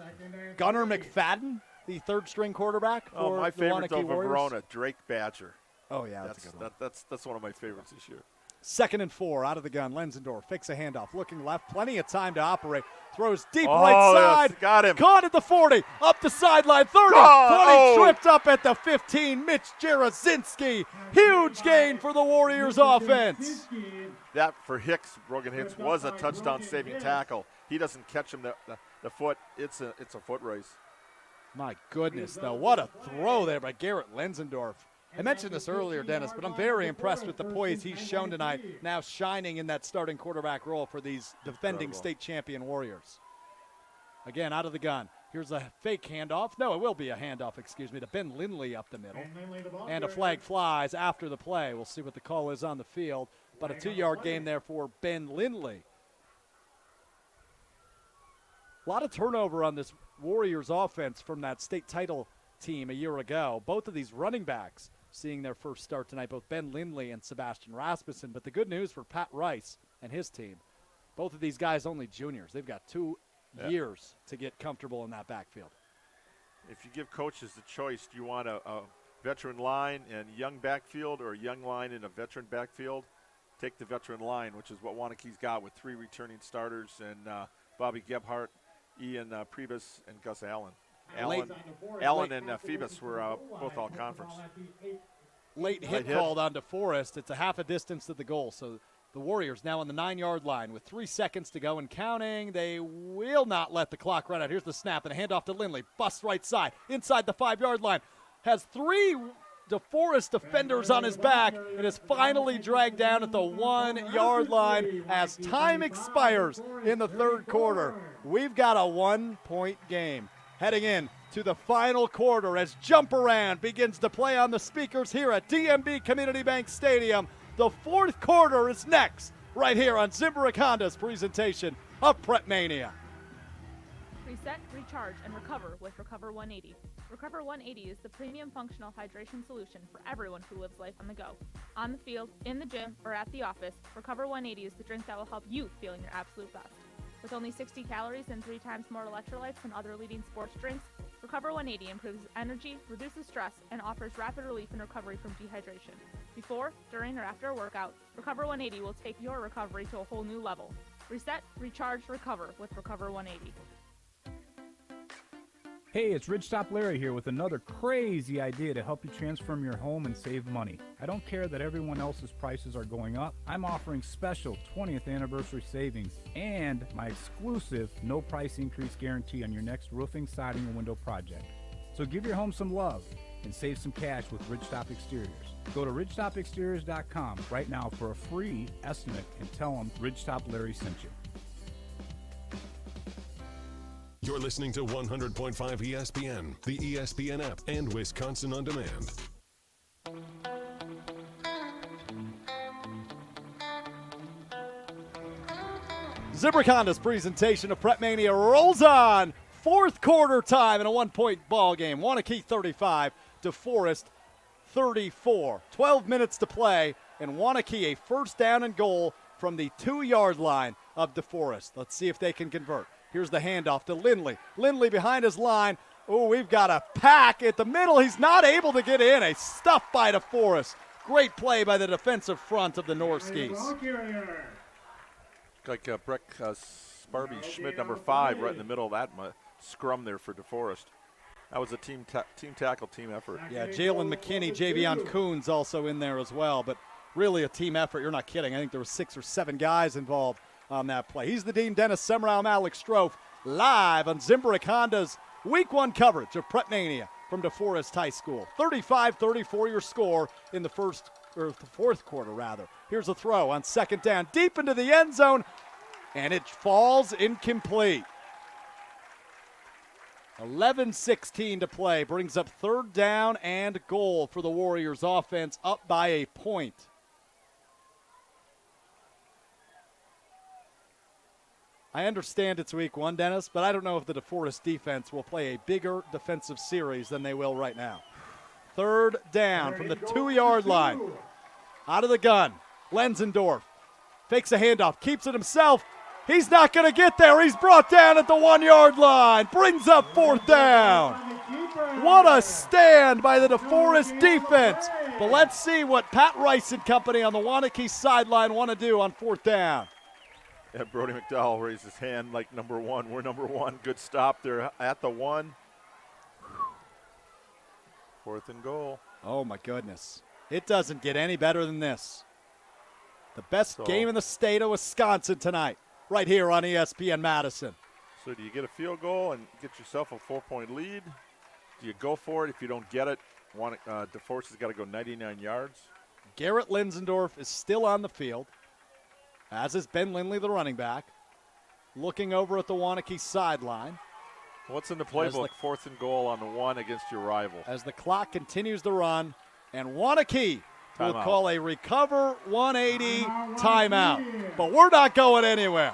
Gunnar McFadden, the third-string quarterback for my the favorite's Waunakee over Warriors. Verona, Drake Badger. Oh, yeah, that's a good one. That's one of my favorites this year. 2nd and 4 out of the gun. Lenzendorf fakes a handoff, looking left, plenty of time to operate. Throws deep right side. Got him. Caught at the 40, up the sideline, 30, 20, tripped up at the 15. Mitch Jarosinski. Huge gain for the Warriors offense. That for Hicks, Brogan Hicks, was a touchdown-saving tackle. He doesn't catch him the foot. It's a foot race. My goodness, though. What a throw there by Garrett Lenzendorf. I mentioned this earlier, Dennis, but I'm very impressed with the poise he's shown tonight, now shining in that starting quarterback role for these defending state champion Warriors. Again, out of the gun. Here's a fake handoff. No, it will be a handoff, to Ben Lindley up the middle. And a flag flies after the play. We'll see what the call is on the field, but a 2-yard gain there for Ben Lindley. A lot of turnover on this Warriors offense from that state title team a year ago. Both of these running backs seeing their first start tonight, both Ben Lindley and Sebastian Rasmussen. But the good news for Pat Rice and his team, both of these guys only juniors. They've got 2 years to get comfortable in that backfield. If you give coaches the choice, do you want a veteran line and young backfield or a young line and a veteran backfield? Take the veteran line, which is what Waunakee's got with 3 returning starters and Bobby Gebhardt, Ian Priebus, and Gus Allen. Allen and Phoebus were both all conference. Late hit called on DeForest. It's a half a distance to the goal. So the Warriors now on the 9-yard line with 3 seconds to go and counting. They will not let the clock run out. Here's the snap and a handoff to Lindley. Busts right side inside the 5-yard line. Has 3 DeForest defenders on his back and is finally dragged down at the 1-yard line as time expires in the third quarter. We've got a 1-point game. Heading in to the final quarter as Jump Around begins to play on the speakers here at DMB Community Bank Stadium. The fourth quarter is next, right here on Zimbrick Honda's presentation of Prep Mania. Reset, recharge, and recover with Recover 180. Recover 180 is the premium functional hydration solution for everyone who lives life on the go. On the field, in the gym, or at the office, Recover 180 is the drink that will help you feel your absolute best. With only 60 calories and 3 times more electrolytes than other leading sports drinks, Recover 180 improves energy, reduces stress, and offers rapid relief and recovery from dehydration. Before, during, or after a workout, Recover 180 will take your recovery to a whole new level. Reset, recharge, recover with Recover 180. Hey, it's Ridgetop Larry here with another crazy idea to help you transform your home and save money. I don't care that everyone else's prices are going up. I'm offering special 20th anniversary savings and my exclusive no price increase guarantee on your next roofing, siding, and window project. So give your home some love and save some cash with Ridgetop Exteriors. Go to ridgetopexteriors.com right now for a free estimate and tell them Ridgetop Larry sent you. You're listening to 100.5 ESPN, the ESPN app, and Wisconsin On Demand. Zimbrick Honda's presentation of Prep Mania rolls on. Fourth quarter time in a 1-point ball game. Waunakee 35, DeForest 34. 12 minutes to play, and Waunakee a first down and goal from the 2-yard line of DeForest. Let's see if they can convert. Here's the handoff to Lindley. Lindley behind his line. Oh, we've got a pack at the middle. He's not able to get in. A stuff by DeForest. Great play by the defensive front of the Norskies. Like Breck Sparby Schmidt, number 5, right in the middle of that scrum there for DeForest. That was a team tackle, team effort. Yeah, Jalen McKinney, Javion Coons also in there as well, but really a team effort. You're not kidding. I think there were 6 or 7 guys involved on that play. He's the Dean, Dennis Semrau, I'm Alex Strofe, live on Zimbrick Honda's Week 1 coverage of Prep Mania from DeForest High School. 35-34 your score in the fourth quarter, rather. Here's a throw on second down, deep into the end zone, and it falls incomplete. 11:16 to play. Brings up 3rd down and goal for the Warriors offense, up by a point. I understand it's week 1, Dennis, but I don't know if the DeForest defense will play a bigger defensive series than they will right now. 3rd down from the 2-yard line. Out of the gun, Lenzendorf fakes a handoff, keeps it himself. He's not going to get there. He's brought down at the 1-yard line. Brings up 4th down. What a stand by the DeForest defense. But let's see what Pat Rice and company on the Waunakee sideline want to do on 4th down. Yeah, Brody McDowell raised his hand like number 1. We're number 1. Good stop there at the 1. 4th and goal. Oh, my goodness. It doesn't get any better than this. The best game in the state of Wisconsin tonight, right here on ESPN Madison. So do you get a field goal and get yourself a 4-point lead? Do you go for it? If you don't get it, DeForest has got to go 99 yards. Garrett Lenzendorf is still on the field, as is Ben Lindley, the running back, looking over at the Waunakee sideline. What's in the playbook? 4th and goal on the 1 against your rival. As the clock continues to run, and Waunakee will call a recover 180 timeout. But we're not going anywhere.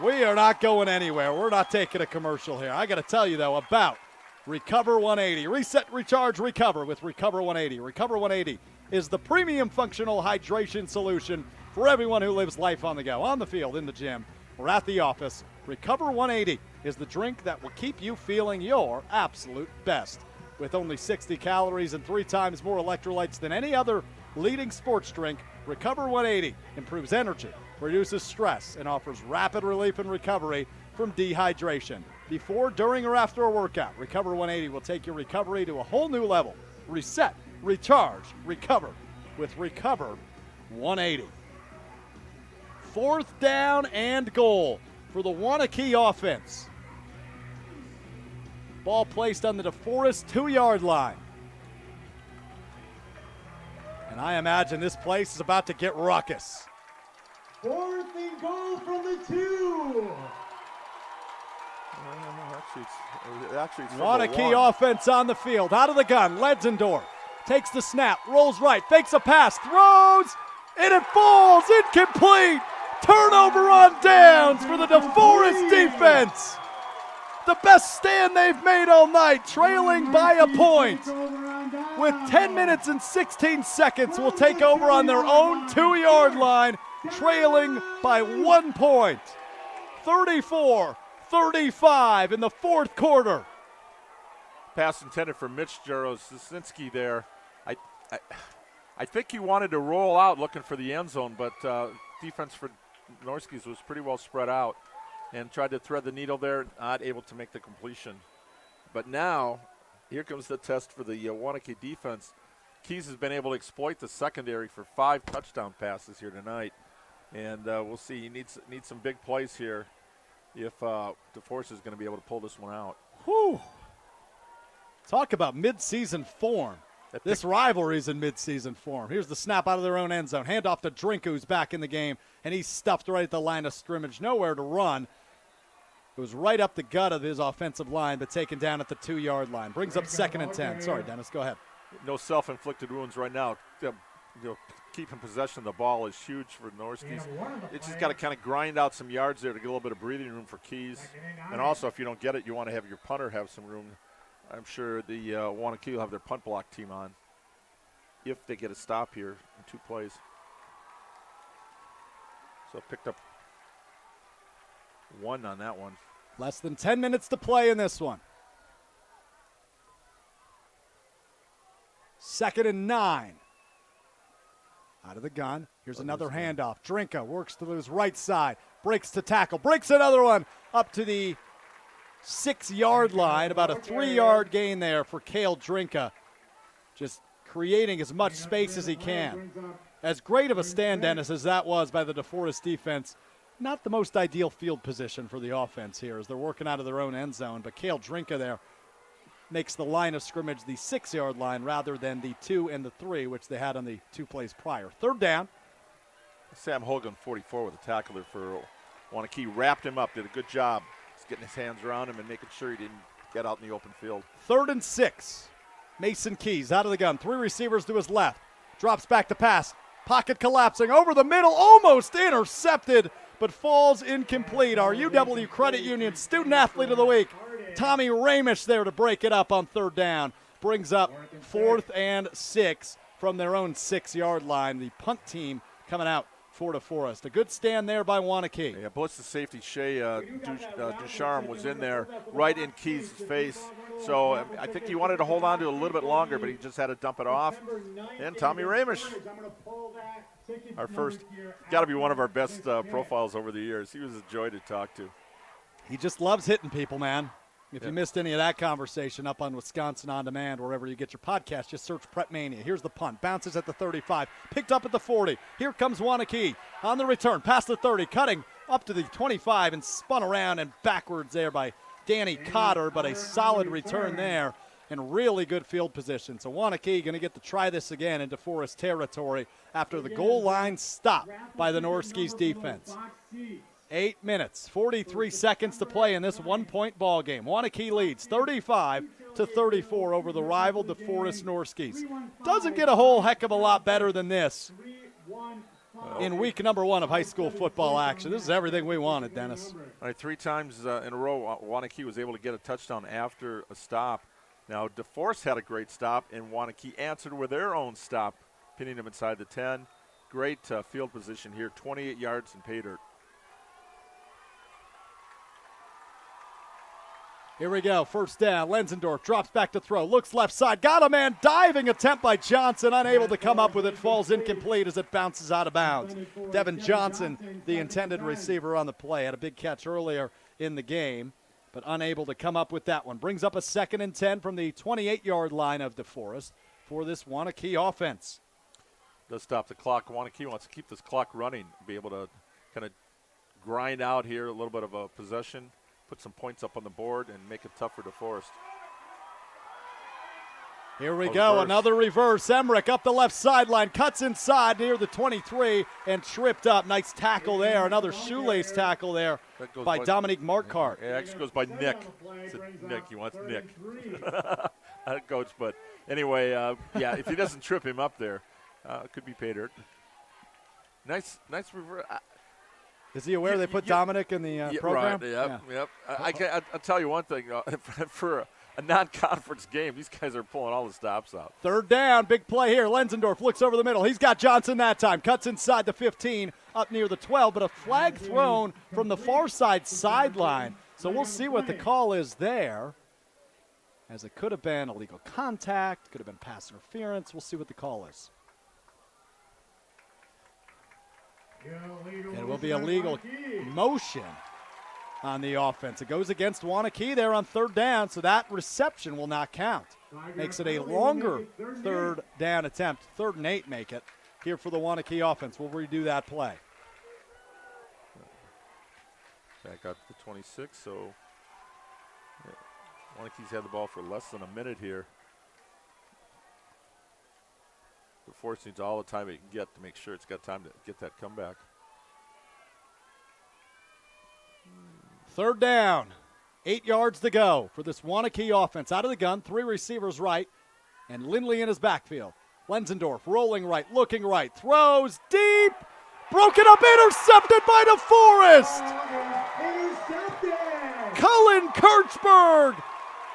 We are not going anywhere. We're not taking a commercial here. I got to tell you, though, about Recover 180. Reset, recharge, recover with Recover 180. Recover 180 is the premium functional hydration solution for everyone who lives life on the go, on the field, in the gym, or at the office. Recover 180 is the drink that will keep you feeling your absolute best. With only 60 calories and 3 times more electrolytes than any other leading sports drink, Recover 180 improves energy, reduces stress, and offers rapid relief and recovery from dehydration. Before, during, or after a workout, Recover 180 will take your recovery to a whole new level. Reset, recharge, recover with Recover 180. 4th down and goal for the Waunakee offense. Ball placed on the DeForest 2-yard line. And I imagine this place is about to get ruckus. 4th and goal from the 2. Actually, it's Waunakee offense on the field. Out of the gun, Lenzendorf takes the snap, rolls right, fakes a pass, throws, and it falls incomplete. Turnover on downs for the DeForest defense. The best stand they've made all night, trailing by a point. With 10 minutes and 16 seconds, will take over on their own 2-yard line, trailing by 1 point. 34-35 in the 4th quarter. Pass intended for Mitch Jarosinski there. I think he wanted to roll out looking for the end zone, but defense for Norskies was pretty well spread out and tried to thread the needle there, not able to make the completion. But now, here comes the test for the Waunakee defense. Keys has been able to exploit the secondary for 5 touchdown passes here tonight. And we'll see. He needs some big plays here if DeForest is going to be able to pull this one out. Whew. Talk about midseason form. This rivalry's in midseason form. Here's the snap out of their own end zone. Handoff to Drink, who's back in the game, and he's stuffed right at the line of scrimmage. Nowhere to run. It was right up the gut of his offensive line, but taken down at the 2-yard line. Brings up 2nd and 10. Sorry, Dennis, go ahead. No self-inflicted wounds right now. Keeping possession of the ball is huge for Norskies. It's just got to kind of grind out some yards there to get a little bit of breathing room for Keys. And also, if you don't get it, you want to have your punter have some room. I'm sure the Waunakee will have their punt block team on if they get a stop here in 2 plays. So picked up 1 on that one. Less than 10 minutes to play in this one. 2nd and 9. Out of the gun. Here's another handoff. Drinka works to his right side. Breaks to tackle. Breaks another one up to the 6-yard line. About a 3-yard gain there for Cale Drinka. Just creating as much space as he can. As great of a stand, Dennis, as that was by the DeForest defense, not the most ideal field position for the offense here as they're working out of their own end zone. But Cale Drinka there makes the line of scrimmage the 6-yard line rather than the 2 and the 3, which they had on the 2 plays prior. 3rd down. Sam Hogan, 44, with a tackle there for Waunakee. Wrapped him up, did a good job. He's getting his hands around him and making sure he didn't get out in the open field. 3rd and 6. Mason Keys out of the gun. 3 receivers to his left. Drops back to pass. Pocket collapsing over the middle. Almost intercepted, but falls incomplete. Our UW Credit Union Student Athlete of the Week, Tommy Ramish, there to break it up on 3rd down. Brings up 4th and 6 from their own 6-yard line. The punt team coming out for DeForest. A good stand there by Waunakee. Yeah, blitz the safety. Shea Ducharme was in there right in Keys' face. So I think he wanted to hold on to it a little bit longer, but he just had to dump it off. And Tommy Ramish, our first, got to be one of our best profiles over the years. He was a joy to talk to. He just loves hitting people, man. If you missed any of that conversation up on Wisconsin On Demand, wherever you get your podcast, just search Prep Mania. Here's the punt. Bounces at the 35. Picked up at the 40. Here comes Waunakee on the return. Past the 30. Cutting up to the 25 and spun around and backwards there by Danny Cotter. But a solid return there and really good field position. So Waunakee going to get to try this again in DeForest territory after the goal line stop by the Norskies defense. 8 minutes, 43 seconds to play in this one-point ball game. Waunakee leads 35-34 over the rival DeForest Norskies. Doesn't get a whole heck of a lot better than this in week number 1 of high school football action. This is everything we wanted, Dennis. All right, 3 times in a row, Waunakee was able to get a touchdown after a stop. Now, DeForest had a great stop, and Waunakee answered with their own stop, pinning them inside the 10. Great field position here, 28 yards in pay dirt. Here we go, 1st down. Lenzendorf drops back to throw, looks left side, got a man, diving attempt by Johnson, unable to come up with it, falls incomplete as it bounces out of bounds. Devin Johnson, the intended receiver on the play, had a big catch earlier in the game, but unable to come up with that one. Brings up a 2nd and 10 from the 28-yard line of DeForest for this Waunakee offense. Does stop the clock. Waunakee wants to keep this clock running, be able to kind of grind out here a little bit of a possession, put some points up on the board, and make it tough for DeForest. Here we go, another reverse. Emmerich up the left sideline, cuts inside near the 23 and tripped up. Nice tackle there, another shoelace tackle there by Dominique Marquardt. It actually goes by Nick. Nick, he wants Nick. Coach, but anyway, yeah, if he doesn't trip him up there, it could be pay dirt. Nice reverse. Is he aware they put Dominic in the program? Right, yep. I'll tell you one thing. For a non-conference game, these guys are pulling all the stops out. 3rd down, big play here. Lenzendorf looks over the middle. He's got Johnson that time. Cuts inside the 15, up near the 12, but a flag thrown from the far side sideline. So we'll see what the call is there, as it could have been illegal contact, could have been pass interference. We'll see what the call is. It will be a legal motion on the offense. It goes against Waunakee there on 3rd down, so that reception will not count. Makes it a longer 3rd down attempt. 3rd and 8 make it here for the Waunakee offense. We'll redo that play. Back out to the 26, so Waunakee's had the ball for less than a minute here. DeForest needs all the time it can get to make sure it's got time to get that comeback. 3rd down, 8 yards to go for this Waunakee offense. Out of the gun, 3 receivers right, and Lindley in his backfield. Lenzendorf rolling right, looking right, throws deep, broken up, intercepted by DeForest. Cullen Kirchberg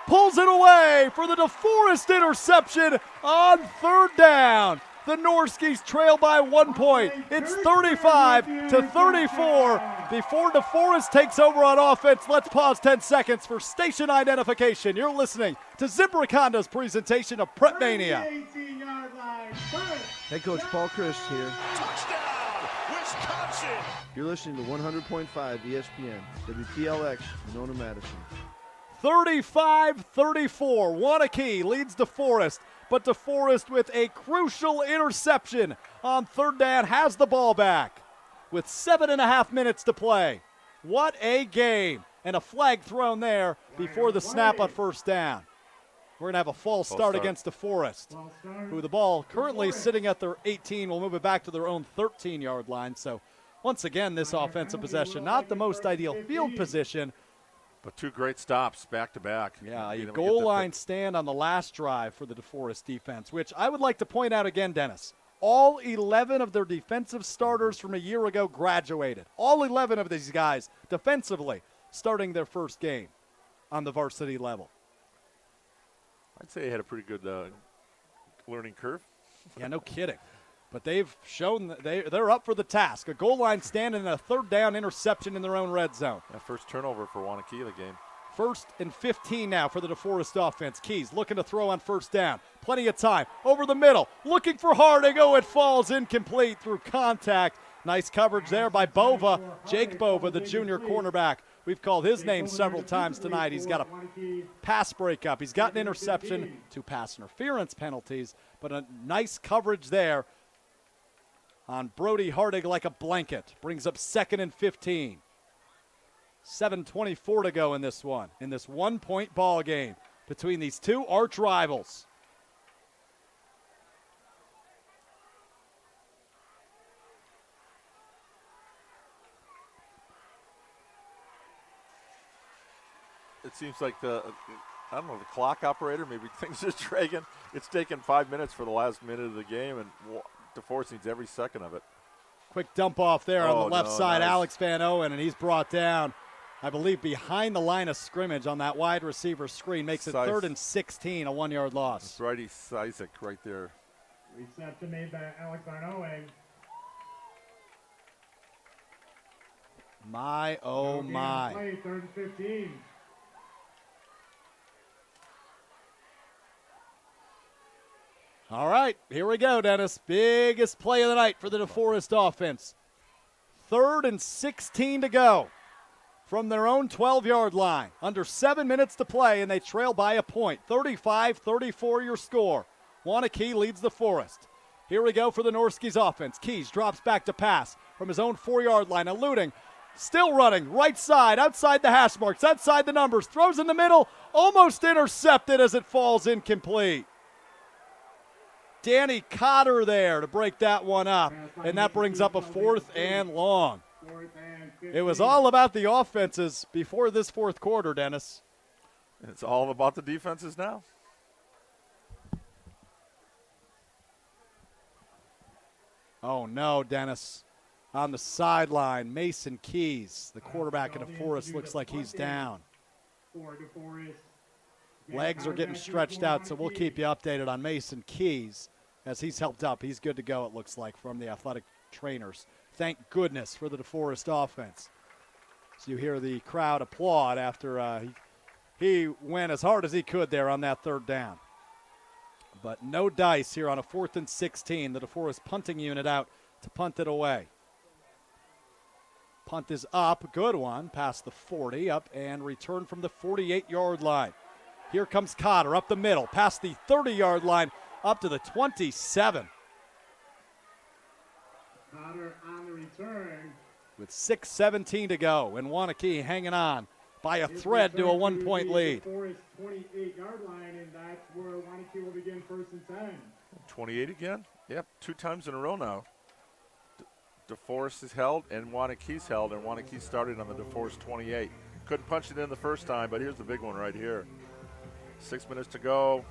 pulls it away for the DeForest interception on 3rd down. The Norskies trail by 1 point. It's 35-34 before DeForest takes over on offense. Let's pause 10 seconds for station identification. You're listening to Zimbrick Honda's presentation of Prep Mania. Head coach Paul Chris here. Touchdown, Wisconsin! You're listening to 100.5 ESPN, WTLX, Winona, Madison. 35-34. Waunakee leads DeForest, but DeForest with a crucial interception on 3rd down has the ball back with 7.5 minutes to play. What a game. And a flag thrown there before the snap on 1st down. We're going to have a false start against DeForest, who the ball currently sitting at their 18 will move it back to their own 13-yard line. So once again, this offensive possession, not the most ideal field position, But 2 great stops back to back. Yeah, a You know, goal get line stand on the last drive for the DeForest defense, which I would like to point out again, Dennis. All 11 of their defensive starters from a year ago graduated. All 11 of these guys defensively starting their first game on the varsity level. I'd say he had a pretty good learning curve. Yeah, no kidding. But they've shown that they're up for the task. A goal line stand and a 3rd down interception in their own red zone. That first turnover for Waunakee of the game. 1st and 15 now for the DeForest offense. Keys looking to throw on 1st down. Plenty of time. Over the middle. Looking for Harding. Oh, it falls incomplete through contact. Nice coverage there by Bova. Jake Bova, the junior cornerback. We've called his name several times tonight. He's got a pass breakup. He's got an interception, 2 pass interference penalties, but a nice coverage there on Brody Harding like a blanket. Brings up 2nd and 15. 7:24 to go in this one, in this 1-point ball game between these 2 arch rivals. It seems like the clock operator, maybe things are dragging. It's taken 5 minutes for the last minute of the game, and DeForest needs every second of it. Quick dump off there on the left side, nice. Alex Van Owen, and he's brought down, I believe, behind the line of scrimmage on that wide receiver screen. Makes it 3rd and 16, a 1-yard loss. That's righty Isaac right there. Reception made by Alex Van Owen. My, oh my. Play, 3rd and 15. All right, here we go, Dennis. Biggest play of the night for the DeForest offense. 3rd and 16 to go from their own 12-yard line. Under 7 minutes to play, and they trail by a point. 35-34 your score. Waunakee leads the Forest. Here we go for the Norskies offense. Keys drops back to pass from his own 4-yard line, eluding. Still running, right side, outside the hash marks, outside the numbers. Throws in the middle, almost intercepted as it falls incomplete. Danny Cotter there to break that one up, and that brings up a 4th and long. It was all about the offenses before this 4th quarter, Dennis. It's all about the defenses now. Oh, no, Dennis. On the sideline, Mason Keys, the quarterback of DeForest, looks like he's down. Legs are getting stretched out, so we'll keep you updated on Mason Keys as he's helped up. He's good to go, it looks like, from the athletic trainers. Thank goodness for the DeForest offense. So you hear the crowd applaud after he went as hard as he could there on that 3rd down. But no dice here on a 4th and 16. The DeForest punting unit out to punt it away. Punt is up, good one, past the 40, up and return from the 48-yard line. Here comes Cotter up the middle, past the 30-yard line, up to the 27. Cotter on the return. With 6:17 to go, and Waunakee hanging on by a thread to a 1-point lead. DeForest 28-yard line, and that's where Waunakee will begin 1st and 10. 28 again? Yep, 2 times in a row now. DeForest is held and Waunakee's held, and Waunakee started on the DeForest 28. Couldn't punch it in the first time, but here's the big one right here. 6 minutes to go.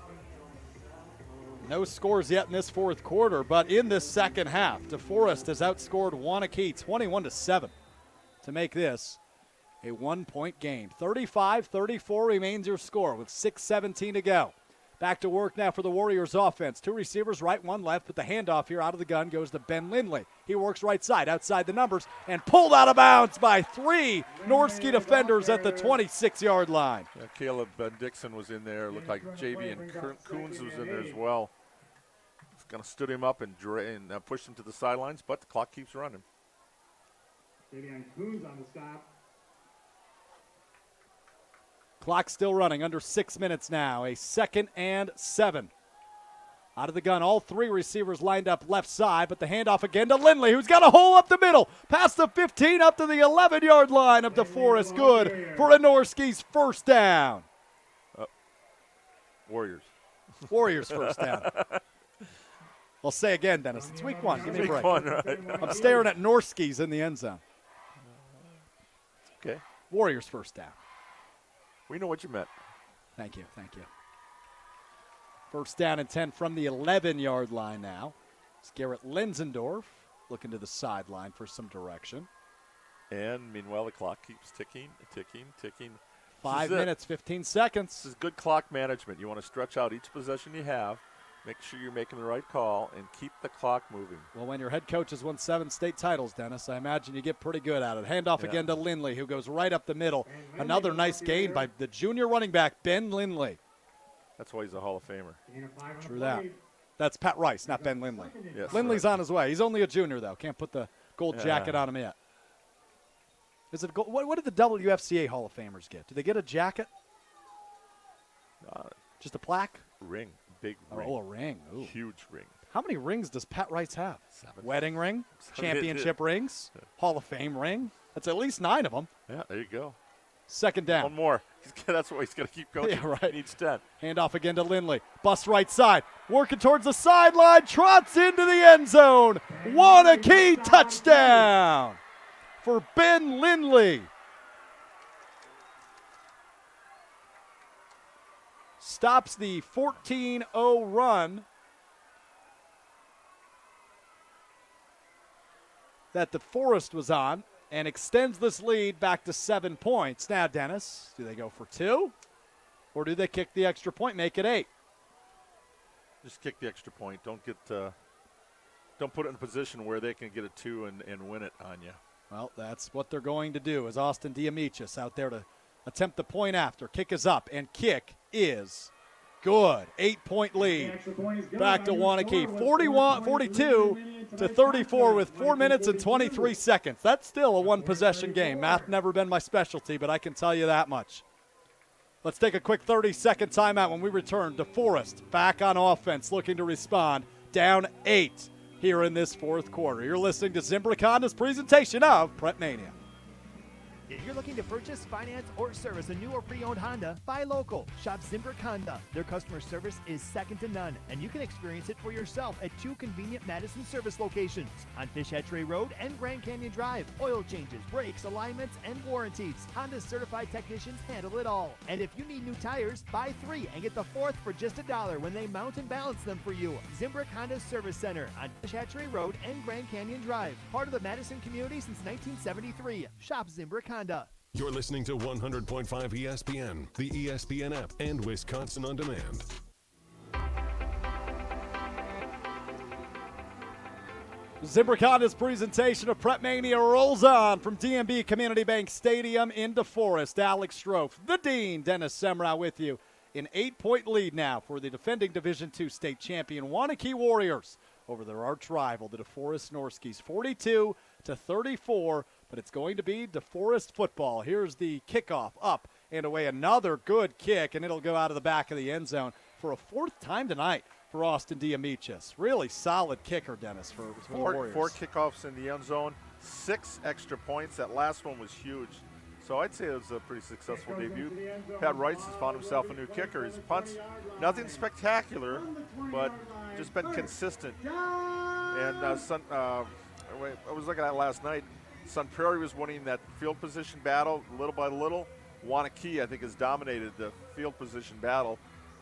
No scores yet in this 4th quarter, but in this 2nd half, DeForest has outscored Waunakee 21-7 to make this a 1-point game. 35-34 remains your score with 6:17 to go. Back to work now for the Warriors offense. 2 receivers, right, 1 left, but the handoff here out of the gun goes to Ben Lindley. He works right side, outside the numbers, and pulled out of bounds by 3 Norski defenders at the 26-yard line. Yeah, Caleb Dixon was in there. Looked like JV and Coons was in there as well. Kind of stood him up and pushed him to the sidelines, but the clock keeps running. JV Coons on the stop. Clock still running, under 6 minutes now. A 2nd and 7. Out of the gun, all 3 receivers lined up left side, but the handoff again to Lindley, who's got a hole up the middle. Past the 15, up to the 11-yard line of DeForest. Good for a Norskies 1st down. Warriors. Warriors 1st down. I'll say again, Dennis, it's week 1. Give me a break. Week 1, right. I'm staring at Norskies in the end zone. Okay. Warriors 1st down. We know what you meant. Thank you. First down and 10 from the 11-yard line now. It's Garrett Linsendorf looking to the sideline for some direction. And meanwhile, the clock keeps ticking. 5 minutes, 15 seconds. This is good clock management. You want to stretch out each possession you have, make sure you're making the right call, and keep the clock moving. Well, when your head coach has won 7 state titles, Dennis, I imagine you get pretty good at it. Handoff again to Lindley, who goes right up the middle. Another nice gain by the junior running back, Ben Lindley. That's why he's a Hall of Famer. True that. That's Pat Rice, not Ben Lindley. Yes, Lindley's on his way. He's only a junior, though. Can't put the gold jacket on him yet. Is it gold? What did the WFCA Hall of Famers get? Do they get a jacket? Just a plaque? Ring. Big ring. Oh, a ring. Ooh. Huge ring. How many rings does Pat Rice have? 7. Wedding ring, championship rings, Hall of Fame ring. That's at least 9 of them. Yeah, there you go. Second down. One more. That's why he's going to keep going. Yeah, right. He needs 10. Handoff again to Lindley. Bust right side. Working towards the sideline. Trots into the end zone. Waunakee touchdown for Ben Lindley. Stops the 14-0 run that DeForest was on and extends this lead back to 7 points. Now, Dennis, do they go for 2 or do they kick the extra point, make it 8? Just kick the extra point. Don't put it in a position where they can get a 2 and win it on you. Well, that's what they're going to do as Austin Diamichis out there to attempt the point after. Kick is up, and kick is good. 8-point lead. Back to Waunakee. 42-34 with 4 minutes and 23 seconds. That's still a one-possession game. Math never been my specialty, but I can tell you that much. Let's take a quick 30-second timeout. When we return, DeForest back on offense, looking to respond. Down 8 here in this fourth quarter. You're listening to Zimbrick Honda's presentation of Prep Mania. If you're looking to purchase, finance, or service a new or pre-owned Honda, buy local. Shop Zimbrick Honda. Their customer service is second to none, and you can experience it for yourself at 2 convenient Madison service locations on Fish Hatchery Road and Grand Canyon Drive. Oil changes, brakes, alignments, and warranties. Honda's certified technicians handle it all. And if you need new tires, buy 3 and get the 4th for just $1 when they mount and balance them for you. Zimbrick Honda Service Center on Fish Hatchery Road and Grand Canyon Drive. Part of the Madison community since 1973. Shop Zimbrick Honda. You're listening to 100.5 ESPN, the ESPN app, and Wisconsin On Demand. Zimbrick Honda's presentation of Prep Mania rolls on from DMB Community Bank Stadium in DeForest. Alex Strofe, the Dean, Dennis Semrau with you. An 8-point lead now for the defending Division II state champion Waunakee Warriors over their arch rival, the DeForest Norskies, 42-34. But it's going to be DeForest football. Here's the kickoff, up and away. Another good kick, and it'll go out of the back of the end zone for a 4th time tonight for Austin Diamichis. Really solid kicker, Dennis, for the Warriors. 4 kickoffs in the end zone, 6 extra points. That last one was huge. So I'd say it was a pretty successful debut. Pat Rice has found himself a new kicker. His punts, nothing spectacular, but just been consistent. And I was looking at it last night. Sun Prairie was winning that field position battle little by little. Waunakee, I think, has dominated the field position battle.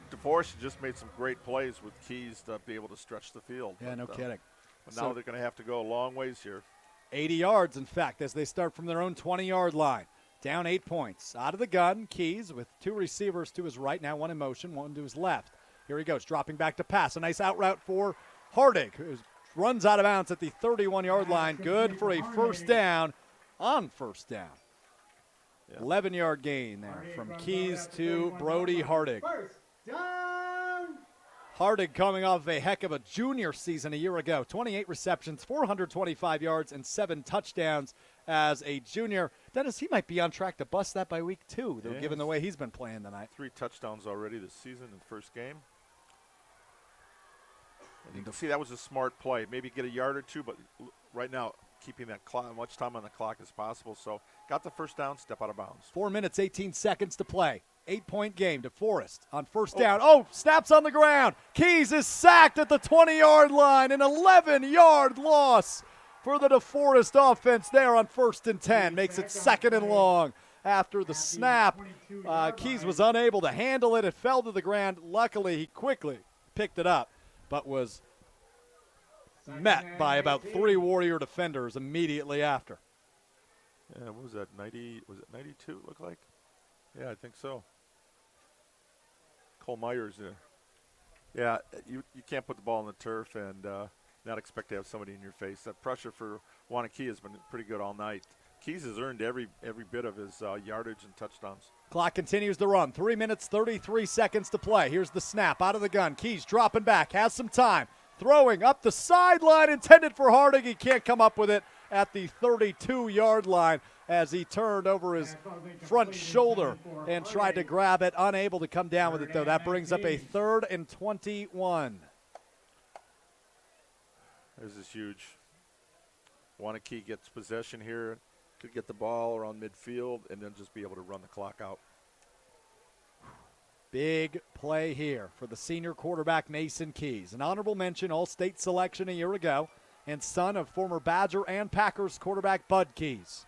DeForest just made some great plays with Keys to be able to stretch the field. Yeah, no kidding. But now they're going to have to go a long ways here. 80 yards, in fact, as they start from their own 20-yard line. Down 8 points. Out of the gun, Keys with 2 receivers to his right, now 1 in motion, 1 to his left. Here he goes, dropping back to pass. A nice out route for Hardig, who runs out of bounds at the 31-yard line. Good for a first down on first down. 11-yard gain there from Keys to Brody Hardig. Hardig coming off a heck of a junior season a year ago. 28 receptions, 425 yards, and 7 touchdowns as a junior. Dennis, he might be on track to bust that by week 2, though, given the way he's been playing tonight. 3 touchdowns already this season in the first game. And you can see that was a smart play. Maybe get a yard or 2, but right now keeping that clock, as much time on the clock as possible. So got the first down, step out of bounds. 4 minutes, 18 seconds to play. 8-point game. DeForest on first down. Oh, snaps on the ground. Keys is sacked at the 20-yard line. An 11-yard loss for the DeForest offense there on 1st and 10. Makes it 2nd and long after the snap. Keys was unable to handle it. It fell to the ground. Luckily, he quickly picked it up, but was met by about 3 Warrior defenders immediately after. Yeah, what was that, 90, was it 92 it looked like? Yeah, I think so. Cole Myers there. Yeah, you can't put the ball on the turf and not expect to have somebody in your face. That pressure for Waunakee has been pretty good all night. Keys has earned every bit of his yardage and touchdowns. Clock continues to run. 3 minutes, 33 seconds to play. Here's the snap out of the gun. Keys dropping back, has some time. Throwing up the sideline, intended for Harding. He can't come up with it at the 32-yard line as he turned over his front shoulder and tried to grab it. Unable to come down with it, though. That brings up a 3rd and 21. This is huge. Waunakee gets possession here. Could get the ball around midfield and then just be able to run the clock out. Big play here for the senior quarterback Mason Keys. An honorable mention, All-State selection a year ago, and son of former Badger and Packers quarterback Bud Keys.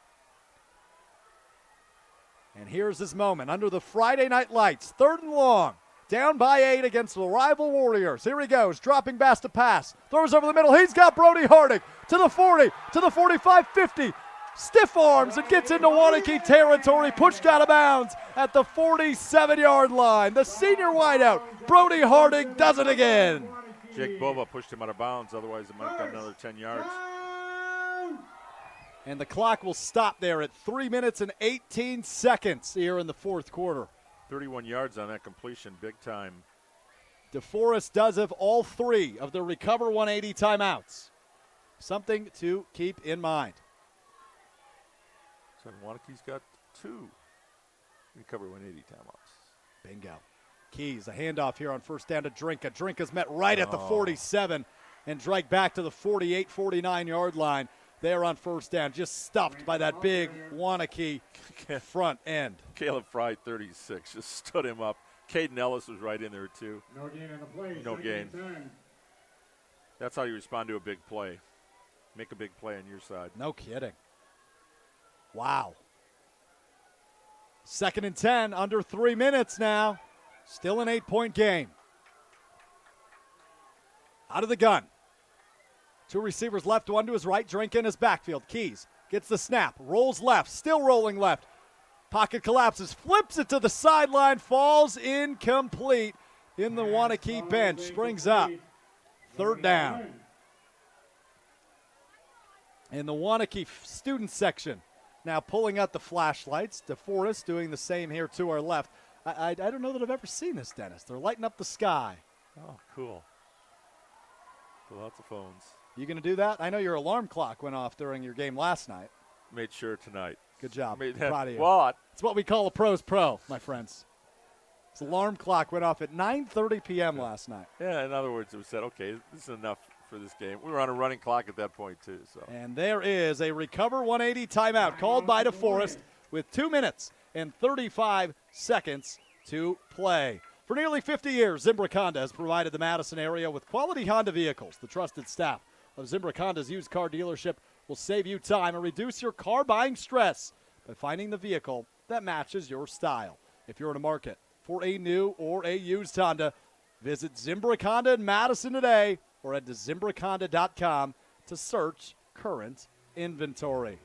And here's his moment under the Friday night lights. 3rd and long, down by 8 against the rival Warriors. Here he goes, dropping back to pass. Throws over the middle. He's got Brody Harding to the 40, to the 45, 50. Stiff arms and gets into Waunakee territory, pushed out of bounds at the 47-yard line. The senior wideout, Brody Harding, does it again. Jake Bova pushed him out of bounds, otherwise it might have got another 10 yards. And the clock will stop there at 3 minutes and 18 seconds here in the 4th quarter. 31 yards on that completion, big time. DeForest does have all 3 of the Recover 180 timeouts. Something to keep in mind. So Waunakee's got 2 Recover 180 timeouts. Bingo. Keys, a handoff here on first down to Drinka. Drinka's met right at the 47 and dragged back to the 48, 49-yard line. There on first down, just stuffed by that big Waunakee front end. Caleb Fry, 36, just stood him up. Caden Ellis was right in there, too. No gain on the play. No gain. That's how you respond to a big play. Make a big play on your side. No kidding. Wow. 2nd and 10, under 3 minutes now. Still an 8-point game. Out of the gun. 2 receivers left, 1 to his right. Drinka in his backfield. Keys gets the snap, rolls left, still rolling left. Pocket collapses, flips it to the sideline, falls incomplete in the Waunakee bench. Springs up. 3rd down. In the Waunakee student section, now pulling out the flashlights. DeForest doing the same here to our left. I don't know that I've ever seen this, Dennis. They're lighting up the sky. Oh, cool. Pull out the phones. You going to do that? I know your alarm clock went off during your game last night. Made sure tonight. Good job. Proud of you. What? It's what we call a pro's pro, my friends. His alarm clock went off at 9:30 p.m. last night. Yeah, in other words, it was said, okay, this is enough for this game. We were on a running clock at that point, too. So. And there is a Recover 180 timeout called by DeForest with 2 minutes and 35 seconds to play. For nearly 50 years, Zimbrick Honda has provided the Madison area with quality Honda vehicles. The trusted staff of Zimbrick Honda's used car dealership will save you time and reduce your car buying stress by finding the vehicle that matches your style. If you're in a market for a new or a used Honda, visit Zimbrick Honda in Madison today or head to ZimbrickHonda.com to search current inventory.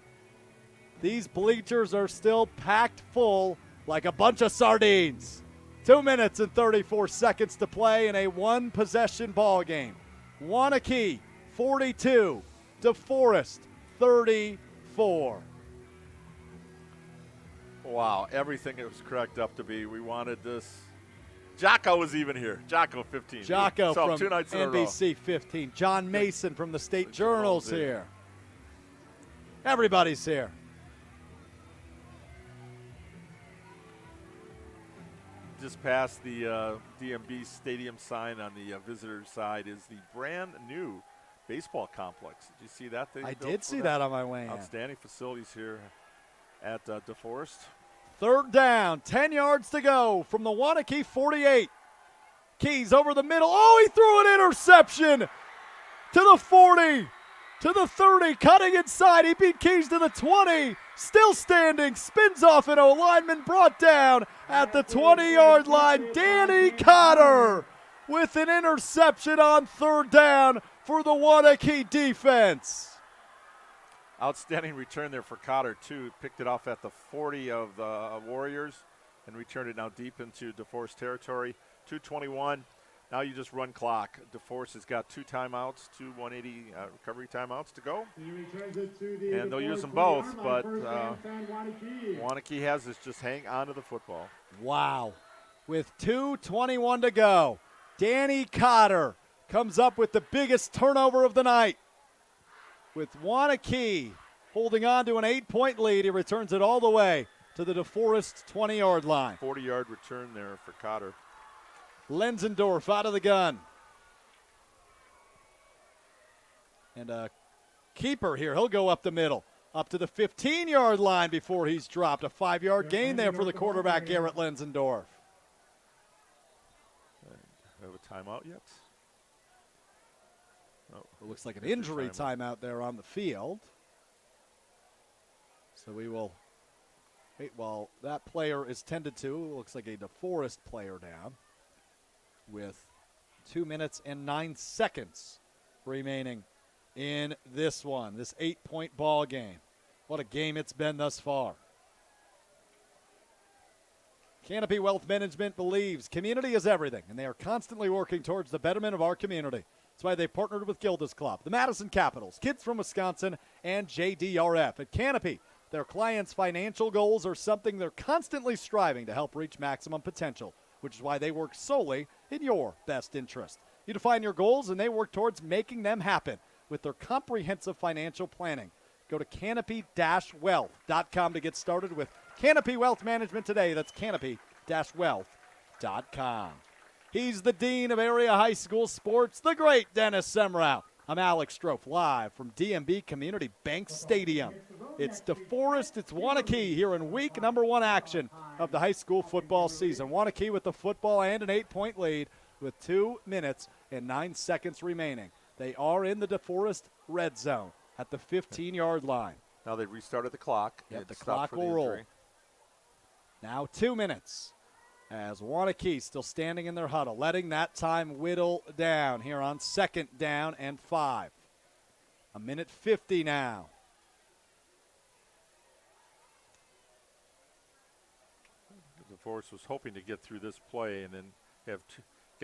These bleachers are still packed full like a bunch of sardines. 2 minutes and 34 seconds to play in a one-possession ball game. Waunakee 42, DeForest 34. Wow, everything it was cracked up to be. We wanted this. Jocko was even here. Jocko 15. Jocko so from 2 nights in a row. NBC 15. John Mason from the State Journal's here. Everybody's here. Just past the DMB Stadium sign on the visitor side is the brand new baseball complex. Did you see that? I did see that on my way in. Outstanding facilities here at DeForest. 3rd down, 10 yards to go from the Waunakee 48. Keys over the middle. Oh, he threw an interception to the 40, to the 30, cutting inside. He beat Keys to the 20. Still standing, spins off an O-lineman, brought down at the 20-yard line. Danny Cotter with an interception on third down for the Waunakee defense. Outstanding return there for Cotter, too. Picked it off at the 40 of the Warriors and returned it now deep into DeForest territory. 2:21. Now you just run clock. DeForest has got 2 timeouts, 2 180 recovery timeouts to go. And they'll use them both, but Waunakee has this just hang on to the football. Wow. With 2:21 to go, Danny Cotter comes up with the biggest turnover of the night. With Waunakee holding on to an 8-point lead, he returns it all the way to the DeForest 20-yard line. 40-yard return there for Cotter. Lenzendorf out of the gun. And a keeper here. He'll go up the middle, up to the 15-yard line before he's dropped. A 5-yard gain there for the quarterback, Garrett Lenzendorf. Have a timeout yet? Oh, it looks like an injury timeout there on the field. So we will wait while that player is tended to. It looks like a DeForest player down with 2 minutes and 9 seconds remaining in this one, this 8-point ball game. What a game it's been thus far. Canopy Wealth Management believes community is everything, and they are constantly working towards the betterment of our community. That's why they partnered with Gilda's Club, the Madison Capitals, Kids from Wisconsin, and JDRF. At Canopy, their clients' financial goals are something they're constantly striving to help reach maximum potential, which is why they work solely in your best interest. You define your goals, and they work towards making them happen with their comprehensive financial planning. Go to canopy-wealth.com to get started with Canopy Wealth Management today. That's canopy-wealth.com. He's the Dean of Area High School Sports, the great Dennis Semrau. I'm Alex Strofe, live from DMB Community Bank Stadium. It's DeForest, it's Waunakee here in week number 1 action of the high school football season. Waunakee with the football and an 8-point lead with 2 minutes and 9 seconds remaining. They are in the DeForest red zone at the 15-yard line. Now they've restarted the clock. Yep, the clock will roll. Now 2 minutes as Waunakee still standing in their huddle, letting that time whittle down here on 2nd down and 5. 1:50 now. DeForest was hoping to get through this play and then get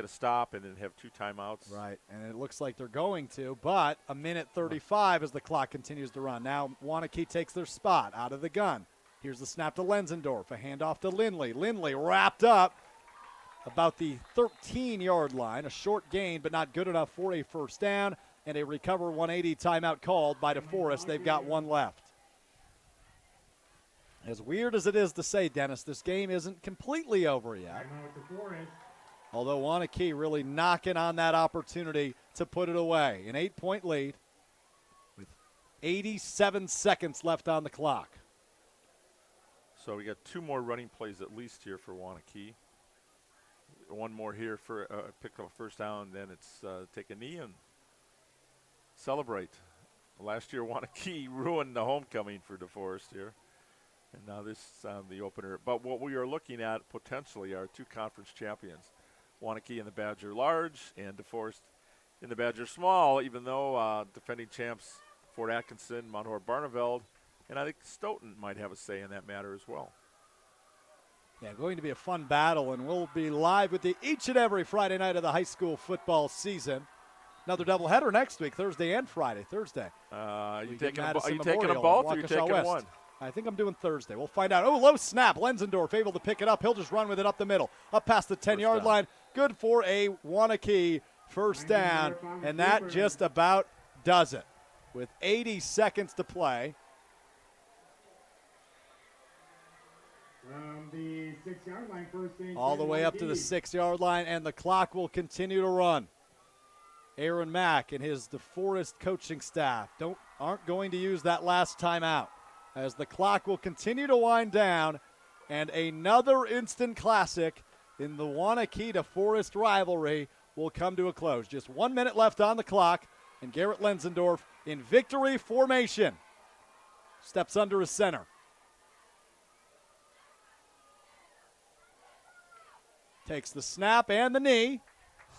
a stop and then have 2 timeouts. Right, and it looks like they're going to, but 1:35 as the clock continues to run. Now Waunakee takes their spot out of the gun. Here's the snap to Lenzendorf, a handoff to Lindley. Lindley wrapped up about the 13-yard line, a short gain, but not good enough for a first down, and a recover 180 timeout called by DeForest. They've got 1 left. As weird as it is to say, Dennis, this game isn't completely over yet. Although Waunakee really knocking on that opportunity to put it away. An 8-point lead with 87 seconds left on the clock. So we got 2 more running plays at least here for Waunakee. 1 more here for pick up a first down, then it's take a knee and celebrate. Last year Waunakee ruined the homecoming for DeForest here. And now this is the opener. But what we are looking at potentially are 2 conference champions. Waunakee in the Badger Large and DeForest in the Badger Small, even though defending champs Fort Atkinson, Mount Horeb Barneveld, and I think Stoughton might have a say in that matter as well. Yeah, going to be a fun battle, and we'll be live with you each and every Friday night of the high school football season. Another doubleheader next week, Thursday and Friday. Thursday. Are you taking them Memorial both or or are you taking West. one? I think I'm doing Thursday. We'll find out. Oh, low snap. Lenzendorf able to pick it up. He'll just run with it up the middle, up past the 10-yard line. Good for a Waunakee first down, and that just about does it. With 80 seconds to play. The 6-yard line, first and All the way up to the 6-yard line, and the clock will continue to run. Aaron Mack and his DeForest coaching staff aren't going to use that last timeout, as the clock will continue to wind down, and another instant classic in the Waunakee DeForest rivalry will come to a close. Just 1 minute left on the clock, and Garrett Lenzendorf in victory formation. Steps under his center. Takes the snap and the knee.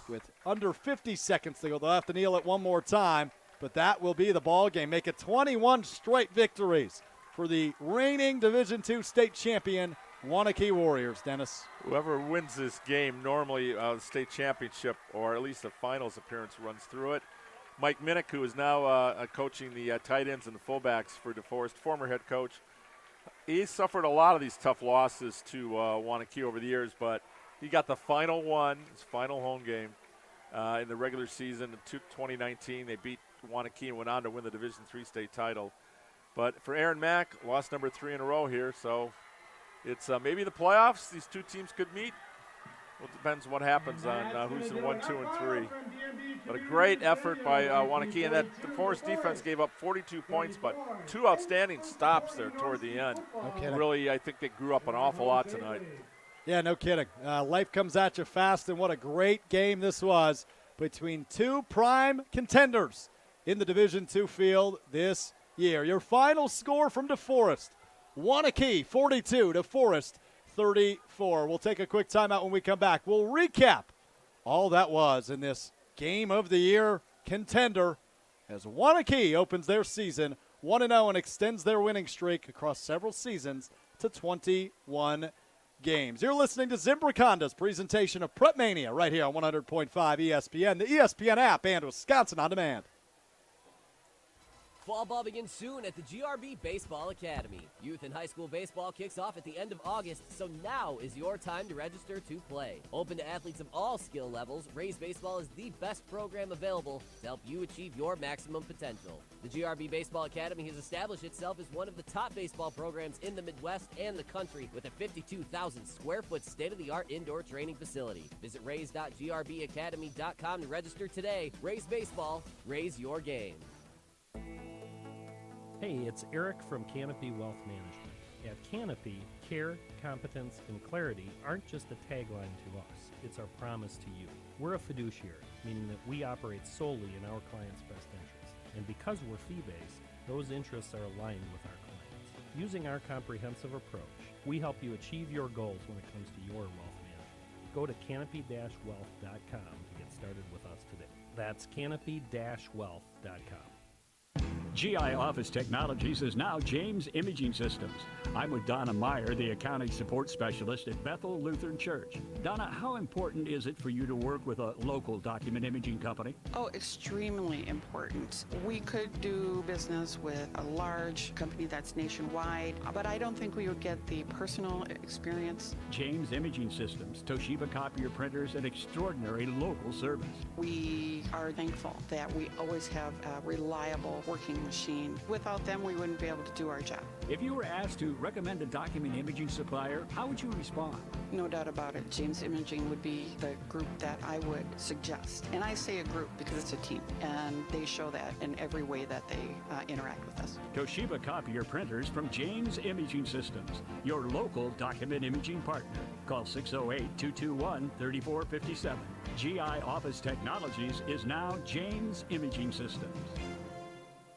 With under 50 seconds to go, they'll have to kneel it one more time, but that will be the ball game. Make it 21 straight victories for the reigning Division II state champion Waunakee Warriors. Dennis. Whoever wins this game, normally the state championship or at least the finals appearance runs through it. Mike Minnick, who is now coaching the tight ends and the fullbacks for DeForest, former head coach, he suffered a lot of these tough losses to Waunakee over the years, but he got the final one, his final home game in the regular season in 2019. They beat Waunakee and went on to win the Division III state title. But for Aaron Mack, lost number 3 in a row here, so it's maybe the playoffs. These two teams could meet. Well, it depends what happens on who's in 1, 2, and 3. But a great effort by Waunakee, and that DeForest defense gave up 42 points, but 2 outstanding stops there toward the end. Really, I think they grew up an awful lot tonight. Yeah, no kidding. Life comes at you fast, and what a great game this was between 2 prime contenders in the Division II field this year. Your final score from DeForest, Waunakee 42, DeForest 34. We'll take a quick timeout when we come back. We'll recap all that was in this Game of the Year contender as Waunakee opens their season 1-0 and extends their winning streak across several seasons to 21 games. You're listening to Zimbrick Honda's presentation of Prep Mania right here on 100.5 ESPN, the ESPN app, and Wisconsin On Demand. Fall ball begins soon at the GRB Baseball Academy. Youth and high school baseball kicks off at the end of August, so now is your time to register to play. Open to athletes of all skill levels, Rays Baseball is the best program available to help you achieve your maximum potential. The GRB Baseball Academy has established itself as one of the top baseball programs in the Midwest and the country with a 52,000 square foot state-of-the-art indoor training facility. Visit rays.grbacademy.com to register today. Rays Baseball, raise your game. Hey, it's Eric from Canopy Wealth Management. At Canopy, care, competence, and clarity aren't just a tagline to us, it's our promise to you. We're a fiduciary, meaning that we operate solely in our clients' best interests. And because we're fee-based, those interests are aligned with our clients. Using our comprehensive approach, we help you achieve your goals when it comes to your wealth management. Go to canopy-wealth.com to get started with us today. That's canopy-wealth.com. GI Office Technologies is now James Imaging Systems. I'm with Donna Meyer, the accounting support specialist at Bethel Lutheran Church. Donna, how important is it for you to work with a local document imaging company? Oh, extremely important. We could do business with a large company that's nationwide, but I don't think we would get the personal experience. James Imaging Systems, Toshiba copier printers, and extraordinary local service. We are thankful that we always have a reliable working machine. Without them, we wouldn't be able to do our job. If you were asked to recommend a document imaging supplier, how would you respond? No doubt about it. James Imaging would be the group that I would suggest. And I say a group because it's a team, and they show that in every way that they interact with us. Toshiba copier printers from James Imaging Systems, your local document imaging partner. Call 608-221-3457. GI Office Technologies is now James Imaging Systems.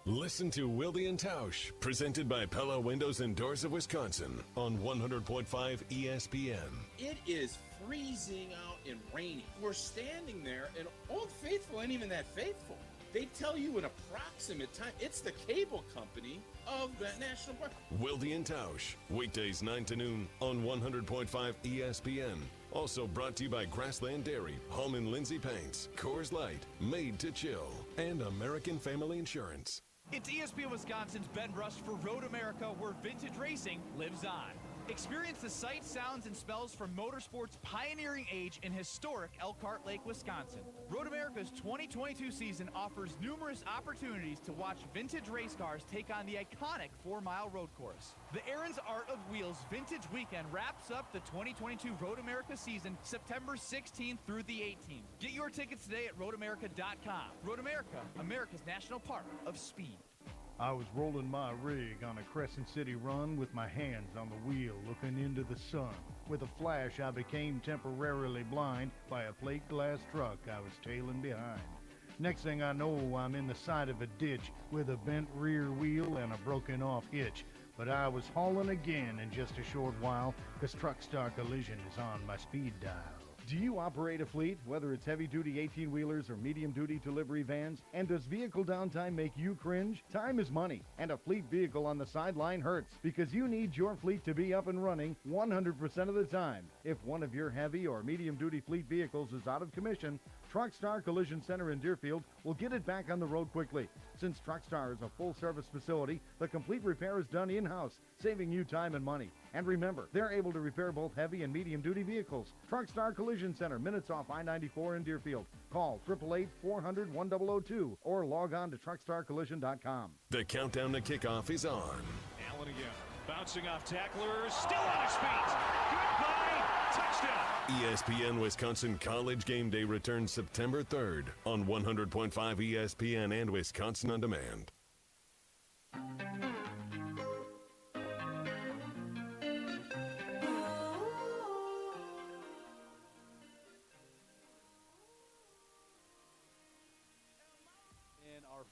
Listen to Wilde and Tausch, presented by Pella Windows and Doors of Wisconsin on 100.5 ESPN. It is freezing out and raining. We're standing there, and Old Faithful ain't even that faithful. They tell you an approximate time. It's the cable company of that national park. Wilde and Tausch, weekdays 9 to noon on 100.5 ESPN. Also brought to you by Grassland Dairy, Home and Lindsay Paints, Coors Light, Made to Chill, and American Family Insurance. It's ESPN Wisconsin's Ben Rush for Road America, where vintage racing lives on. Experience the sights, sounds, and smells from motorsport's pioneering age in historic Elkhart Lake, Wisconsin. Road America's 2022 season offers numerous opportunities to watch vintage race cars take on the iconic 4-mile road course. The Aaron's Art of Wheels Vintage Weekend wraps up the 2022 Road America season September 16th through the 18th. Get your tickets today at roadamerica.com. Road America, America's national park of speed. I was rolling my rig on a Crescent City run with my hands on the wheel looking into the sun. With a flash, I became temporarily blind by a plate glass truck I was tailing behind. Next thing I know, I'm in the side of a ditch with a bent rear wheel and a broken off hitch. But I was hauling again in just a short while, because Truckstar Collision is on my speed dial. Do you operate a fleet, whether it's heavy-duty 18-wheelers or medium-duty delivery vans? And does vehicle downtime make you cringe? Time is money, and a fleet vehicle on the sideline hurts, because you need your fleet to be up and running 100% of the time. If one of your heavy or medium-duty fleet vehicles is out of commission, Truckstar Collision Center in Deerfield will get it back on the road quickly. Since Truckstar is a full-service facility, the complete repair is done in-house, saving you time and money. And remember, they're able to repair both heavy and medium-duty vehicles. Truckstar Collision Center, minutes off I-94 in Deerfield. Call 888-400-1002 or log on to truckstarcollision.com. The countdown to kickoff is on. Allen again, bouncing off tacklers, still on his feet. Goodbye, touchdown. ESPN Wisconsin College Game Day returns September 3rd on 100.5 ESPN and Wisconsin On Demand.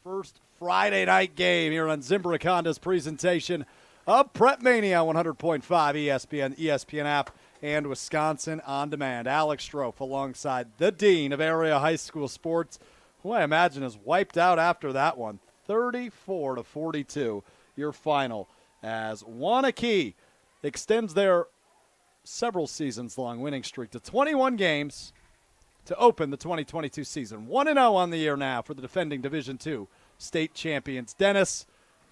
First Friday night game here on Zimbrick Honda's presentation of Prep Mania, 100.5 ESPN, ESPN app, and Wisconsin On Demand. Alex Strofe alongside the Dean of Area High School Sports, who I imagine is wiped out after that one. 34-42, your final, as Waunakee extends their several seasons-long winning streak to 21 games to open the 2022 season. 1-0 on the year now for the defending Division II state champions. Dennis,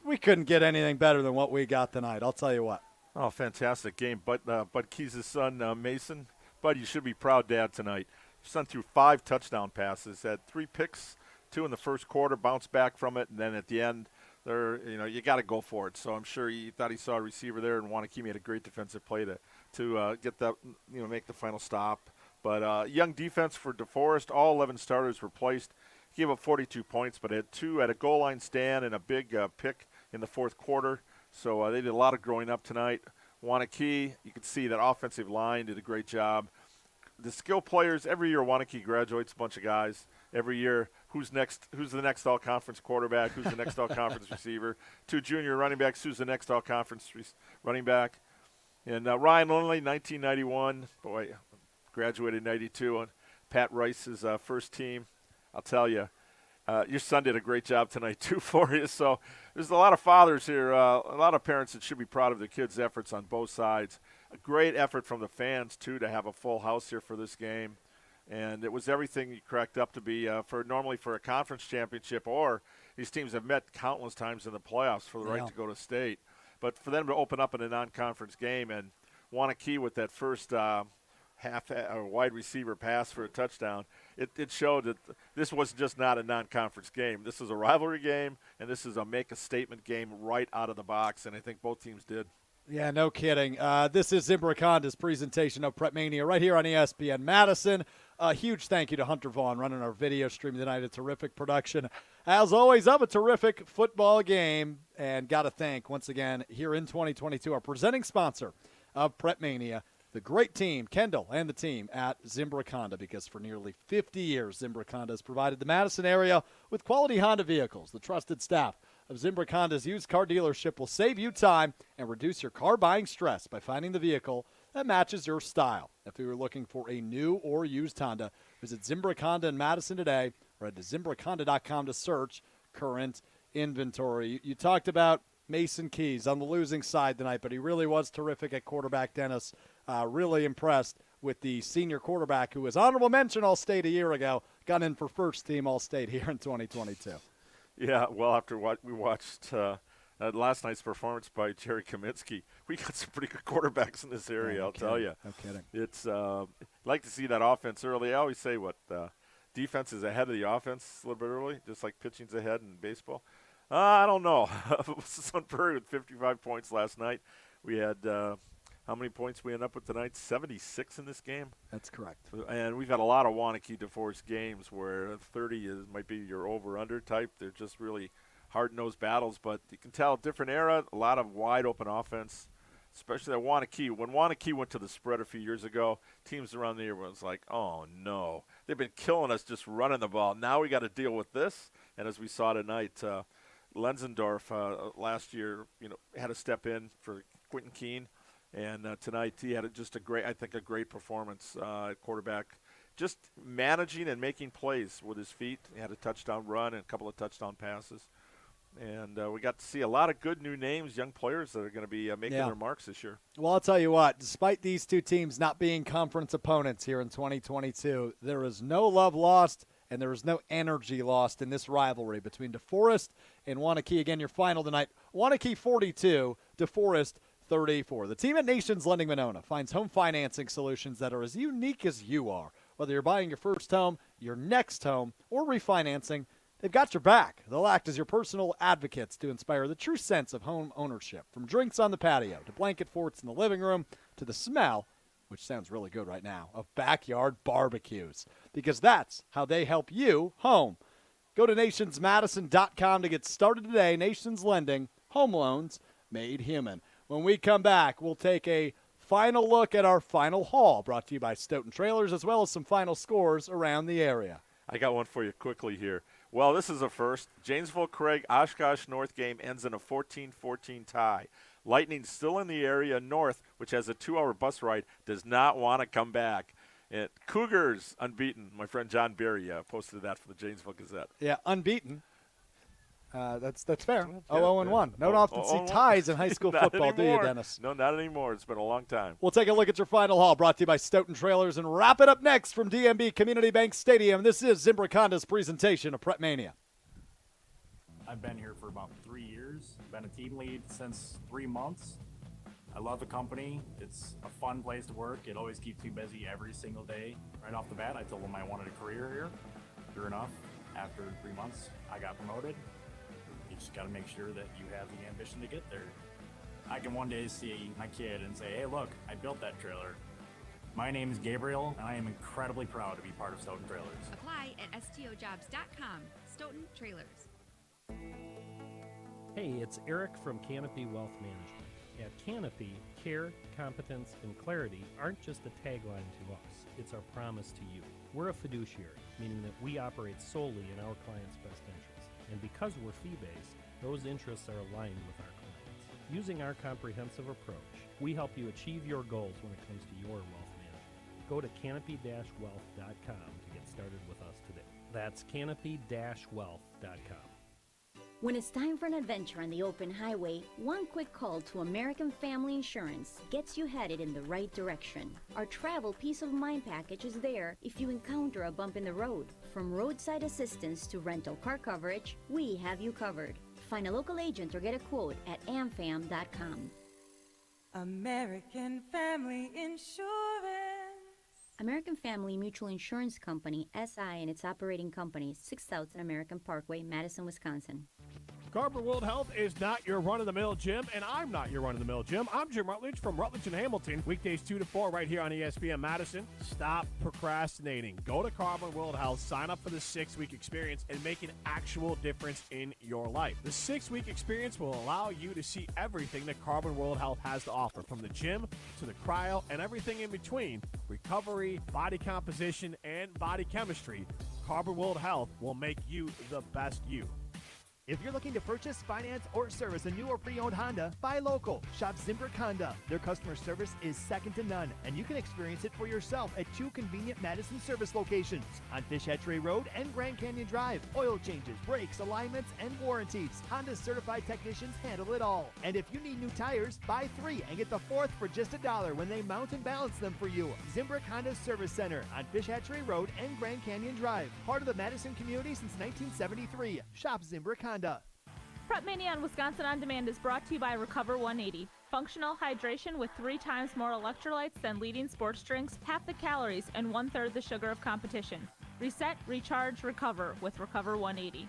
we couldn't get anything better than what we got tonight, I'll tell you what. Oh, fantastic game. Bud Keys' son, Mason. Bud, you should be proud, Dad, tonight. Your son threw 5 touchdown passes, had 3 picks, 2 in the first quarter, bounced back from it, and then at the end, you got to go for it. So I'm sure he thought he saw a receiver there, and Waunakee made a great defensive play to get that, make the final stop. But young defense for DeForest. All 11 starters were placed. He gave up 42 points, but had 2 at a goal line stand and a big pick in the fourth quarter. So they did a lot of growing up tonight. Waunakee, you can see that offensive line did a great job. The skill players, every year Waunakee graduates a bunch of guys. Every year, who's the next all-conference quarterback? Who's the next all-conference receiver? 2 junior running backs. Who's the next all-conference running back? And Ryan Lonely, 1991. Boy, graduated in 92 on Pat Rice's first team. I'll tell you, your son did a great job tonight, too, for you. So there's a lot of fathers here, a lot of parents that should be proud of their kids' efforts on both sides. A great effort from the fans, too, to have a full house here for this game. And it was everything you cracked up to be normally for a conference championship, or these teams have met countless times in the playoffs for the right to go to state. But for them to open up in a non-conference game, and Waunakee with that first wide receiver pass for a touchdown, it showed that this was just not a non-conference game. This is a rivalry game, and this is a make-a-statement game right out of the box, and I think both teams did. Yeah, no kidding. This is Zimbrick Honda's presentation of Prep Mania right here on ESPN Madison. A huge thank you to Hunter Vaughn running our video stream tonight. A terrific production, as always, of a terrific football game. And got to thank, once again, here in 2022, our presenting sponsor of Prep Mania, the great team, Kendall and the team at Zimbrick Honda, because for nearly 50 years, Zimbrick Honda has provided the Madison area with quality Honda vehicles. The trusted staff of Zimbrick Honda's used car dealership will save you time and reduce your car buying stress by finding the vehicle that matches your style. If you are looking for a new or used Honda, visit Zimbrick Honda in Madison today or head to ZimbrickHonda.com to search current inventory. You talked about Mason Keys on the losing side tonight, but he really was terrific at quarterback, Dennis. Really impressed with the senior quarterback who was honorable mention All-State a year ago, got in for first team All-State here in 2022. Yeah, well, after what we watched last night's performance by Jerry Kaminsky, we got some pretty good quarterbacks in this area, I'll tell you. No kidding. It's like to see that offense early. I always say defense is ahead of the offense a little bit early, just like pitching's ahead in baseball. I don't know. Sun Prairie with 55 points last night. We had how many points we end up with tonight? 76 in this game. That's correct. And we've had a lot of Waunakee DeForest games where 30 might be your over-under type. They're just really hard-nosed battles. But you can tell, different era, a lot of wide-open offense, especially at Waunakee. When Waunakee went to the spread a few years ago, teams around the area was like, oh, no. they've been killing us just running the ball. Now we got to deal with this. And as we saw tonight, Lenzendorf last year, had to step in for Quentin Keene. And tonight he had just a great performance at quarterback. Just managing and making plays with his feet. He had a touchdown run and a couple of touchdown passes. And we got to see a lot of good new names, young players that are going to be making their marks this year. Well, I'll tell you what, despite these two teams not being conference opponents here in 2022, there is no love lost and there is no energy lost in this rivalry between DeForest and Waunakee. Again, your final tonight, Waunakee 42, DeForest 34. The team at Nations Lending Monona finds home financing solutions that are as unique as you are. Whether you're buying your first home, your next home, or refinancing, they've got your back. They'll act as your personal advocates to inspire the true sense of home ownership. From drinks on the patio to blanket forts in the living room to the smell, which sounds really good right now, of backyard barbecues. Because that's how they help you home. Go to nationsmadison.com to get started today. Nations Lending, home loans made human. When we come back, we'll take a final look at our final haul, brought to you by Stoughton Trailers, as well as some final scores around the area. I got one for you quickly here. Well, this is a first. Janesville-Craig Oshkosh North game ends in a 14-14 tie. Lightning still in the area north, which has a 2-hour bus ride, does not want to come back. And Cougars unbeaten. My friend John Berry posted that for the Janesville Gazette. Yeah, unbeaten. That's fair. 0-1. No often see ties in high school football, do you, Dennis? No, not anymore. It's been a long time. We'll take a look at your final haul, brought to you by Stoughton Trailers, and wrap it up next from DMB Community Bank Stadium. This is Zimbrick Honda's presentation of Prep Mania. I've been here for about 3 years. Been a team lead since 3 months. I love the company. It's a fun place to work. It always keeps me busy every single day. Right off the bat, I told them I wanted a career here. Sure enough, after 3 months, I got promoted. You just got to make sure that you have the ambition to get there. I can one day see my kid and say, hey, look, I built that trailer. My name is Gabriel, and I am incredibly proud to be part of Stoughton Trailers. Apply at stojobs.com. Stoughton Trailers. Hey, it's Eric from Canopy Wealth Management. At Canopy, care, competence, and clarity aren't just a tagline to us. It's our promise to you. We're a fiduciary, meaning that we operate solely in our clients' best interests. And because we're fee-based, those interests are aligned with our clients. Using our comprehensive approach, we help you achieve your goals when it comes to your wealth management. Go to canopy-wealth.com to get started with us today. That's canopy-wealth.com. When it's time for an adventure on the open highway, one quick call to American Family Insurance gets you headed in the right direction. Our travel peace of mind package is there if you encounter a bump in the road. From roadside assistance to rental car coverage, we have you covered. Find a local agent or get a quote at amfam.com. American Family Insurance. American Family Mutual Insurance Company, SI, and its operating companies, 6000 American Parkway, Madison, Wisconsin. Carbon World Health is not your run-of-the-mill gym, and I'm not your run-of-the-mill gym. I'm Jim Rutledge from Rutledge and Hamilton, weekdays 2 to 4 right here on ESPN Madison. Stop procrastinating. Go to Carbon World Health, sign up for the 6-week experience, and make an actual difference in your life. The 6-week experience will allow you to see everything that Carbon World Health has to offer, from the gym to the cryo and everything in between. Recovery, body composition, and body chemistry. Carbon World Health will make you the best you. If you're looking to purchase, finance, or service a new or pre-owned Honda, buy local. Shop Zimbrick Honda. Their customer service is second to none, and you can experience it for yourself at 2 convenient Madison service locations on Fish Hatchery Road and Grand Canyon Drive. Oil changes, brakes, alignments, and warranties. Honda's certified technicians handle it all. And if you need new tires, buy 3 and get the 4th for just $1 when they mount and balance them for you. Zimbrick Honda Service Center on Fish Hatchery Road and Grand Canyon Drive. Part of the Madison community since 1973. Shop Zimbrick Honda. Prep Mania on Wisconsin On Demand is brought to you by Recover 180. Functional hydration with 3 times more electrolytes than leading sports drinks, half the calories, and 1/3 the sugar of competition. Reset, recharge, recover with Recover 180.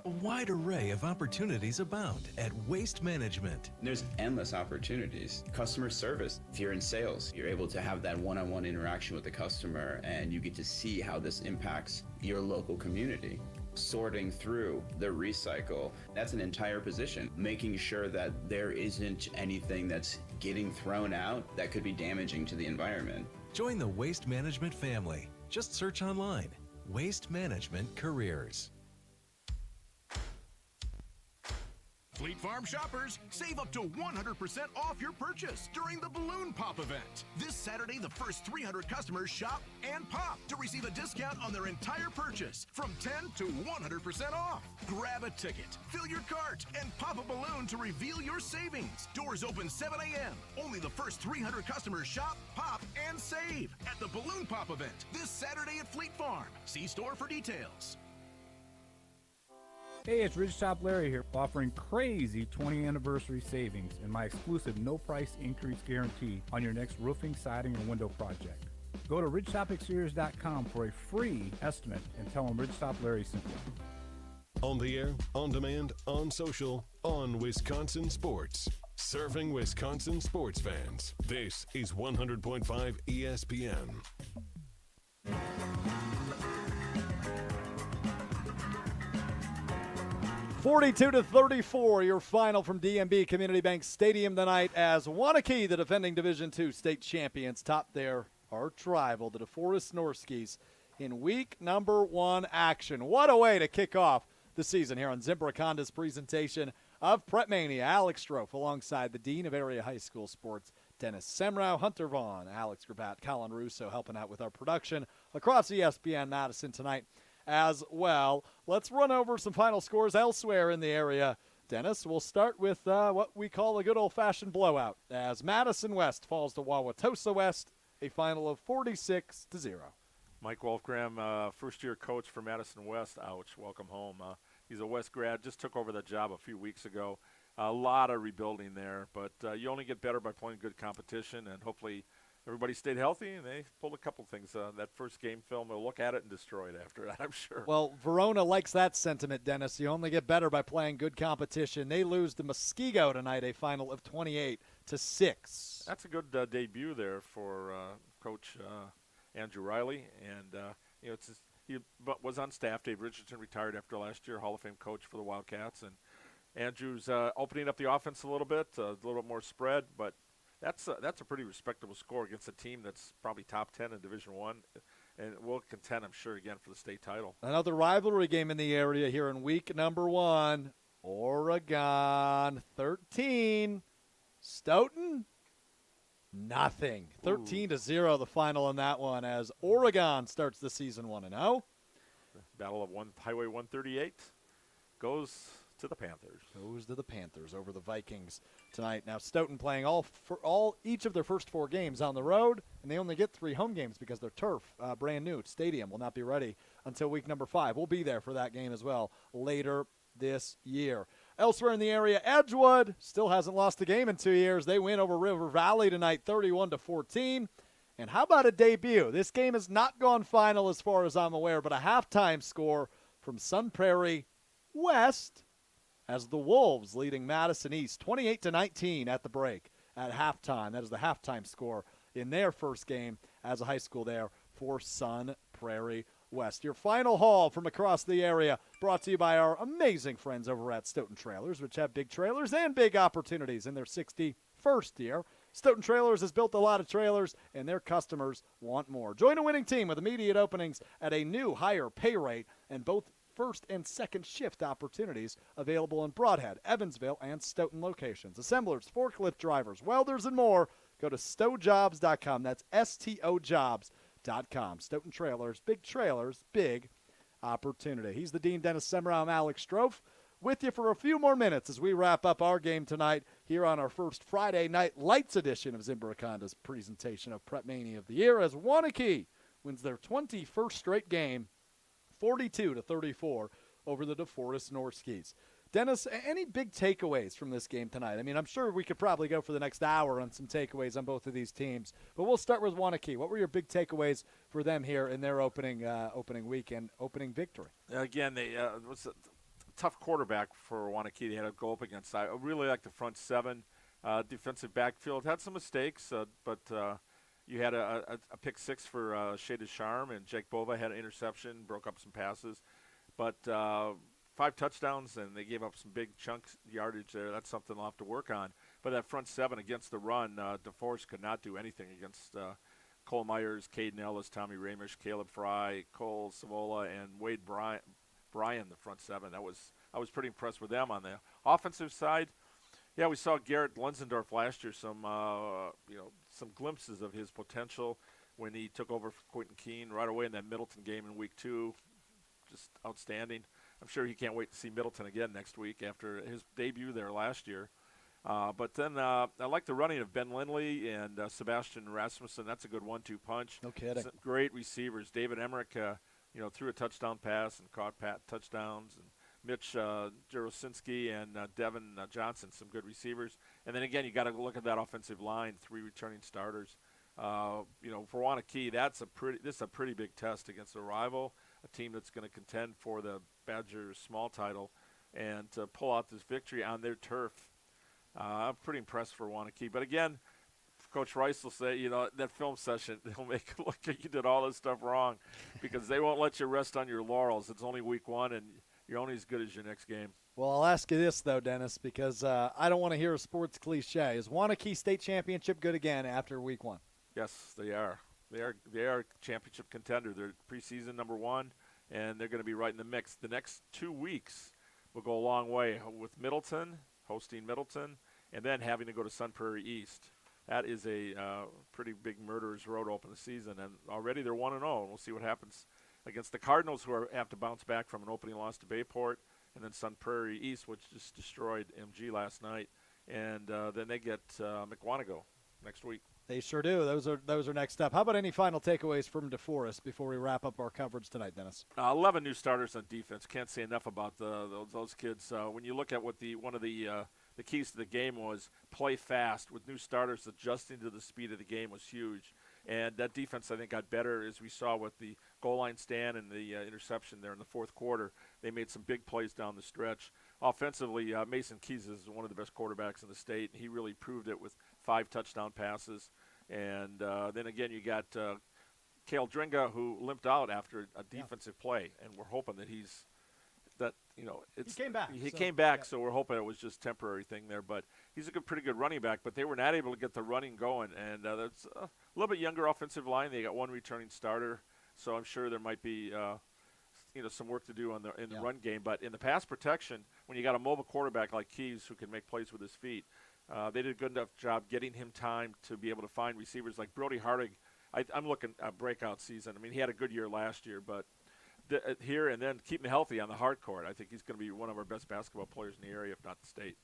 A wide array of opportunities abound at Waste Management. There's endless opportunities. Customer service. If you're in sales, you're able to have that one-on-one interaction with the customer, and you get to see how this impacts your local community. Sorting through the recycle, that's an entire position. Making sure that there isn't anything that's getting thrown out that could be damaging to the environment. Join the Waste Management family. Just search online, Waste Management Careers. Fleet Farm shoppers, save up to 100% off your purchase during the Balloon Pop event. This Saturday, the first 300 customers shop and pop to receive a discount on their entire purchase from 10 to 100% off. Grab a ticket, fill your cart, and pop a balloon to reveal your savings. Doors open 7 a.m. Only the first 300 customers shop, pop, and save at the Balloon Pop event this Saturday at Fleet Farm. See store for details. Hey, it's Ridgetop Larry here, offering crazy 20th anniversary savings and my exclusive no price increase guarantee on your next roofing, siding, or window project. Go to ridgetopexteriors.com for a free estimate and tell them Ridgetop Larry sent you. On the air, on demand, on social, on Wisconsin Sports. Serving Wisconsin sports fans. This is 100.5 ESPN. 42-34, your final from DMB Community Bank Stadium tonight as Waunakee, the defending Division II state champions, top their arch rival, the DeForest Norskies, in week number 1 action. What a way to kick off the season here on Zimbrick Honda's presentation of Prep Mania. Alex Strofe alongside the Dean of Area High School Sports, Dennis Semrau, Hunter Vaughn, Alex Grabat, Colin Russo helping out with our production across ESPN Madison tonight as well. Let's run over some final scores elsewhere in the area. Dennis, we'll start with what we call a good old-fashioned blowout as Madison West falls to Wauwatosa West, a final of 46-0. Mike Wolfgram, first-year coach for Madison West. Ouch, welcome home. He's a West grad, just took over the job a few weeks ago. A lot of rebuilding there, but you only get better by playing good competition, and hopefully everybody stayed healthy, and they pulled a couple things. That first game film, they'll look at it and destroy it after that, I'm sure. Well, Verona likes that sentiment, Dennis. You only get better by playing good competition. They lose to Muskego tonight, a final of 28-6. That's a good debut there for Coach Andrew Riley, and he was on staff. Dave Richardson retired after last year, Hall of Fame coach for the Wildcats, and Andrew's opening up the offense a little bit more spread, but that's a pretty respectable score against a team that's probably top 10 in Division I, and will contend, I'm sure, again for the state title. Another rivalry game in the area here in week number 1. Oregon 13, Stoughton nothing. 13-0 the final in that one as Oregon starts the season 1-0. Battle of Highway 138 goes to the Panthers. Goes to the Panthers over the Vikings tonight. Now Stoughton playing each of their first 4 games on the road, and they only get 3 home games because their turf, brand new stadium, will not be ready until week number 5. We'll be there for that game as well later this year. Elsewhere in the area, Edgewood still hasn't lost a game in 2 years. They win over River Valley tonight, 31-14. And how about a debut? This game has not gone final as far as I'm aware, but a halftime score from Sun Prairie West as the Wolves leading Madison East 28-19 at the break at halftime. That is the halftime score in their first game as a high school there for Sun Prairie West. Your final haul from across the area brought to you by our amazing friends over at Stoughton Trailers, which have big trailers and big opportunities in their 61st year. Stoughton Trailers has built a lot of trailers, and their customers want more. Join a winning team with immediate openings at a new higher pay rate and both first and second shift opportunities available in Broadhead, Evansville, and Stoughton locations. Assemblers, forklift drivers, welders, and more. Go to stojobs.com. That's STOjobs.com. Stoughton Trailers, big opportunity. He's the Dean, Dennis Semrau. I'm Alex Strofe with you for a few more minutes as we wrap up our game tonight here on our first Friday Night Lights edition of Zimbrick Honda's presentation of Prep Mania of the year as Waunakee wins their 21st straight game 42-34 over the DeForest Norskies. Dennis, any big takeaways from this game tonight? I mean, I'm sure we could probably go for the next hour on some takeaways on both of these teams, but we'll start with Waunakee. What were your big takeaways for them here in their opening weekend, opening victory? Again, it was a tough quarterback for Waunakee. They had to go up against. I really like the front 7 defensive backfield. Had some mistakes, but you had a pick 6 for Shea Descharme, and Jake Bova had an interception, broke up some passes. But 5 touchdowns, and they gave up some big chunks yardage there. That's something they'll have to work on. But that front 7 against the run, DeForest could not do anything against Cole Myers, Caden Ellis, Tommy Ramish, Caleb Fry, Cole Savola, and Wade Bryan, the front seven. I was pretty impressed with them on the offensive side. Yeah, we saw Garrett Lunsendorf last year, some glimpses of his potential when he took over for Quentin Keene right away in that Middleton game in week 2. Just outstanding. I'm sure he can't wait to see Middleton again next week after his debut there last year. But then I like the running of Ben Lindley and Sebastian Rasmussen. That's a good 1-2 punch. No kidding. Some great receivers. David Emmerich, threw a touchdown pass and caught touchdowns. And Mitch Jarosinski and Devin Johnson, some good receivers. And then again, you got to look at that offensive line, 3 returning starters. For Waunakee, this is a pretty big test against a rival, a team that's going to contend for the Badgers small title, and to pull out this victory on their turf. I'm pretty impressed for Waunakee. But again, Coach Rice will say, that film session, they'll make it look like you did all this stuff wrong because they won't let you rest on your laurels. It's only week 1, and you're only as good as your next game. Well, I'll ask you this, though, Dennis, because I don't want to hear a sports cliche. Is Waunakee State Championship good again after week 1? Yes, they are. They are a championship contender. They're preseason number 1, and they're going to be right in the mix. The next 2 weeks will go a long way with Middleton, hosting Middleton, and then having to go to Sun Prairie East. That is a pretty big murderer's road to open the season, and already they're 1-0, and we'll see what happens against the Cardinals, who have to bounce back from an opening loss to Bayport, and then Sun Prairie East, which just destroyed MG last night, and then they get McWanago next week. They sure do. Those are next up. How about any final takeaways from DeForest before we wrap up our coverage tonight, Dennis? 11 new starters on defense. Can't say enough about those kids. When you look at what one of the keys to the game was, play fast with new starters adjusting to the speed of the game was huge. And that defense, I think, got better as we saw with the goal line stand and the interception there in the fourth quarter. They made some big plays down the stretch. Offensively, Mason Keys is one of the best quarterbacks in the state. He really proved it with 5 touchdown passes. And then again, you got Cale Dringa, who limped out after a defensive play, and we're hoping that he came back. He came back, so we're hoping it was just a temporary thing there. But he's a pretty good running back. But they were not able to get the running going, and that's a little bit younger offensive line. They got 1 returning starter, so I'm sure there might be some work to do in the run game. But in the pass protection, when you got a mobile quarterback like Keys who can make plays with his feet, they did a good enough job getting him time to be able to find receivers like Brody Hardig. I'm looking at breakout season. I mean, he had a good year last year, but here and then keeping healthy on the hard court, I think he's going to be one of our best basketball players in the area, if not the state.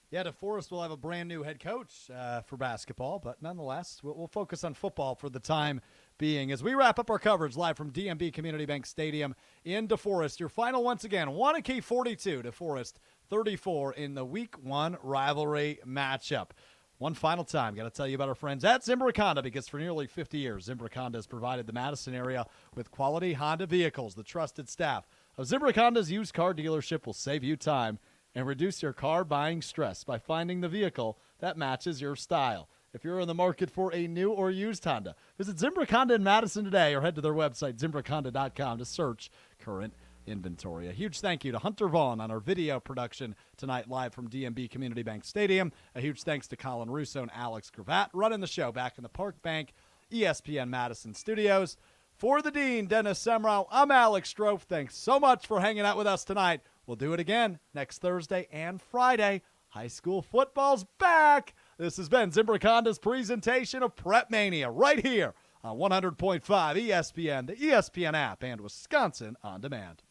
Yeah, DeForest will have a brand new head coach for basketball, but nonetheless, we'll focus on football for the time being. As we wrap up our coverage live from DMB Community Bank Stadium in DeForest, your final once again, Waunakee 42, DeForest 34 in the Week 1 rivalry matchup. One final time, got to tell you about our friends at Zimbrick Honda, because for nearly 50 years, Zimbrick Honda has provided the Madison area with quality Honda vehicles. The trusted staff of Zimbrick Honda's used car dealership will save you time and reduce your car buying stress by finding the vehicle that matches your style. If you're in the market for a new or used Honda, visit Zimbrick Honda in Madison today or head to their website, ZimbrickHonda.com, to search current inventory. A huge thank you to Hunter Vaughn on our video production tonight live from DMB Community Bank Stadium. A huge thanks to Colin Russo and Alex Gravatt running the show back in the Park Bank ESPN Madison studios. For the Dean, Dennis Semrau, I'm Alex Strofe. Thanks so much for hanging out with us tonight. We'll do it again next Thursday and Friday. High school football's back. This has been Zimbrick Honda's presentation of Prep Mania right here on 100.5 ESPN, the ESPN app, and Wisconsin On Demand.